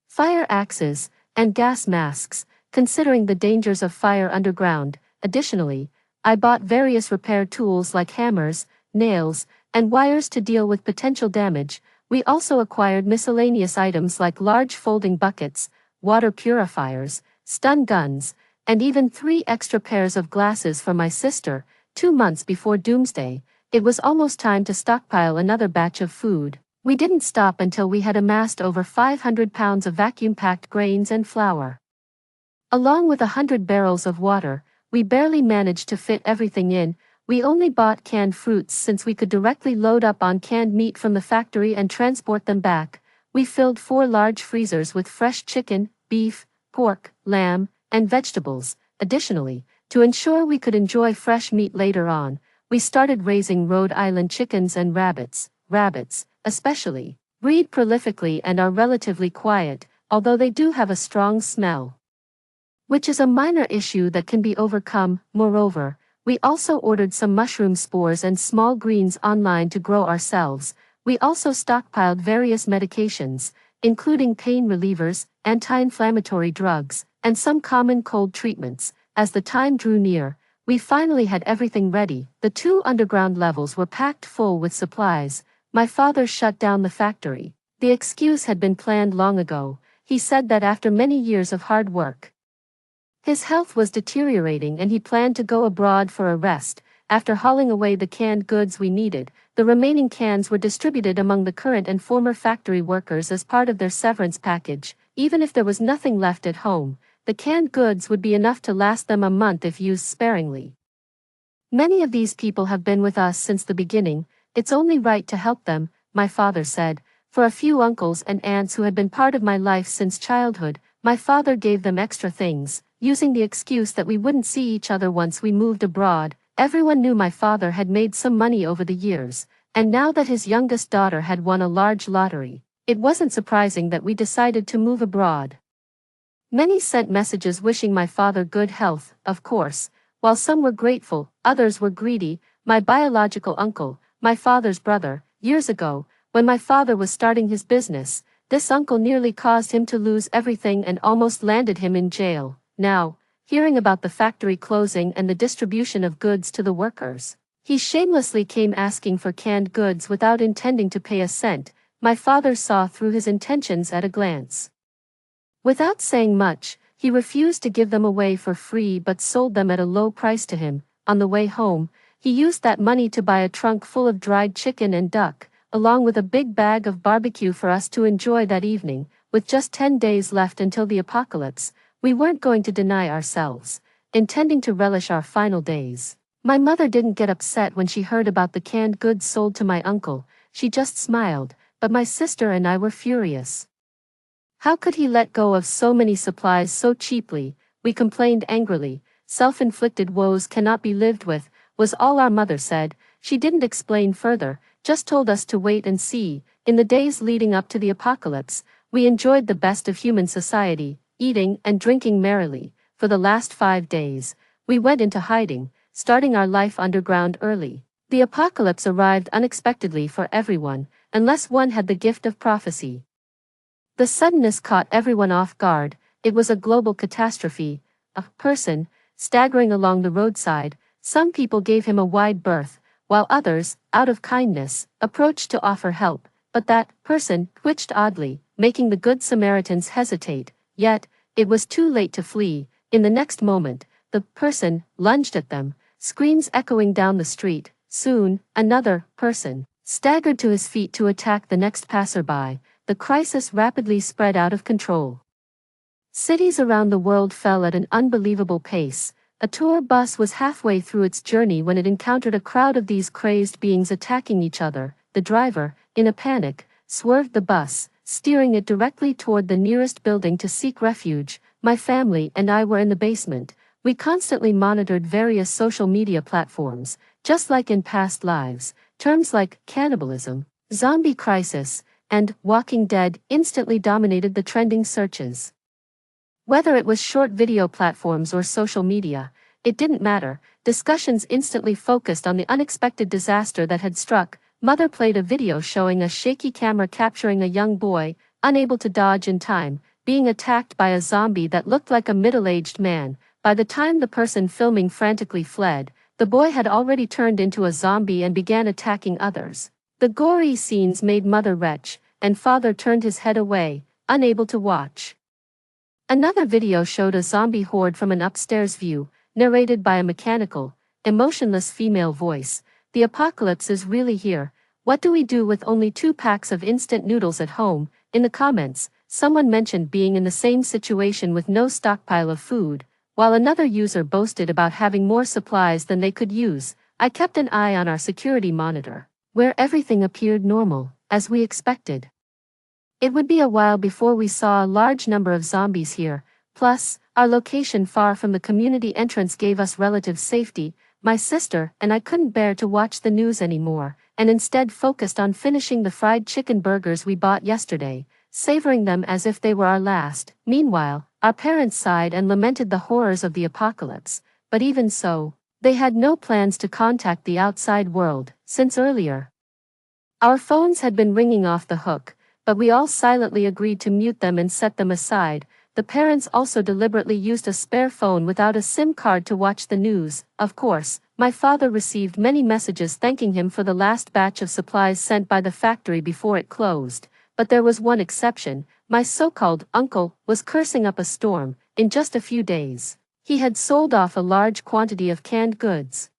fire axes, and gas masks, considering the dangers of fire underground. Additionally, I bought various repair tools like hammers, nails, and wires to deal with potential damage. We also acquired miscellaneous items like large folding buckets, water purifiers, stun guns, and even 3 extra pairs of glasses for my sister. 2 months before doomsday, it was almost time to stockpile another batch of food. We didn't stop until we had amassed over 500 pounds of vacuum-packed grains and flour. Along with 100 barrels of water, we barely managed to fit everything in. We only bought canned fruits since we could directly load up on canned meat from the factory and transport them back. We filled 4 large freezers with fresh chicken, beef, pork, lamb, and vegetables. Additionally, to ensure we could enjoy fresh meat later on, we started raising Rhode Island chickens and rabbits. Rabbits, especially, breed prolifically and are relatively quiet, although they do have a strong smell, which is a minor issue that can be overcome. Moreover, we also ordered some mushroom spores and small greens online to grow ourselves. We also stockpiled various medications, including pain relievers, anti-inflammatory drugs, and some common cold treatments. As the time drew near, we finally had everything ready. The 2 underground levels were packed full with supplies. My father shut down the factory. The excuse had been planned long ago. He said that after many years of hard work, his health was deteriorating and he planned to go abroad for a rest. After hauling away the canned goods we needed, the remaining cans were distributed among the current and former factory workers as part of their severance package. Even if there was nothing left at home, the canned goods would be enough to last them a month if used sparingly. Many of these people have been with us since the beginning. It's only right to help them, my father said. For a few uncles and aunts who had been part of my life since childhood, my father gave them extra things, using the excuse that we wouldn't see each other once we moved abroad. Everyone knew my father had made some money over the years, and now that his youngest daughter had won a large lottery, it wasn't surprising that we decided to move abroad. Many sent messages wishing my father good health, of course. While some were grateful, others were greedy. My biological uncle, my father's brother, years ago, when my father was starting his business, this uncle nearly caused him to lose everything and almost landed him in jail. Now, hearing about the factory closing and the distribution of goods to the workers, he shamelessly came asking for canned goods without intending to pay a cent. My father saw through his intentions at a glance. Without saying much, he refused to give them away for free but sold them at a low price to him. On the way home, he used that money to buy a trunk full of dried chicken and duck, along with a big bag of barbecue for us to enjoy that evening. With just 10 days left until the apocalypse, we weren't going to deny ourselves, intending to relish our final days. My mother didn't get upset when she heard about the canned goods sold to my uncle. She just smiled, but my sister and I were furious. How could he let go of so many supplies so cheaply? We complained angrily. Self-inflicted woes cannot be lived with, was all our mother said. She didn't explain further, just told us to wait and see. In the days leading up to the apocalypse, we enjoyed the best of human society, eating and drinking merrily. For the last 5 days, we went into hiding, starting our life underground early. The apocalypse arrived unexpectedly for everyone, unless one had the gift of prophecy. The suddenness caught everyone off guard. It was a global catastrophe. A person, staggering along the roadside, some people gave him a wide berth, while others, out of kindness, approached to offer help. But that person twitched oddly, making the Good Samaritans hesitate. Yet, it was too late to flee. In the next moment, the person lunged at them, screams echoing down the street. Soon, another person staggered to his feet to attack the next passerby. The crisis rapidly spread out of control. Cities around the world fell at an unbelievable pace. A tour bus was halfway through its journey when it encountered a crowd of these crazed beings attacking each other. The driver, in a panic, swerved the bus, steering it directly toward the nearest building to seek refuge. My family and I were in the basement. We constantly monitored various social media platforms. Just like in past lives, terms like cannibalism, zombie crisis, and Walking Dead instantly dominated the trending searches. Whether it was short video platforms or social media, it didn't matter. Discussions instantly focused on the unexpected disaster that had struck. Mother played a video showing a shaky camera capturing a young boy, unable to dodge in time, being attacked by a zombie that looked like a middle-aged man. By the time the person filming frantically fled, the boy had already turned into a zombie and began attacking others. The gory scenes made Mother retch, and Father turned his head away, unable to watch. Another video showed a zombie horde from an upstairs view, narrated by a mechanical, emotionless female voice. The apocalypse is really here. What do we do with only 2 packs of instant noodles at home? In the comments, someone mentioned being in the same situation with no stockpile of food, while another user boasted about having more supplies than they could use. I kept an eye on our security monitor, where everything appeared normal, as we expected. It would be a while before we saw a large number of zombies here, plus, our location far from the community entrance gave us relative safety. My sister and I couldn't bear to watch the news anymore, and instead focused on finishing the fried chicken burgers we bought yesterday, savoring them as if they were our last. Meanwhile, our parents sighed and lamented the horrors of the apocalypse, but even so, they had no plans to contact the outside world, since earlier. Our phones had been ringing off the hook, but we all silently agreed to mute them and set them aside. The parents also deliberately used a spare phone without a SIM card to watch the news. Of course, my father received many messages thanking him for the last batch of supplies sent by the factory before it closed. But there was one exception. My so-called uncle was cursing up a storm. In just a few days, he had sold off a large quantity of canned goods.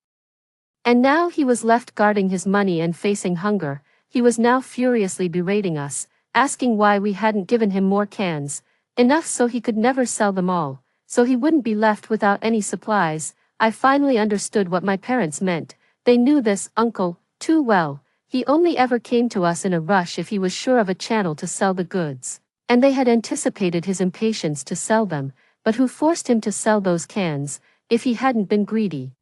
And now he was left guarding his money and facing hunger. He was now furiously berating us, asking why we hadn't given him more cans, enough so he could never sell them all, so he wouldn't be left without any supplies. I finally understood what my parents meant. They knew this uncle too well. He only ever came to us in a rush if he was sure of a channel to sell the goods, and they had anticipated his impatience to sell them, but who forced him to sell those cans, if he hadn't been greedy?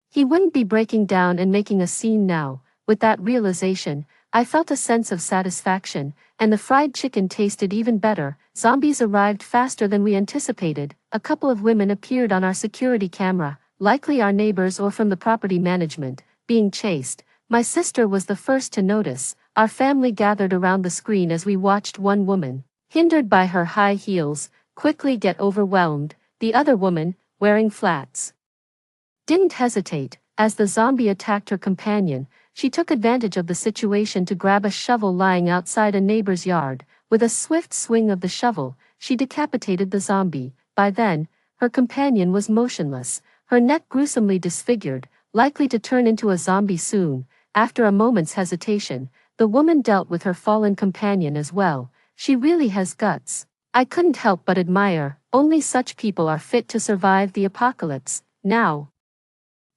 He wouldn't be breaking down and making a scene now. With that realization, I felt a sense of satisfaction, and the fried chicken tasted even better. Zombies arrived faster than we anticipated. A couple of women appeared on our security camera, likely our neighbors or from the property management, being chased. My sister was the first to notice. Our family gathered around the screen as we watched one woman, hindered by her high heels, quickly get overwhelmed. The other woman, wearing flats, didn't hesitate. As the zombie attacked her companion, she took advantage of the situation to grab a shovel lying outside a neighbor's yard. With a swift swing of the shovel, she decapitated the zombie. By then, her companion was motionless, her neck gruesomely disfigured, likely to turn into a zombie soon. After a moment's hesitation, the woman dealt with her fallen companion as well. She really has guts. I couldn't help but admire. Only such people are fit to survive the apocalypse. Now,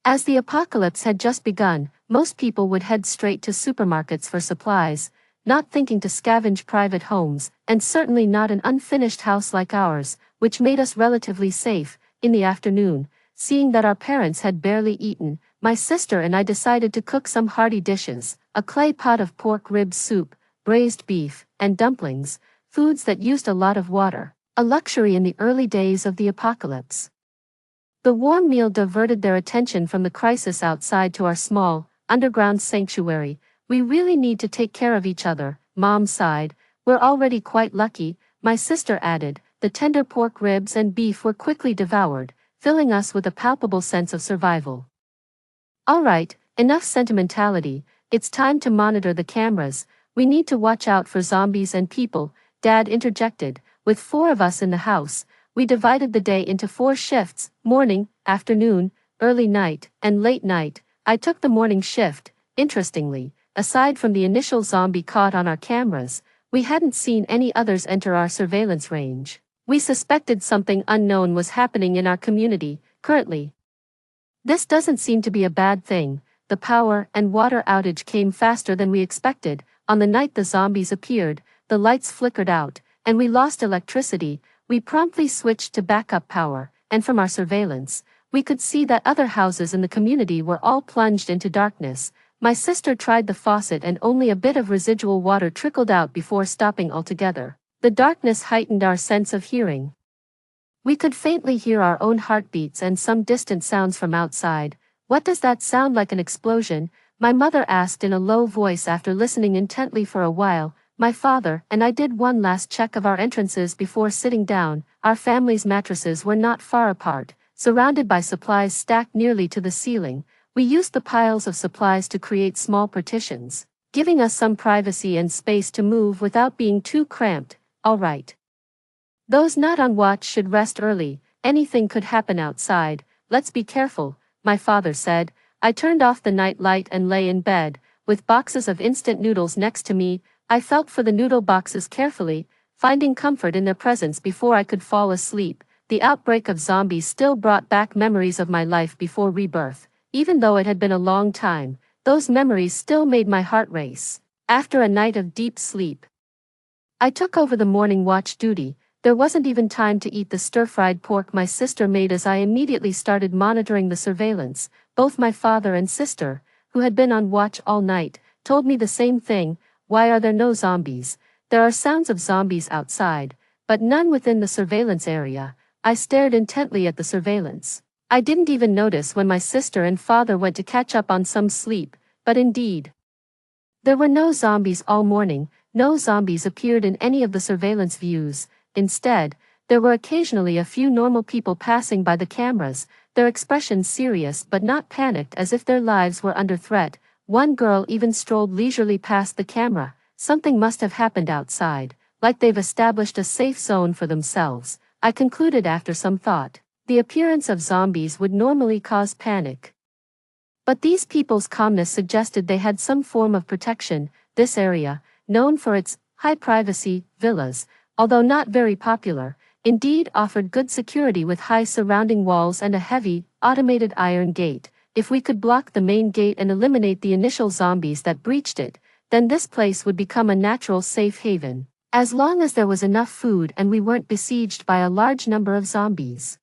as the apocalypse had just begun, most people would head straight to supermarkets for supplies, not thinking to scavenge private homes, and certainly not an unfinished house like ours, which made us relatively safe. In the afternoon, seeing that our parents had barely eaten, my sister and I decided to cook some hearty dishes: a clay pot of pork rib soup, braised beef, and dumplings, foods that used a lot of water, a luxury in the early days of the apocalypse. The warm meal diverted their attention from the crisis outside to our small, underground sanctuary. We really need to take care of each other, Mom sighed. We're already quite lucky, my sister added. The tender pork ribs and beef were quickly devoured, filling us with a palpable sense of survival. All right, enough sentimentality, it's time to monitor the cameras. We need to watch out for zombies and people, Dad interjected. With 4 of us in the house, we divided the day into 4 shifts: morning, afternoon, early night, and late night. I took the morning shift. Interestingly, aside from the initial zombie caught on our cameras, we hadn't seen any others enter our surveillance range. We suspected something unknown was happening in our community. Currently, this doesn't seem to be a bad thing. The power and water outage came faster than we expected. On the night the zombies appeared, the lights flickered out, and we lost electricity. We promptly switched to backup power, and from our surveillance, we could see that other houses in the community were all plunged into darkness. My sister tried the faucet and only a bit of residual water trickled out before stopping altogether. The darkness heightened our sense of hearing. We could faintly hear our own heartbeats and some distant sounds from outside. What does that sound like, an explosion? My mother asked in a low voice after listening intently for a while. My father and I did one last check of our entrances before sitting down. Our family's mattresses were not far apart, surrounded by supplies stacked nearly to the ceiling. We used the piles of supplies to create small partitions, giving us some privacy and space to move without being too cramped. All right. Those not on watch should rest early. Anything could happen outside. Let's be careful, my father said. I turned off the night light and lay in bed, with boxes of instant noodles next to me. I felt for the noodle boxes carefully, finding comfort in their presence before I could fall asleep. The outbreak of zombies still brought back memories of my life before rebirth. Even though it had been a long time, those memories still made my heart race. After a night of deep sleep, I took over the morning watch duty. There wasn't even time to eat the stir-fried pork my sister made as I immediately started monitoring the surveillance. Both my father and sister, who had been on watch all night, told me the same thing. Why are there no zombies? There are sounds of zombies outside, but none within the surveillance area. I stared intently at the surveillance. I didn't even notice when my sister and father went to catch up on some sleep, but indeed, there were no zombies all morning. No zombies appeared in any of the surveillance views. Instead, there were occasionally a few normal people passing by the cameras, their expressions serious but not panicked, as if their lives were under threat. One girl even strolled leisurely past the camera. Something must have happened outside, like they've established a safe zone for themselves, I concluded after some thought. The appearance of zombies would normally cause panic, but these people's calmness suggested they had some form of protection. This area, known for its high-privacy villas, although not very popular, indeed offered good security with high surrounding walls and a heavy, automated iron gate. If we could block the main gate and eliminate the initial zombies that breached it, then this place would become a natural safe haven. As long as there was enough food and we weren't besieged by a large number of zombies,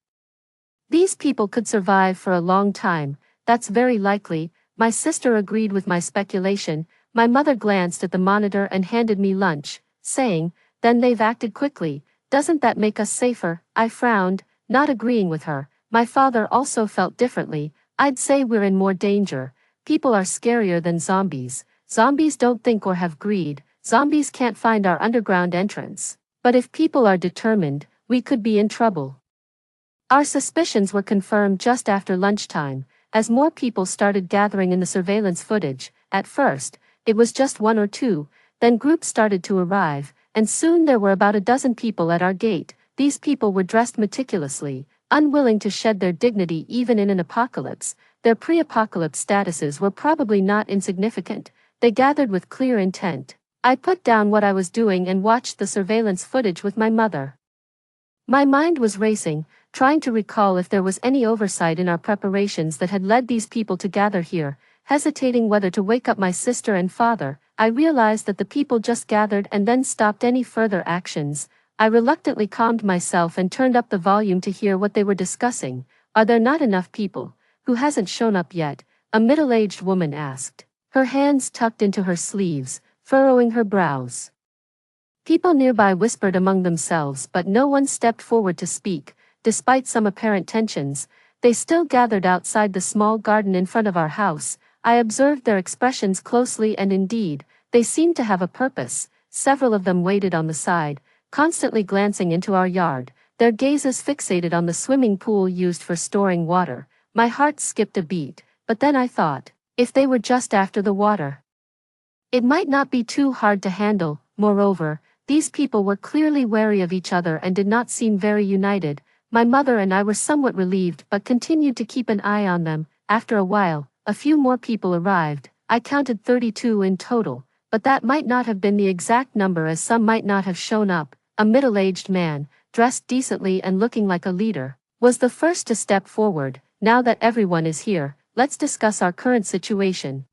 these people could survive for a long time. That's very likely, my sister agreed with my speculation. My mother glanced at the monitor and handed me lunch, saying, "Then they've acted quickly. Doesn't that make us safer?" I frowned, not agreeing with her. My father also felt differently. "I'd say we're in more danger. People are scarier than zombies. Zombies don't think or have greed. Zombies can't find our underground entrance. But if people are determined, we could be in trouble." Our suspicions were confirmed just after lunchtime, as more people started gathering in the surveillance footage. At first, it was just one or two, then groups started to arrive, and soon there were about a dozen people at our gate. These people were dressed meticulously, unwilling to shed their dignity even in an apocalypse. Their pre-apocalypse statuses were probably not insignificant. They gathered with clear intent. I put down what I was doing and watched the surveillance footage with my mother. My mind was racing, trying to recall if there was any oversight in our preparations that had led these people to gather here. Hesitating whether to wake up my sister and father, I realized that the people just gathered and then stopped any further actions. I reluctantly calmed myself and turned up the volume to hear what they were discussing. "Are there not enough people? Who hasn't shown up yet?" a middle-aged woman asked, her hands tucked into her sleeves, furrowing her brows. People nearby whispered among themselves, but no one stepped forward to speak. Despite some apparent tensions, they still gathered outside the small garden in front of our house. I observed their expressions closely, and indeed, they seemed to have a purpose. Several of them waited on the side, constantly glancing into our yard, their gazes fixated on the swimming pool used for storing water. My heart skipped a beat, but then I thought, if they were just after the water, it might not be too hard to handle. Moreover, these people were clearly wary of each other and did not seem very united. My mother and I were somewhat relieved but continued to keep an eye on them. After a while, a few more people arrived. I counted 32 in total, but that might not have been the exact number as some might not have shown up. A middle-aged man, dressed decently and looking like a leader, was the first to step forward. "Now that everyone is here, let's discuss our current situation.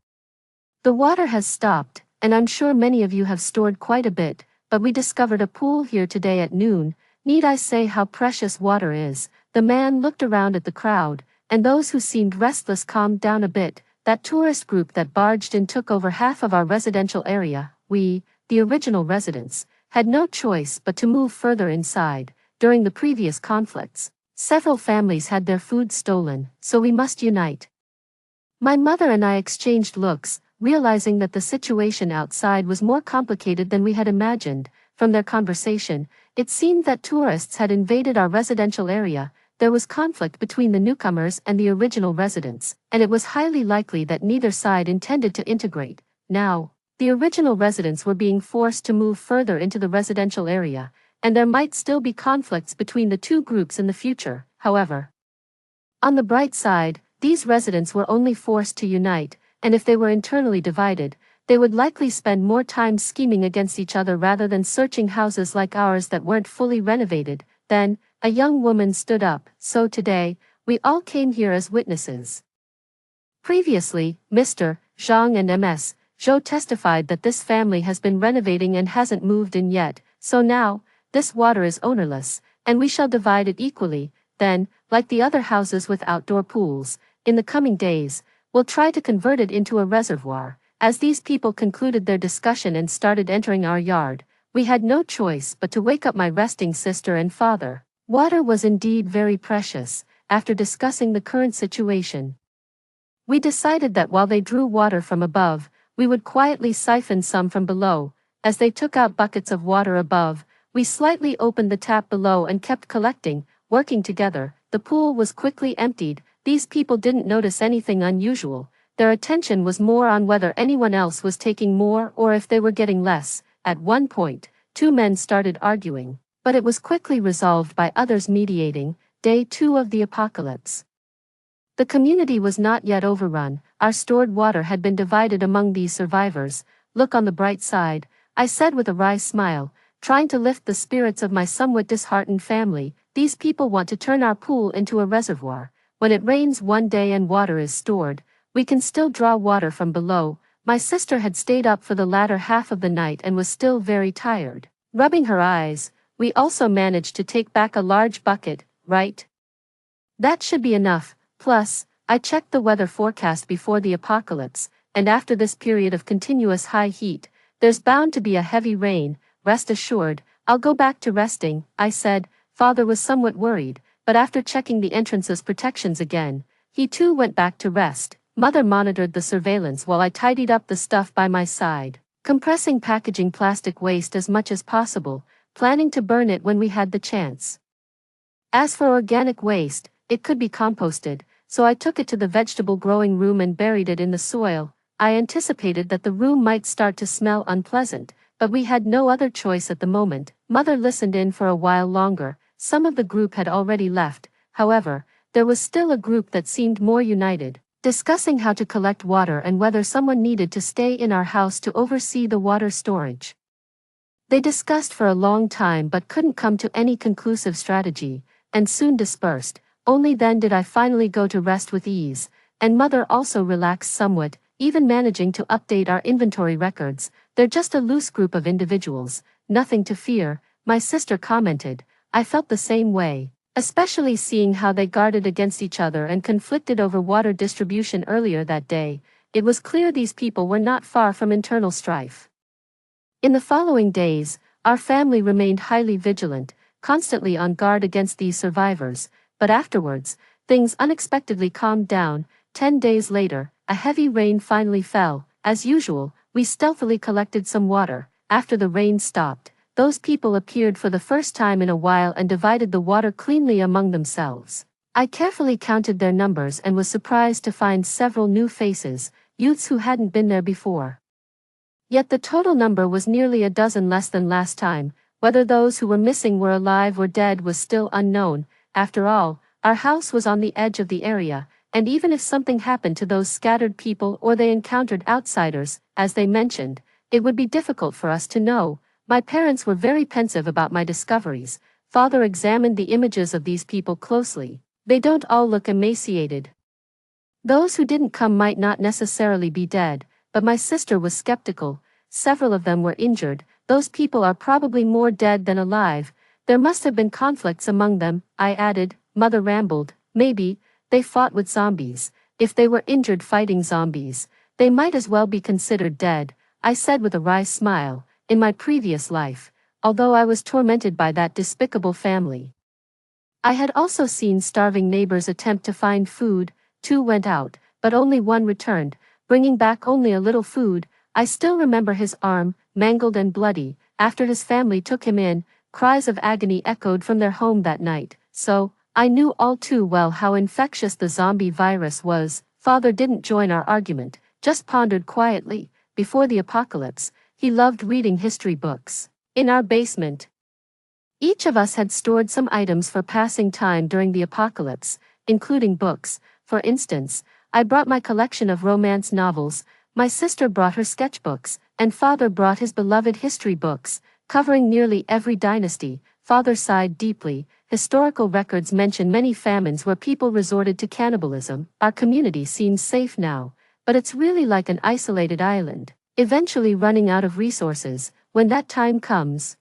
The water has stopped, and I'm sure many of you have stored quite a bit, but we discovered a pool here today at noon. Need I say how precious water is?" The man looked around at the crowd, and those who seemed restless calmed down a bit. That tourist group that barged in took over half of our residential area. We, the original residents, had no choice but to move further inside. during the previous conflicts. Several families had their food stolen, so we must unite. My mother and I exchanged looks, realizing that the situation outside was more complicated than we had imagined. From their conversation, it seemed that tourists had invaded our residential area. There was conflict between the newcomers and the original residents, and it was highly likely that neither side intended to integrate. Now, the original residents were being forced to move further into the residential area, and there might still be conflicts between the two groups in the future, however. On the bright side, these residents were only forced to unite, and if they were internally divided, they would likely spend more time scheming against each other rather than searching houses like ours that weren't fully renovated. Then, a young woman stood up. So today, we all came here as witnesses. Previously, Mr. Zhang and Ms. Zhou testified that this family has been renovating and hasn't moved in yet, so now, this water is ownerless, and we shall divide it equally. Then, like the other houses with outdoor pools, in the coming days, we'll try to convert it into a reservoir. As these people concluded their discussion and started entering our yard, we had no choice but to wake up my resting sister and father. Water was indeed very precious. After discussing the current situation, we decided that while they drew water from above, we would quietly siphon some from below. As they took out buckets of water above, we slightly opened the tap below and kept collecting. Working together, the pool was quickly emptied. These people didn't notice anything unusual. Their attention was more on whether anyone else was taking more or if they were getting less. At one point, two men started arguing, but it was quickly resolved by others mediating. Day 2 of the apocalypse. The community was not yet overrun. Our stored water had been divided among these survivors. Look on the bright side, I said with a wry smile, trying to lift the spirits of my somewhat disheartened family. These people want to turn our pool into a reservoir. When it rains one day and water is stored, we can still draw water from below. My sister had stayed up for the latter half of the night and was still very tired. Rubbing her eyes, we also managed to take back a large bucket, right? That should be enough. Plus, I checked the weather forecast before the apocalypse, and after this period of continuous high heat, there's bound to be a heavy rain. Rest assured, I'll go back to resting, I said. Father was somewhat worried, but after checking the entrance's protections again, he too went back to rest. Mother monitored the surveillance while I tidied up the stuff by my side, compressing packaging plastic waste as much as possible, planning to burn it when we had the chance. As for organic waste, it could be composted, so I took it to the vegetable growing room and buried it in the soil. I anticipated that the room might start to smell unpleasant, but we had no other choice at the moment. Mother listened in for a while longer. Some of the group had already left, however, there was still a group that seemed more united, discussing how to collect water and whether someone needed to stay in our house to oversee the water storage. They discussed for a long time but couldn't come to any conclusive strategy, and soon dispersed. Only then did I finally go to rest with ease, and Mother also relaxed somewhat, even managing to update our inventory records. They're just a loose group of individuals, nothing to fear, my sister commented. I felt the same way, especially seeing how they guarded against each other and conflicted over water distribution earlier that day. It was clear these people were not far from internal strife. In the following days, our family remained highly vigilant, constantly on guard against these survivors, but afterwards, things unexpectedly calmed down. 10 days later, a heavy rain finally fell. As usual, we stealthily collected some water. After the rain stopped, those people appeared for the first time in a while and divided the water cleanly among themselves. I carefully counted their numbers and was surprised to find several new faces, youths who hadn't been there before. Yet the total number was nearly a dozen less than last time. Whether those who were missing were alive or dead was still unknown. After all, our house was on the edge of the area, and even if something happened to those scattered people or they encountered outsiders, as they mentioned, it would be difficult for us to know. My parents were very pensive about my discoveries. Father examined the images of these people closely. They don't all look emaciated. Those who didn't come might not necessarily be dead, but my sister was skeptical. Several of them were injured. Those people are probably more dead than alive. There must have been conflicts among them, I added. Mother rambled. Maybe they fought with zombies. If they were injured fighting zombies, they might as well be considered dead, I said with a wry smile. In my previous life, although I was tormented by that despicable family. I had also seen starving neighbors attempt to find food. Two went out, but only one returned, bringing back only a little food. I still remember his arm, mangled and bloody, after his family took him in. Cries of agony echoed from their home that night, so, I knew all too well how infectious the zombie virus was. Father didn't join our argument, just pondered quietly. Before the apocalypse, he loved reading history books. In our basement, each of us had stored some items for passing time during the apocalypse, including books. For instance, I brought my collection of romance novels, my sister brought her sketchbooks, and father brought his beloved history books, covering nearly every dynasty. Father sighed deeply. Historical records mention many famines where people resorted to cannibalism. Our community seems safe now, but it's really like an isolated island, eventually running out of resources. When that time comes,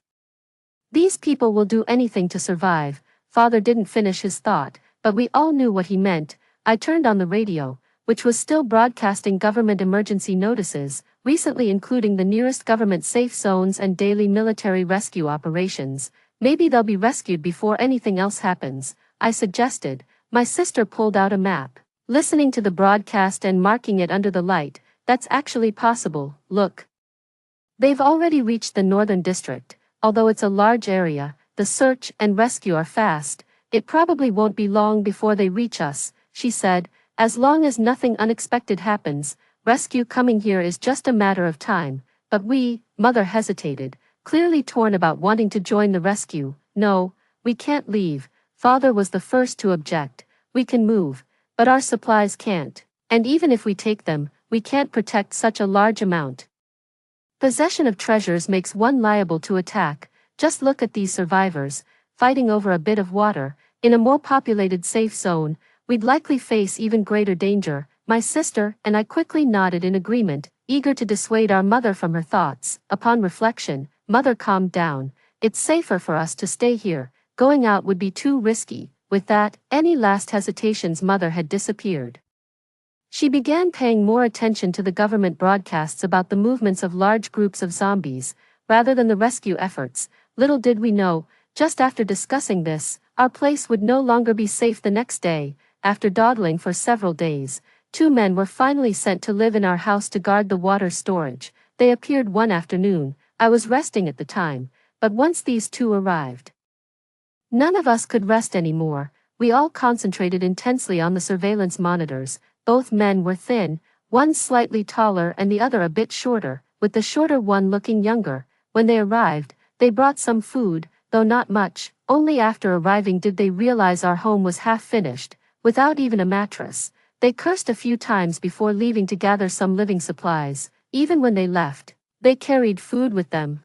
these people will do anything to survive. Father didn't finish his thought, but we all knew what he meant. I turned on the radio, which was still broadcasting government emergency notices, recently including the nearest government safe zones and daily military rescue operations. Maybe they'll be rescued before anything else happens, I suggested. My sister pulled out a map, listening to the broadcast and marking it under the light. That's actually possible, look. They've already reached the northern district. Although it's a large area, the search and rescue are fast. It probably won't be long before they reach us, she said. As long as nothing unexpected happens, rescue coming here is just a matter of time. But Mother hesitated, clearly torn about wanting to join the rescue. No, we can't leave. Father was the first to object. We can move, but our supplies can't. And even if we take them, we can't protect such a large amount. Possession of treasures makes one liable to attack. Just look at these survivors, fighting over a bit of water. In a more populated safe zone, we'd likely face even greater danger. My sister and I quickly nodded in agreement, eager to dissuade our mother from her thoughts. Upon reflection, Mother calmed down. It's safer for us to stay here. Going out would be too risky. With that, any last hesitations, Mother had disappeared. She began paying more attention to the government broadcasts about the movements of large groups of zombies, rather than the rescue efforts. Little did we know, just after discussing this, our place would no longer be safe the next day. After dawdling for several days, 2 men were finally sent to live in our house to guard the water storage. They appeared one afternoon. I was resting at the time, but once these 2 arrived, none of us could rest anymore. We all concentrated intensely on the surveillance monitors. Both men were thin, one slightly taller and the other a bit shorter, with the shorter one looking younger. When they arrived, they brought some food, though not much. Only after arriving did they realize our home was half finished, without even a mattress. They cursed a few times before leaving to gather some living supplies. Even when they left, they carried food with them.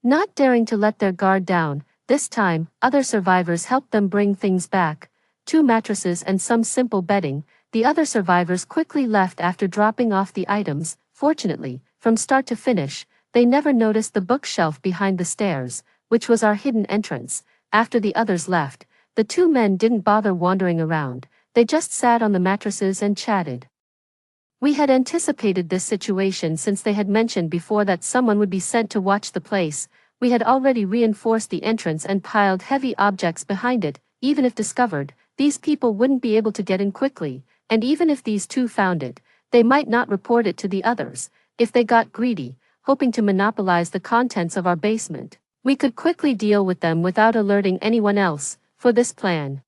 Not daring to let their guard down, this time, other survivors helped them bring things back. 2 mattresses and some simple bedding. The other survivors quickly left after dropping off the items. Fortunately, from start to finish, they never noticed the bookshelf behind the stairs, which was our hidden entrance. After the others left, the 2 men didn't bother wandering around. They just sat on the mattresses and chatted. We had anticipated this situation since they had mentioned before that someone would be sent to watch the place. We had already reinforced the entrance and piled heavy objects behind it. Even if discovered, these people wouldn't be able to get in quickly. And even if these 2 found it, they might not report it to the others. If they got greedy, hoping to monopolize the contents of our basement, we could quickly deal with them without alerting anyone else. For this plan,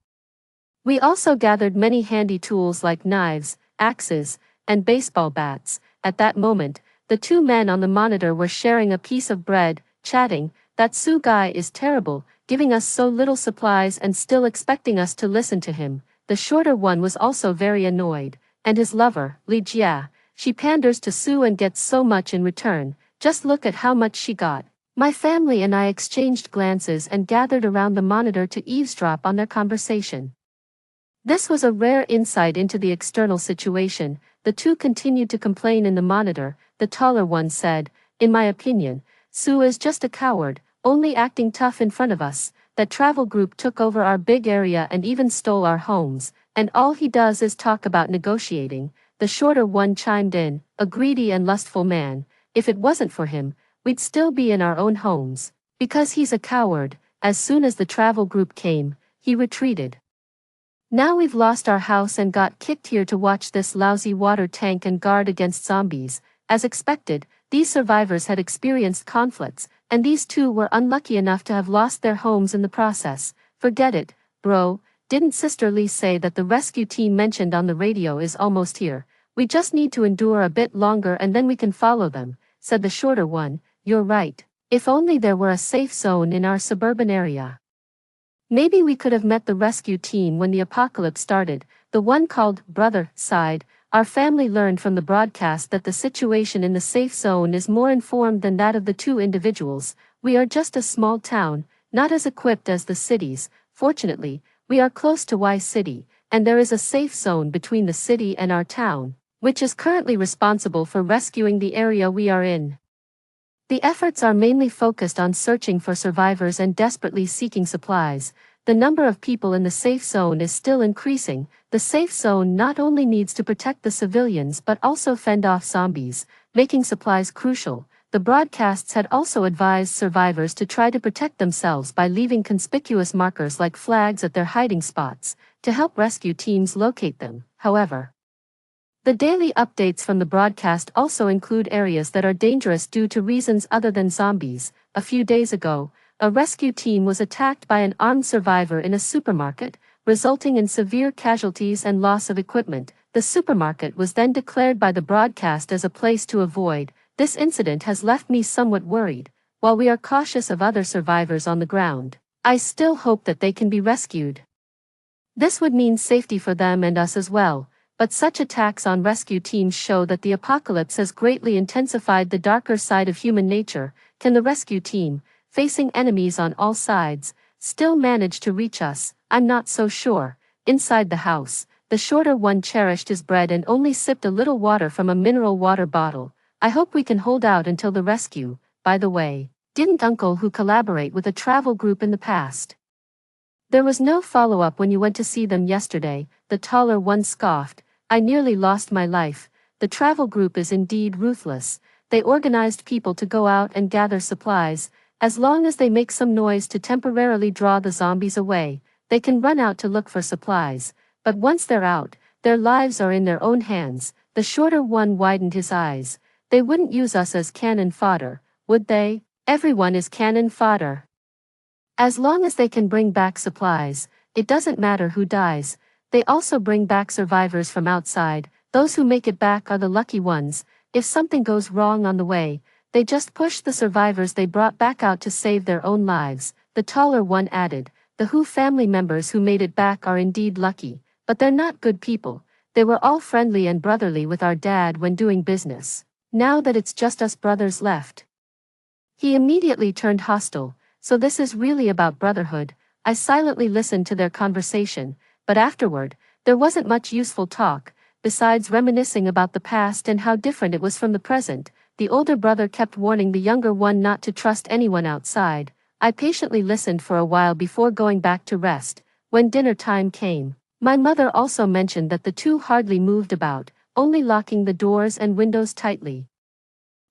we also gathered many handy tools like knives, axes, and baseball bats. At that moment, the 2 men on the monitor were sharing a piece of bread, chatting. That Sue guy is terrible, giving us so little supplies and still expecting us to listen to him. The shorter one was also very annoyed, and his lover, Ligia, she panders to Sue and gets so much in return. Just look at how much she got. My family and I exchanged glances and gathered around the monitor to eavesdrop on their conversation. This was a rare insight into the external situation. The 2 continued to complain in the monitor. The taller one said, "In my opinion, Sue is just a coward, only acting tough in front of us. That travel group took over our big area and even stole our homes, and all he does is talk about negotiating." The shorter one chimed in, "A greedy and lustful man. If it wasn't for him, we'd still be in our own homes." Because he's a coward, as soon as the travel group came, he retreated. Now we've lost our house and got kicked here to watch this lousy water tank and guard against zombies. As expected, these survivors had experienced conflicts, and these two were unlucky enough to have lost their homes in the process. Forget it, bro. Didn't Sister Lee say that the rescue team mentioned on the radio is almost here? We just need to endure a bit longer and then we can follow them, said the shorter one. You're right. If only there were a safe zone in our suburban area. Maybe we could have met the rescue team when the apocalypse started, the one called Brother sighed. Our family learned from the broadcast that the situation in the safe zone is more informed than that of the two individuals. We are just a small town, not as equipped as the cities. Fortunately, we are close to Y City, and there is a safe zone between the city and our town, which is currently responsible for rescuing the area we are in. The efforts are mainly focused on searching for survivors and desperately seeking supplies. The number of people in the safe zone is still increasing. The safe zone not only needs to protect the civilians but also fend off zombies, making supplies crucial. The broadcasts had also advised survivors to try to protect themselves by leaving conspicuous markers like flags at their hiding spots, to help rescue teams locate them. However, the daily updates from the broadcast also include areas that are dangerous due to reasons other than zombies. A few days ago, a rescue team was attacked by an armed survivor in a supermarket, resulting in severe casualties and loss of equipment. The supermarket was then declared by the broadcast as a place to avoid. This incident has left me somewhat worried. While we are cautious of other survivors on the ground, I still hope that they can be rescued. This would mean safety for them and us as well. But such attacks on rescue teams show that the apocalypse has greatly intensified the darker side of human nature. Can the rescue team, facing enemies on all sides, still manage to reach us? I'm not so sure. Inside the house, the shorter one cherished his bread and only sipped a little water from a mineral water bottle. I hope we can hold out until the rescue. By the way, didn't Uncle who collaborate with a travel group in the past? There was no follow-up when you went to see them yesterday, the taller one scoffed. I nearly lost my life. The travel group is indeed ruthless. They organized people to go out and gather supplies. As long as they make some noise to temporarily draw the zombies away, they can run out to look for supplies. But once they're out, their lives are in their own hands. The shorter one widened his eyes. They wouldn't use us as cannon fodder, would they? Everyone is cannon fodder. As long as they can bring back supplies, it doesn't matter who dies. They also bring back survivors from outside. Those who make it back are the lucky ones. If something goes wrong on the way, they just push the survivors they brought back out to save their own lives. The taller one added, the Who family members who made it back are indeed lucky, but they're not good people. They were all friendly and brotherly with our dad when doing business. Now that it's just us brothers left. He immediately turned hostile. So this is really about brotherhood. I silently listened to their conversation. But afterward, there wasn't much useful talk, besides reminiscing about the past and how different it was from the present. The older brother kept warning the younger one not to trust anyone outside. I patiently listened for a while before going back to rest. When dinner time came, my mother also mentioned that the two hardly moved about, only locking the doors and windows tightly.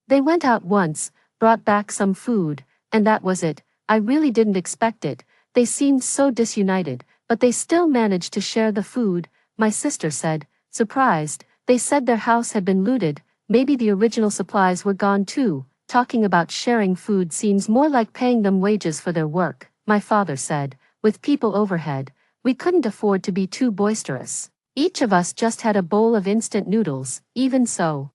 They went out once, brought back some food, and that was it. I really didn't expect it. They seemed so disunited. But they still managed to share the food, my sister said, surprised. They said their house had been looted, maybe the original supplies were gone too. Talking about sharing food seems more like paying them wages for their work, my father said. With people overhead, we couldn't afford to be too boisterous. Each of us just had a bowl of instant noodles. Even so,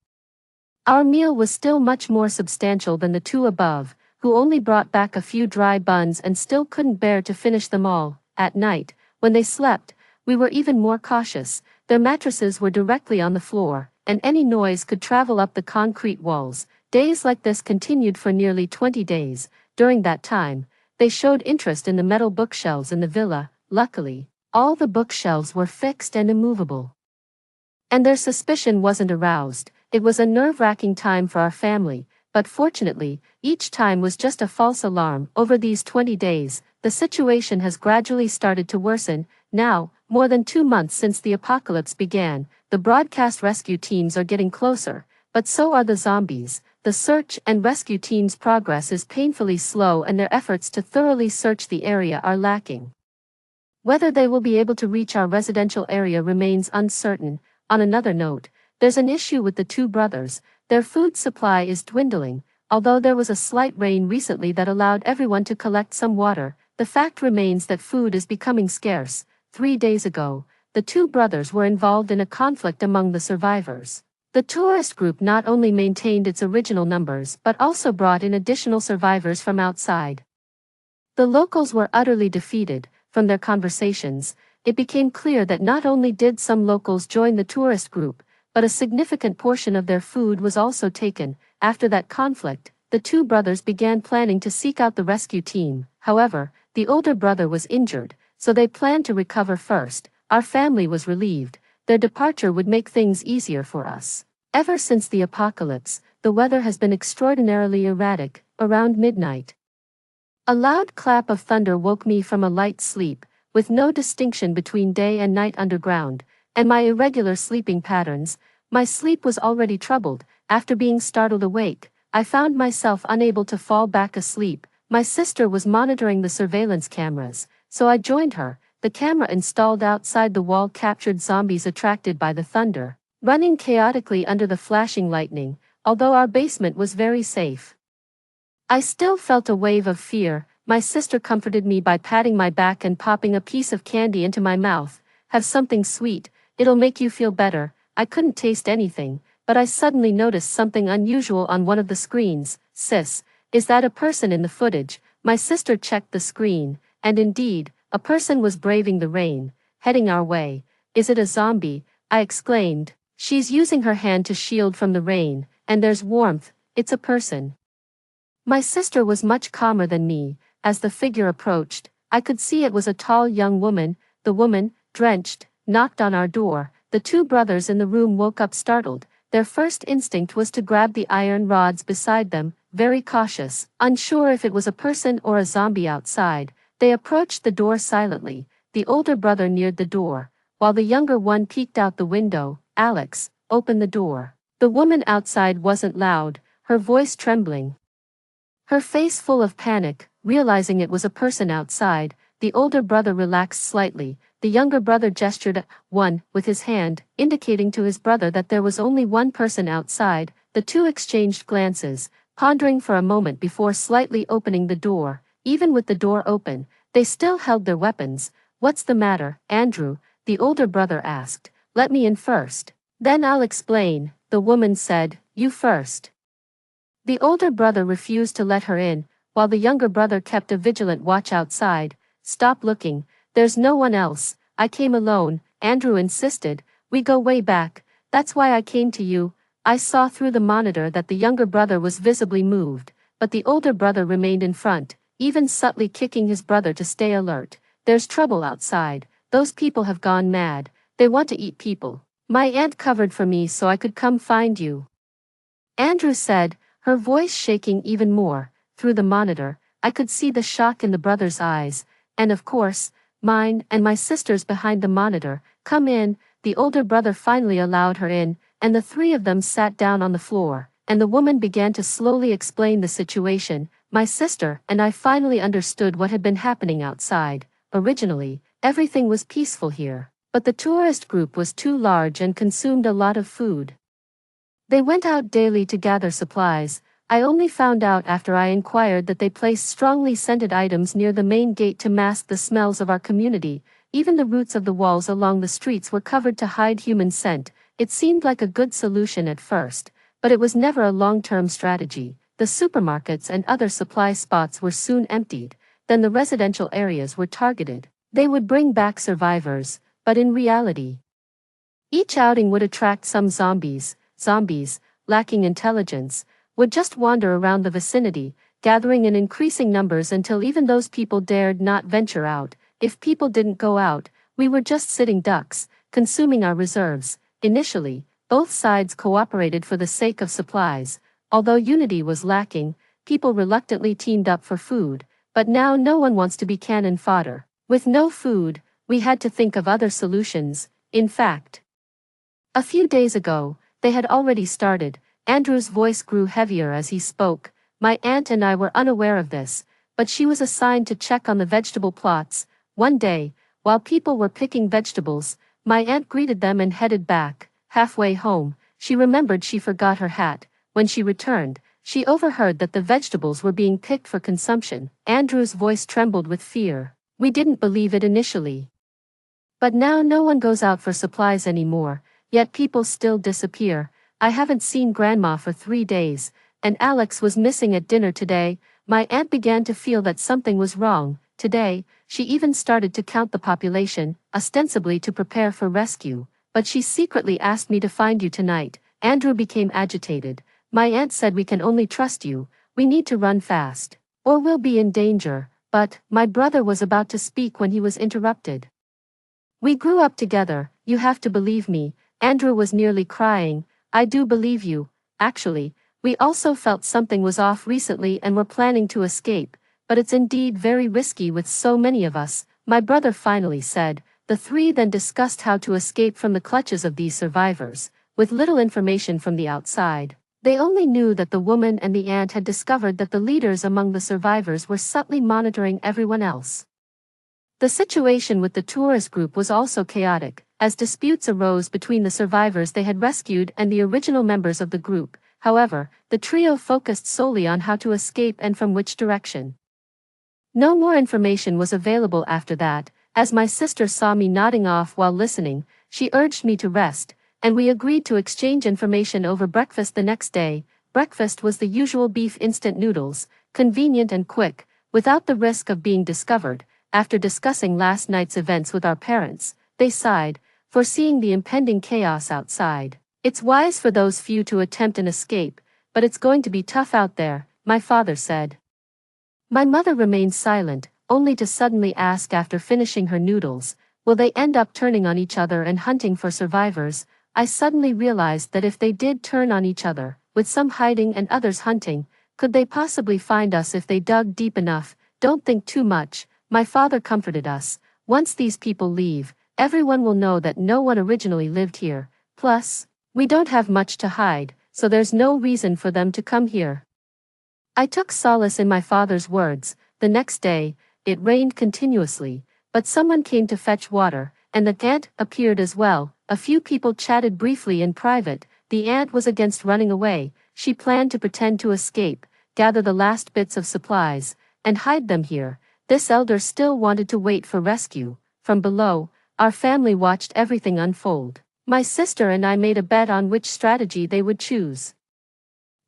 our meal was still much more substantial than the two above, who only brought back a few dry buns and still couldn't bear to finish them all. At night, when they slept, we were even more cautious. Their mattresses were directly on the floor, and any noise could travel up the concrete walls. Days like this continued for nearly 20 days. During that time, they showed interest in the metal bookshelves in the villa. Luckily, all the bookshelves were fixed and immovable, and their suspicion wasn't aroused. It was a nerve-wracking time for our family, but fortunately, each time was just a false alarm. Over these 20 days, the situation has gradually started to worsen. Now, more than 2 months since the apocalypse began, the broadcast rescue teams are getting closer, but so are the zombies. the search and rescue team's progress is painfully slow and their efforts to thoroughly search the area are lacking. Whether they will be able to reach our residential area remains uncertain. On another note, there's an issue with the two brothers. Their food supply is dwindling. Although there was a slight rain recently that allowed everyone to collect some water, the fact remains that food is becoming scarce. 3 days ago, the two brothers were involved in a conflict among the survivors. The tourist group not only maintained its original numbers but also brought in additional survivors from outside. The locals were utterly defeated. From their conversations, it became clear that not only did some locals join the tourist group, but a significant portion of their food was also taken. After that conflict, the two brothers began planning to seek out the rescue team. However, the older brother was injured, so they planned to recover first. Our family was relieved. Their departure would make things easier for us. Ever since the apocalypse, the weather has been extraordinarily erratic. Around midnight, a loud clap of thunder woke me from a light sleep, with no distinction between day and night underground, and my irregular sleeping patterns. My sleep was already troubled. After being startled awake, I found myself unable to fall back asleep. My sister was monitoring the surveillance cameras, so I joined her. The camera installed outside the wall captured zombies attracted by the thunder, running chaotically under the flashing lightning, although our basement was very safe. I still felt a wave of fear. My sister comforted me by patting my back and popping a piece of candy into my mouth. Have something sweet, it'll make you feel better. I couldn't taste anything, but I suddenly noticed something unusual on one of the screens. Sis, is that a person in the footage? My sister checked the screen, and indeed, a person was braving the rain, heading our way. Is it a zombie? I exclaimed. She's using her hand to shield from the rain, and there's warmth. It's a person. My sister was much calmer than me. As the figure approached, I could see it was a tall young woman. The woman, drenched, knocked on our door. The two brothers in the room woke up startled. Their first instinct was to grab the iron rods beside them, very cautious, unsure if it was a person or a zombie outside. They approached the door silently. The older brother neared the door, while the younger one peeked out the window. Alex, open the door. The woman outside wasn't loud, her voice trembling, her face full of panic. Realizing it was a person outside, the older brother relaxed slightly. The younger brother gestured at one with his hand, indicating to his brother that there was only one person outside. The two exchanged glances, pondering for a moment before slightly opening the door. Even with the door open, they still held their weapons. What's the matter, Andrew? The older brother asked. Let me in first. Then I'll explain, the woman said. You first. The older brother refused to let her in, while the younger brother kept a vigilant watch outside. Stop looking, there's no one else. I came alone, Andrew insisted. We go way back, that's why I came to you. I saw through the monitor that the younger brother was visibly moved, but the older brother remained in front, even subtly kicking his brother to stay alert. There's trouble outside. Those people have gone mad. They want to eat people. My aunt covered for me so I could come find you, Andrew said, her voice shaking even more. Through the monitor, I could see the shock in the brother's eyes, and of course, mine and my sister's behind the monitor. Come in. The older brother finally allowed her in, and the three of them sat down on the floor, and the woman began to slowly explain the situation. My sister and I finally understood what had been happening outside. Originally, everything was peaceful here, but the tourist group was too large and consumed a lot of food. They went out daily to gather supplies. I only found out after I inquired that they placed strongly scented items near the main gate to mask the smells of our community. Even the roots of the walls along the streets were covered to hide human scent. It seemed like a good solution at first, but it was never a long-term strategy. The supermarkets and other supply spots were soon emptied. Then the residential areas were targeted. They would bring back survivors, but in reality, each outing would attract some zombies. Zombies, lacking intelligence, would just wander around the vicinity, gathering in increasing numbers until even those people dared not venture out. If people didn't go out, we were just sitting ducks, consuming our reserves. Initially, both sides cooperated for the sake of supplies. Although unity was lacking, people reluctantly teamed up for food, but now no one wants to be cannon fodder. With no food, we had to think of other solutions. In fact, a few days ago, they had already started. Andrew's voice grew heavier as he spoke. My aunt and I were unaware of this, but she was assigned to check on the vegetable plots. One day, while people were picking vegetables, my aunt greeted them and headed back. Halfway home, she remembered she forgot her hat. When she returned, she overheard that the vegetables were being picked for consumption. Andrew's voice trembled with fear. We didn't believe it initially. But now no one goes out for supplies anymore, yet people still disappear. I haven't seen Grandma for 3 days, and Alex was missing at dinner today. My aunt began to feel that something was wrong. Today, she even started to count the population, ostensibly to prepare for rescue, but she secretly asked me to find you tonight. Andrew became agitated. My aunt said we can only trust you, we need to run fast, or we'll be in danger. But, my brother was about to speak when he was interrupted. We grew up together, you have to believe me. Andrew was nearly crying. I do believe you. Actually, we also felt something was off recently and were planning to escape, but it's indeed very risky with so many of us, my brother finally said. The three then discussed how to escape from the clutches of these survivors, with little information from the outside. They only knew that the woman and the aunt had discovered that the leaders among the survivors were subtly monitoring everyone else. The situation with the tourist group was also chaotic, as disputes arose between the survivors they had rescued and the original members of the group. However, the trio focused solely on how to escape and from which direction. No more information was available after that. As my sister saw me nodding off while listening, she urged me to rest, and we agreed to exchange information over breakfast the next day. Breakfast was the usual beef instant noodles, convenient and quick, without the risk of being discovered. After discussing last night's events with our parents, they sighed, foreseeing the impending chaos outside. It's wise for those few to attempt an escape, but it's going to be tough out there, my father said. My mother remained silent, only to suddenly ask after finishing her noodles, will they end up turning on each other and hunting for survivors? I suddenly realized that if they did turn on each other, with some hiding and others hunting, could they possibly find us if they dug deep enough? Don't think too much, my father comforted us. Once these people leave, everyone will know that no one originally lived here. Plus, we don't have much to hide, so there's no reason for them to come here. I took solace in my father's words. The next day, it rained continuously, but someone came to fetch water, and the aunt appeared as well. A few people chatted briefly in private. The aunt was against running away. She planned to pretend to escape, gather the last bits of supplies, and hide them here. This elder still wanted to wait for rescue. From below, our family watched everything unfold. My sister and I made a bet on which strategy they would choose.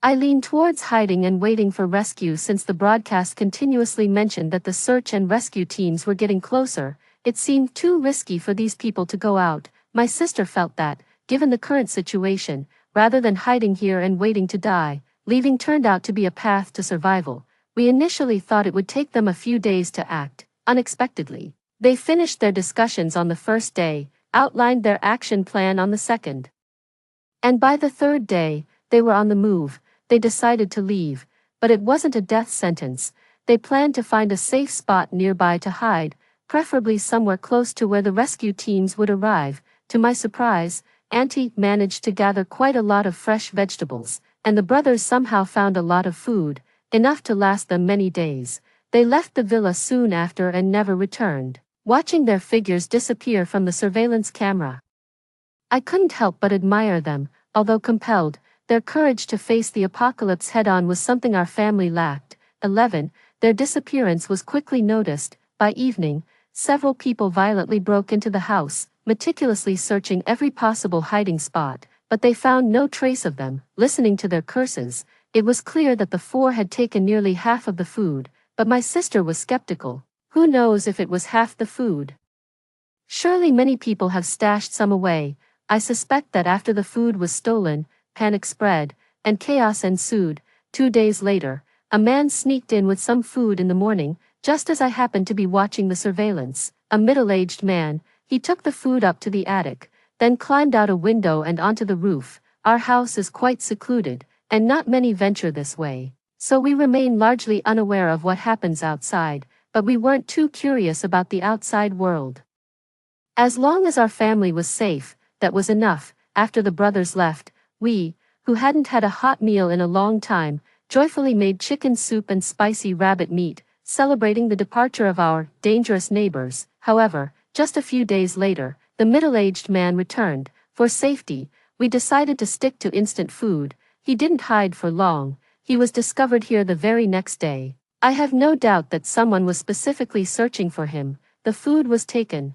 I leaned towards hiding and waiting for rescue since the broadcast continuously mentioned that the search and rescue teams were getting closer. It seemed too risky for these people to go out. My sister felt that, given the current situation, rather than hiding here and waiting to die, leaving turned out to be a path to survival. We initially thought it would take them a few days to act. Unexpectedly, they finished their discussions on the first day, outlined their action plan on the second. And by the third day, they were on the move. They decided to leave, but it wasn't a death sentence. They planned to find a safe spot nearby to hide, preferably somewhere close to where the rescue teams would arrive. To my surprise, Auntie managed to gather quite a lot of fresh vegetables, and the brothers somehow found a lot of food, enough to last them many days. They left the villa soon after and never returned, watching their figures disappear from the surveillance camera. I couldn't help but admire them, although compelled. Their courage to face the apocalypse head-on was something our family lacked. 11. Their disappearance was quickly noticed. By evening, several people violently broke into the house, meticulously searching every possible hiding spot, but they found no trace of them. Listening to their curses, it was clear that the four had taken nearly half of the food, but my sister was skeptical. Who knows if it was half the food? Surely many people have stashed some away. I suspect that after the food was stolen, panic spread, and chaos ensued. 2 days later, a man sneaked in with some food in the morning, just as I happened to be watching the surveillance. A middle-aged man, he took the food up to the attic, then climbed out a window and onto the roof. Our house is quite secluded, and not many venture this way, so we remain largely unaware of what happens outside, but we weren't too curious about the outside world. As long as our family was safe, that was enough. After the brothers left, we, who hadn't had a hot meal in a long time, joyfully made chicken soup and spicy rabbit meat, celebrating the departure of our dangerous neighbors. However, just a few days later, the middle-aged man returned. For safety, we decided to stick to instant food. He didn't hide for long. He was discovered here the very next day. I have no doubt that someone was specifically searching for him. The food was taken,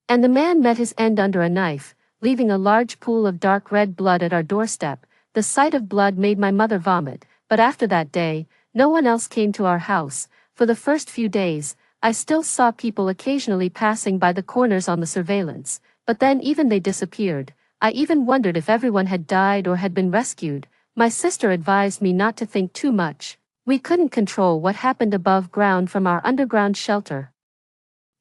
and the man met his end under a knife, leaving a large pool of dark red blood at our doorstep. The sight of blood made my mother vomit, but after that day, no one else came to our house. For the first few days, I still saw people occasionally passing by the corners on the surveillance, but then even they disappeared. I even wondered if everyone had died or had been rescued. My sister advised me not to think too much. We couldn't control what happened above ground from our underground shelter.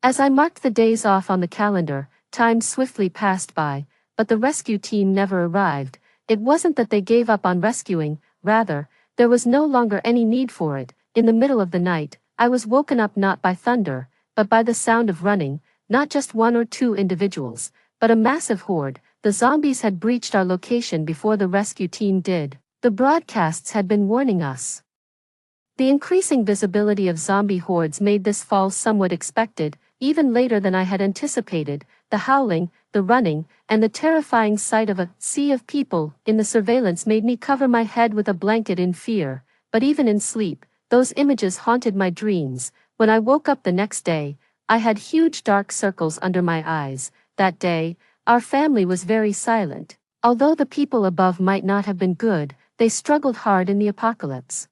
As I marked the days off on the calendar, time swiftly passed by, but the rescue team never arrived. It wasn't that they gave up on rescuing, rather, there was no longer any need for it. In the middle of the night, I was woken up not by thunder, but by the sound of running, not just one or two individuals, but a massive horde. The zombies had breached our location before the rescue team did. The broadcasts had been warning us. The increasing visibility of zombie hordes made this fall somewhat expected, even later than I had anticipated. The howling, the running, and the terrifying sight of a sea of people in the surveillance made me cover my head with a blanket in fear. But even in sleep, those images haunted my dreams. When I woke up the next day, I had huge dark circles under my eyes. That day, our family was very silent. Although the people above might not have been good, they struggled hard in the apocalypse,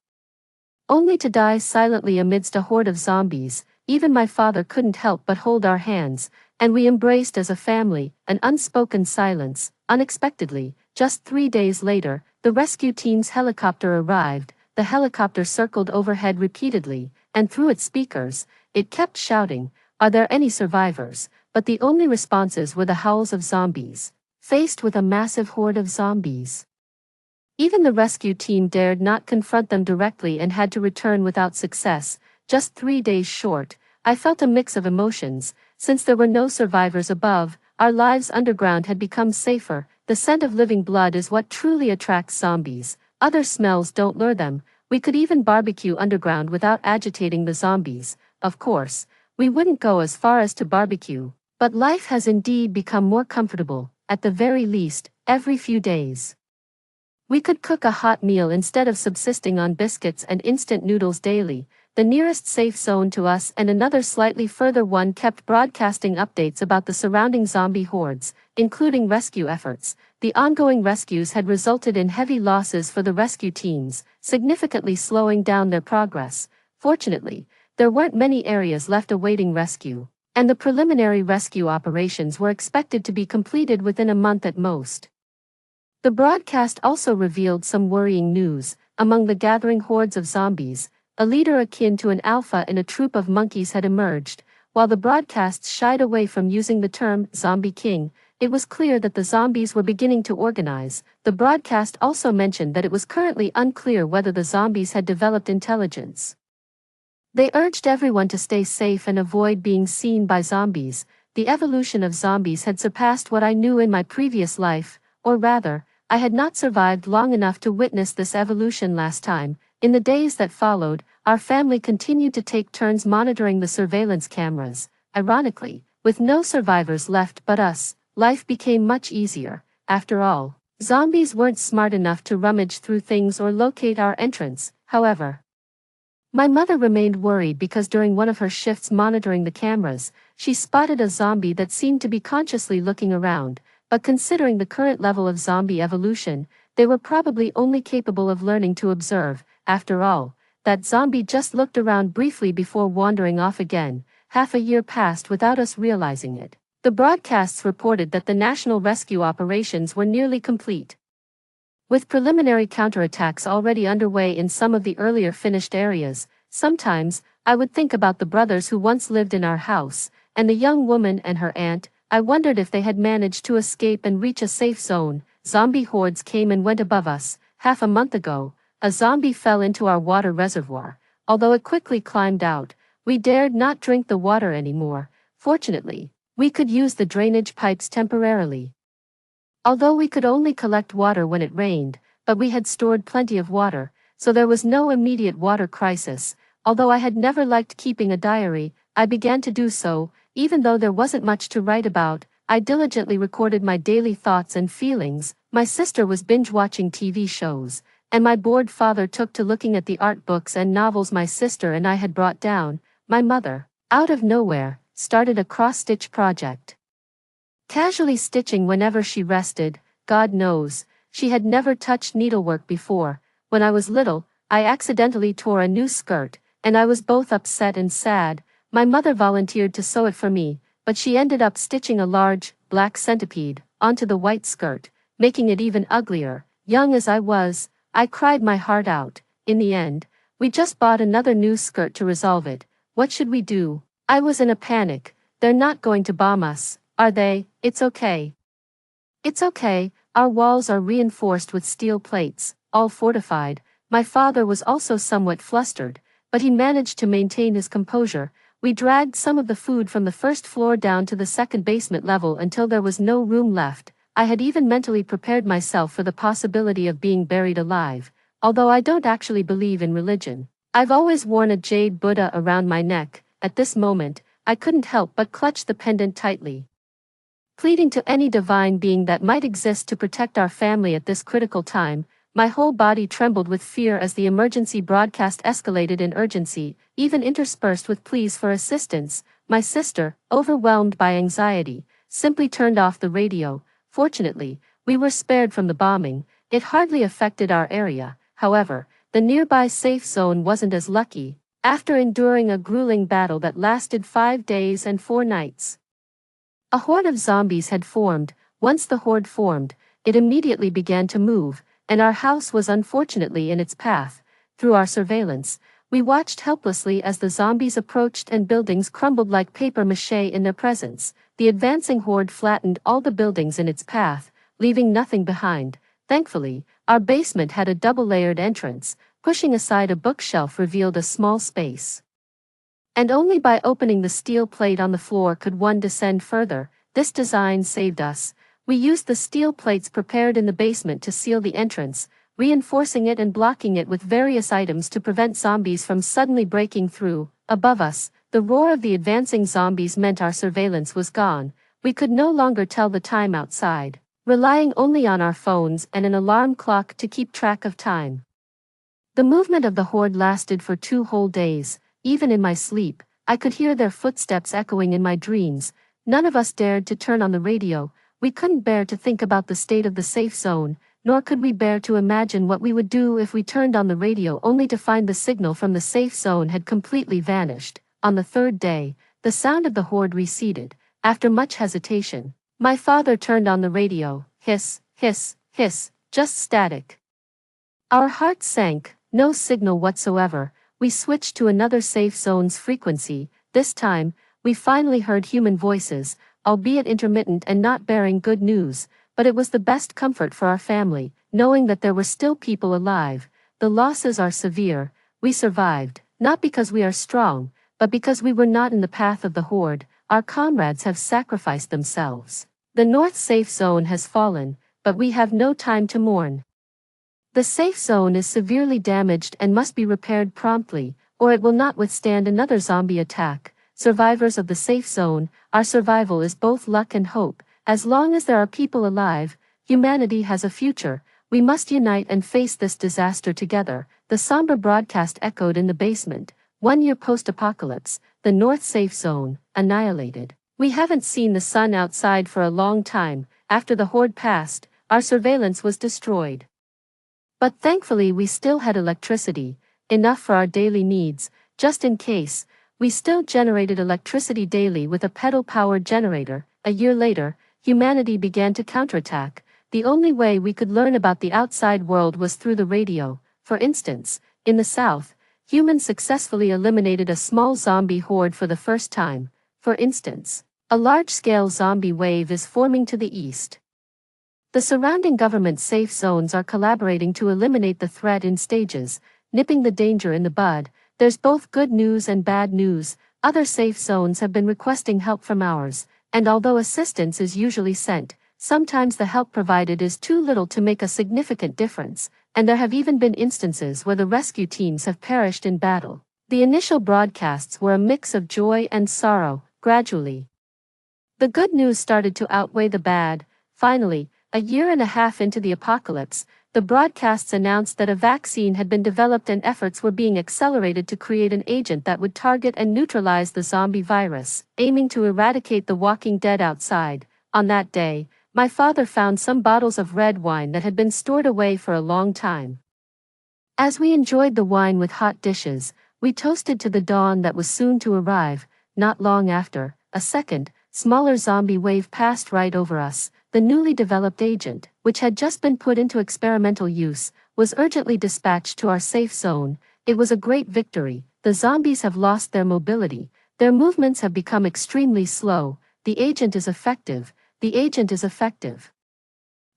only to die silently amidst a horde of zombies. Even my father couldn't help but hold our hands, and we embraced as a family, an unspoken silence. Unexpectedly, just 3 days later, the rescue team's helicopter arrived. The helicopter circled overhead repeatedly, and through its speakers, it kept shouting, "Are there any survivors?" But the only responses were the howls of zombies. Faced with a massive horde of zombies, even the rescue team dared not confront them directly and had to return without success. Just 3 days short, I felt a mix of emotions. Since there were no survivors above, our lives underground had become safer. The scent of living blood is what truly attracts zombies. Other smells don't lure them. We could even barbecue underground without agitating the zombies. Of course, we wouldn't go as far as to barbecue, but life has indeed become more comfortable. At the very least, every few days, we could cook a hot meal instead of subsisting on biscuits and instant noodles daily. The nearest safe zone to us and another slightly further one kept broadcasting updates about the surrounding zombie hordes, including rescue efforts. The ongoing rescues had resulted in heavy losses for the rescue teams, significantly slowing down their progress. Fortunately, there weren't many areas left awaiting rescue, and the preliminary rescue operations were expected to be completed within a month at most. The broadcast also revealed some worrying news. Among the gathering hordes of zombies, a leader akin to an alpha in a troop of monkeys had emerged. While the broadcasts shied away from using the term "zombie king," it was clear that the zombies were beginning to organize. The broadcast also mentioned that it was currently unclear whether the zombies had developed intelligence. They urged everyone to stay safe and avoid being seen by zombies. The evolution of zombies had surpassed what I knew in my previous life, or rather, I had not survived long enough to witness this evolution last time. In the days that followed, our family continued to take turns monitoring the surveillance cameras. Ironically, with no survivors left but us, life became much easier. After all, zombies weren't smart enough to rummage through things or locate our entrance. However, my mother remained worried because during one of her shifts monitoring the cameras, she spotted a zombie that seemed to be consciously looking around. But considering the current level of zombie evolution, they were probably only capable of learning to observe. After all, that zombie just looked around briefly before wandering off again. Half a year passed without us realizing it. The broadcasts reported that the national rescue operations were nearly complete, with preliminary counterattacks already underway in some of the earlier finished areas. Sometimes, I would think about the brothers who once lived in our house, and the young woman and her aunt. I wondered if they had managed to escape and reach a safe zone. Zombie hordes came and went above us. Half a month ago, a zombie fell into our water reservoir. Although it quickly climbed out, we dared not drink the water anymore. Fortunately, we could use the drainage pipes temporarily. Although we could only collect water when it rained, but we had stored plenty of water, so there was no immediate water crisis. Although I had never liked keeping a diary, I began to do so. Even though there wasn't much to write about, I diligently recorded my daily thoughts and feelings. My sister was binge-watching TV shows, and my bored father took to looking at the art books and novels my sister and I had brought down. My mother, out of nowhere, started a cross-stitch project. Casually stitching whenever she rested, God knows, she had never touched needlework before. When I was little, I accidentally tore a new skirt, and I was both upset and sad. My mother volunteered to sew it for me, but she ended up stitching a large, black centipede onto the white skirt, making it even uglier. Young as I was, I cried my heart out. In the end, we just bought another new skirt to resolve it. What should we do? I was in a panic. They're not going to bomb us, are they? It's okay. It's okay, our walls are reinforced with steel plates, all fortified. My father was also somewhat flustered, but he managed to maintain his composure. We dragged some of the food from the first floor down to the second basement level until there was no room left. I had even mentally prepared myself for the possibility of being buried alive, although I don't actually believe in religion. I've always worn a jade Buddha around my neck. At this moment, I couldn't help but clutch the pendant tightly, pleading to any divine being that might exist to protect our family at this critical time. My whole body trembled with fear as the emergency broadcast escalated in urgency, even interspersed with pleas for assistance. My sister, overwhelmed by anxiety, simply turned off the radio. Fortunately, we were spared from the bombing. It hardly affected our area. However, the nearby safe zone wasn't as lucky. After enduring a grueling battle that lasted 5 days and 4 nights, a horde of zombies had formed. Once the horde formed, it immediately began to move, and our house was unfortunately in its path. Through our surveillance, we watched helplessly as the zombies approached and buildings crumbled like papier-mâché in their presence. The advancing horde flattened all the buildings in its path, leaving nothing behind. Thankfully, our basement had a double-layered entrance. Pushing aside a bookshelf revealed a small space, and only by opening the steel plate on the floor could one descend further. This design saved us. We used the steel plates prepared in the basement to seal the entrance, reinforcing it and blocking it with various items to prevent zombies from suddenly breaking through. Above us, the roar of the advancing zombies meant our surveillance was gone. We could no longer tell the time outside, relying only on our phones and an alarm clock to keep track of time. The movement of the horde lasted for 2 whole days. Even in my sleep, I could hear their footsteps echoing in my dreams. None of us dared to turn on the radio. We couldn't bear to think about the state of the safe zone, nor could we bear to imagine what we would do if we turned on the radio only to find the signal from the safe zone had completely vanished. On the 3rd day, the sound of the horde receded. After much hesitation, my father turned on the radio. Hiss, hiss, hiss, just static. Our hearts sank. No signal whatsoever. We switched to another safe zone's frequency. This time, we finally heard human voices, albeit intermittent and not bearing good news, but it was the best comfort for our family, knowing that there were still people alive. The losses are severe. We survived, not because we are strong, but because we were not in the path of the horde. Our comrades have sacrificed themselves. The North safe zone has fallen, but we have no time to mourn. The safe zone is severely damaged and must be repaired promptly, or it will not withstand another zombie attack. Survivors of the safe zone, our survival is both luck and hope. As long as there are people alive, humanity has a future. We must unite and face this disaster together. The somber broadcast echoed in the basement. 1 year post-apocalypse, the North safe zone, annihilated. We haven't seen the sun outside for a long time. After the horde passed, our surveillance was destroyed. But thankfully we still had electricity, enough for our daily needs. Just in case, we still generated electricity daily with a pedal-powered generator. A year later, humanity began to counterattack. The only way we could learn about the outside world was through the radio. For instance, in the South, humans successfully eliminated a small zombie horde for the first time. For instance, a large-scale zombie wave is forming to the east. The surrounding government safe zones are collaborating to eliminate the threat in stages, nipping the danger in the bud. There's both good news and bad news. Other safe zones have been requesting help from ours, and although assistance is usually sent, sometimes the help provided is too little to make a significant difference, and there have even been instances where the rescue teams have perished in battle. The initial broadcasts were a mix of joy and sorrow. Gradually, the good news started to outweigh the bad. Finally, a year and a half into the apocalypse, the broadcasts announced that a vaccine had been developed and efforts were being accelerated to create an agent that would target and neutralize the zombie virus, aiming to eradicate the walking dead outside. On that day, my father found some bottles of red wine that had been stored away for a long time. As we enjoyed the wine with hot dishes, we toasted to the dawn that was soon to arrive. Not long after, a second, smaller zombie wave passed right over us. The newly developed agent, which had just been put into experimental use, was urgently dispatched to our safe zone. It was a great victory. The zombies have lost their mobility. Their movements have become extremely slow. The agent is effective. The agent is effective.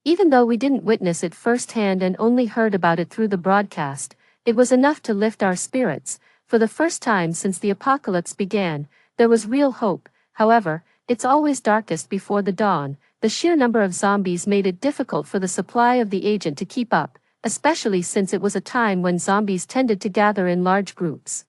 Even though we didn't witness it firsthand and only heard about it through the broadcast, it was enough to lift our spirits. For the first time since the apocalypse began, there was real hope. However, it's always darkest before the dawn. The sheer number of zombies made it difficult for the supply of the agent to keep up, especially since it was a time when zombies tended to gather in large groups.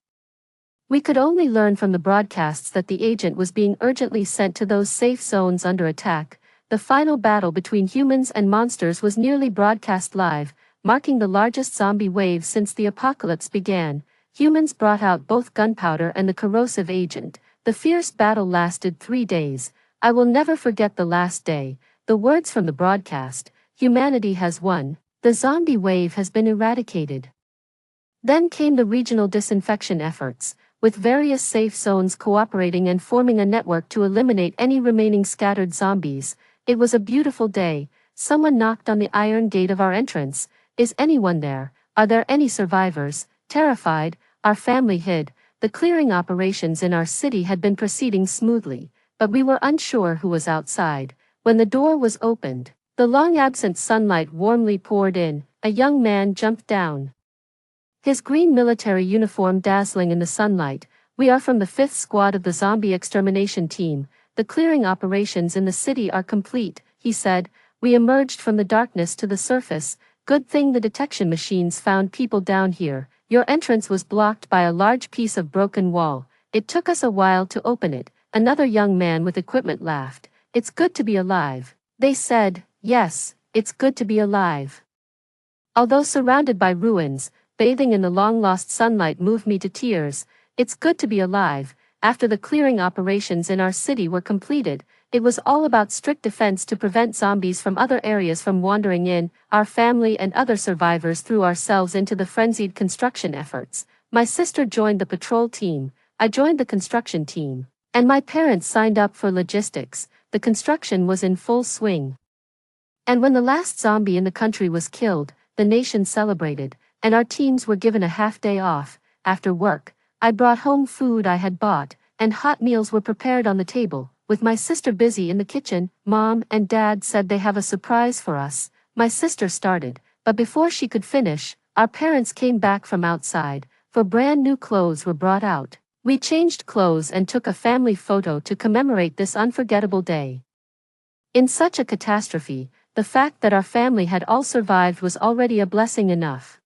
We could only learn from the broadcasts that the agent was being urgently sent to those safe zones under attack. The final battle between humans and monsters was nearly broadcast live, marking the largest zombie wave since the apocalypse began. Humans brought out both gunpowder and the corrosive agent. The fierce battle lasted 3 days. I will never forget the last day. The words from the broadcast: "Humanity has won. The zombie wave has been eradicated." Then came the regional disinfection efforts, with various safe zones cooperating and forming a network to eliminate any remaining scattered zombies. It was a beautiful day. Someone knocked on the iron gate of our entrance. "Is anyone there? Are there any survivors?" Terrified, our family hid. The clearing operations in our city had been proceeding smoothly, but we were unsure who was outside. When the door was opened, the long-absent sunlight warmly poured in. A young man jumped down, his green military uniform dazzling in the sunlight. "We are from the 5th Squad of the Zombie Extermination Team. The clearing operations in the city are complete," he said. We emerged from the darkness to the surface. "Good thing the detection machines found people down here. Your entrance was blocked by a large piece of broken wall. It took us a while to open it." Another young man with equipment laughed. "It's good to be alive." They said, "Yes, it's good to be alive." Although surrounded by ruins, bathing in the long-lost sunlight moved me to tears. It's good to be alive. After the clearing operations in our city were completed, it was all about strict defense to prevent zombies from other areas from wandering in. Our family and other survivors threw ourselves into the frenzied construction efforts. My sister joined the patrol team, I joined the construction team, and my parents signed up for logistics. The construction was in full swing. And when the last zombie in the country was killed, the nation celebrated, and our teams were given a half-day off. After work, I brought home food I had bought, and hot meals were prepared on the table. With my sister busy in the kitchen, Mom and Dad said they have a surprise for us. My sister started, but before she could finish, our parents came back from outside, for brand new clothes were brought out. We changed clothes and took a family photo to commemorate this unforgettable day. In such a catastrophe, the fact that our family had all survived was already a blessing enough.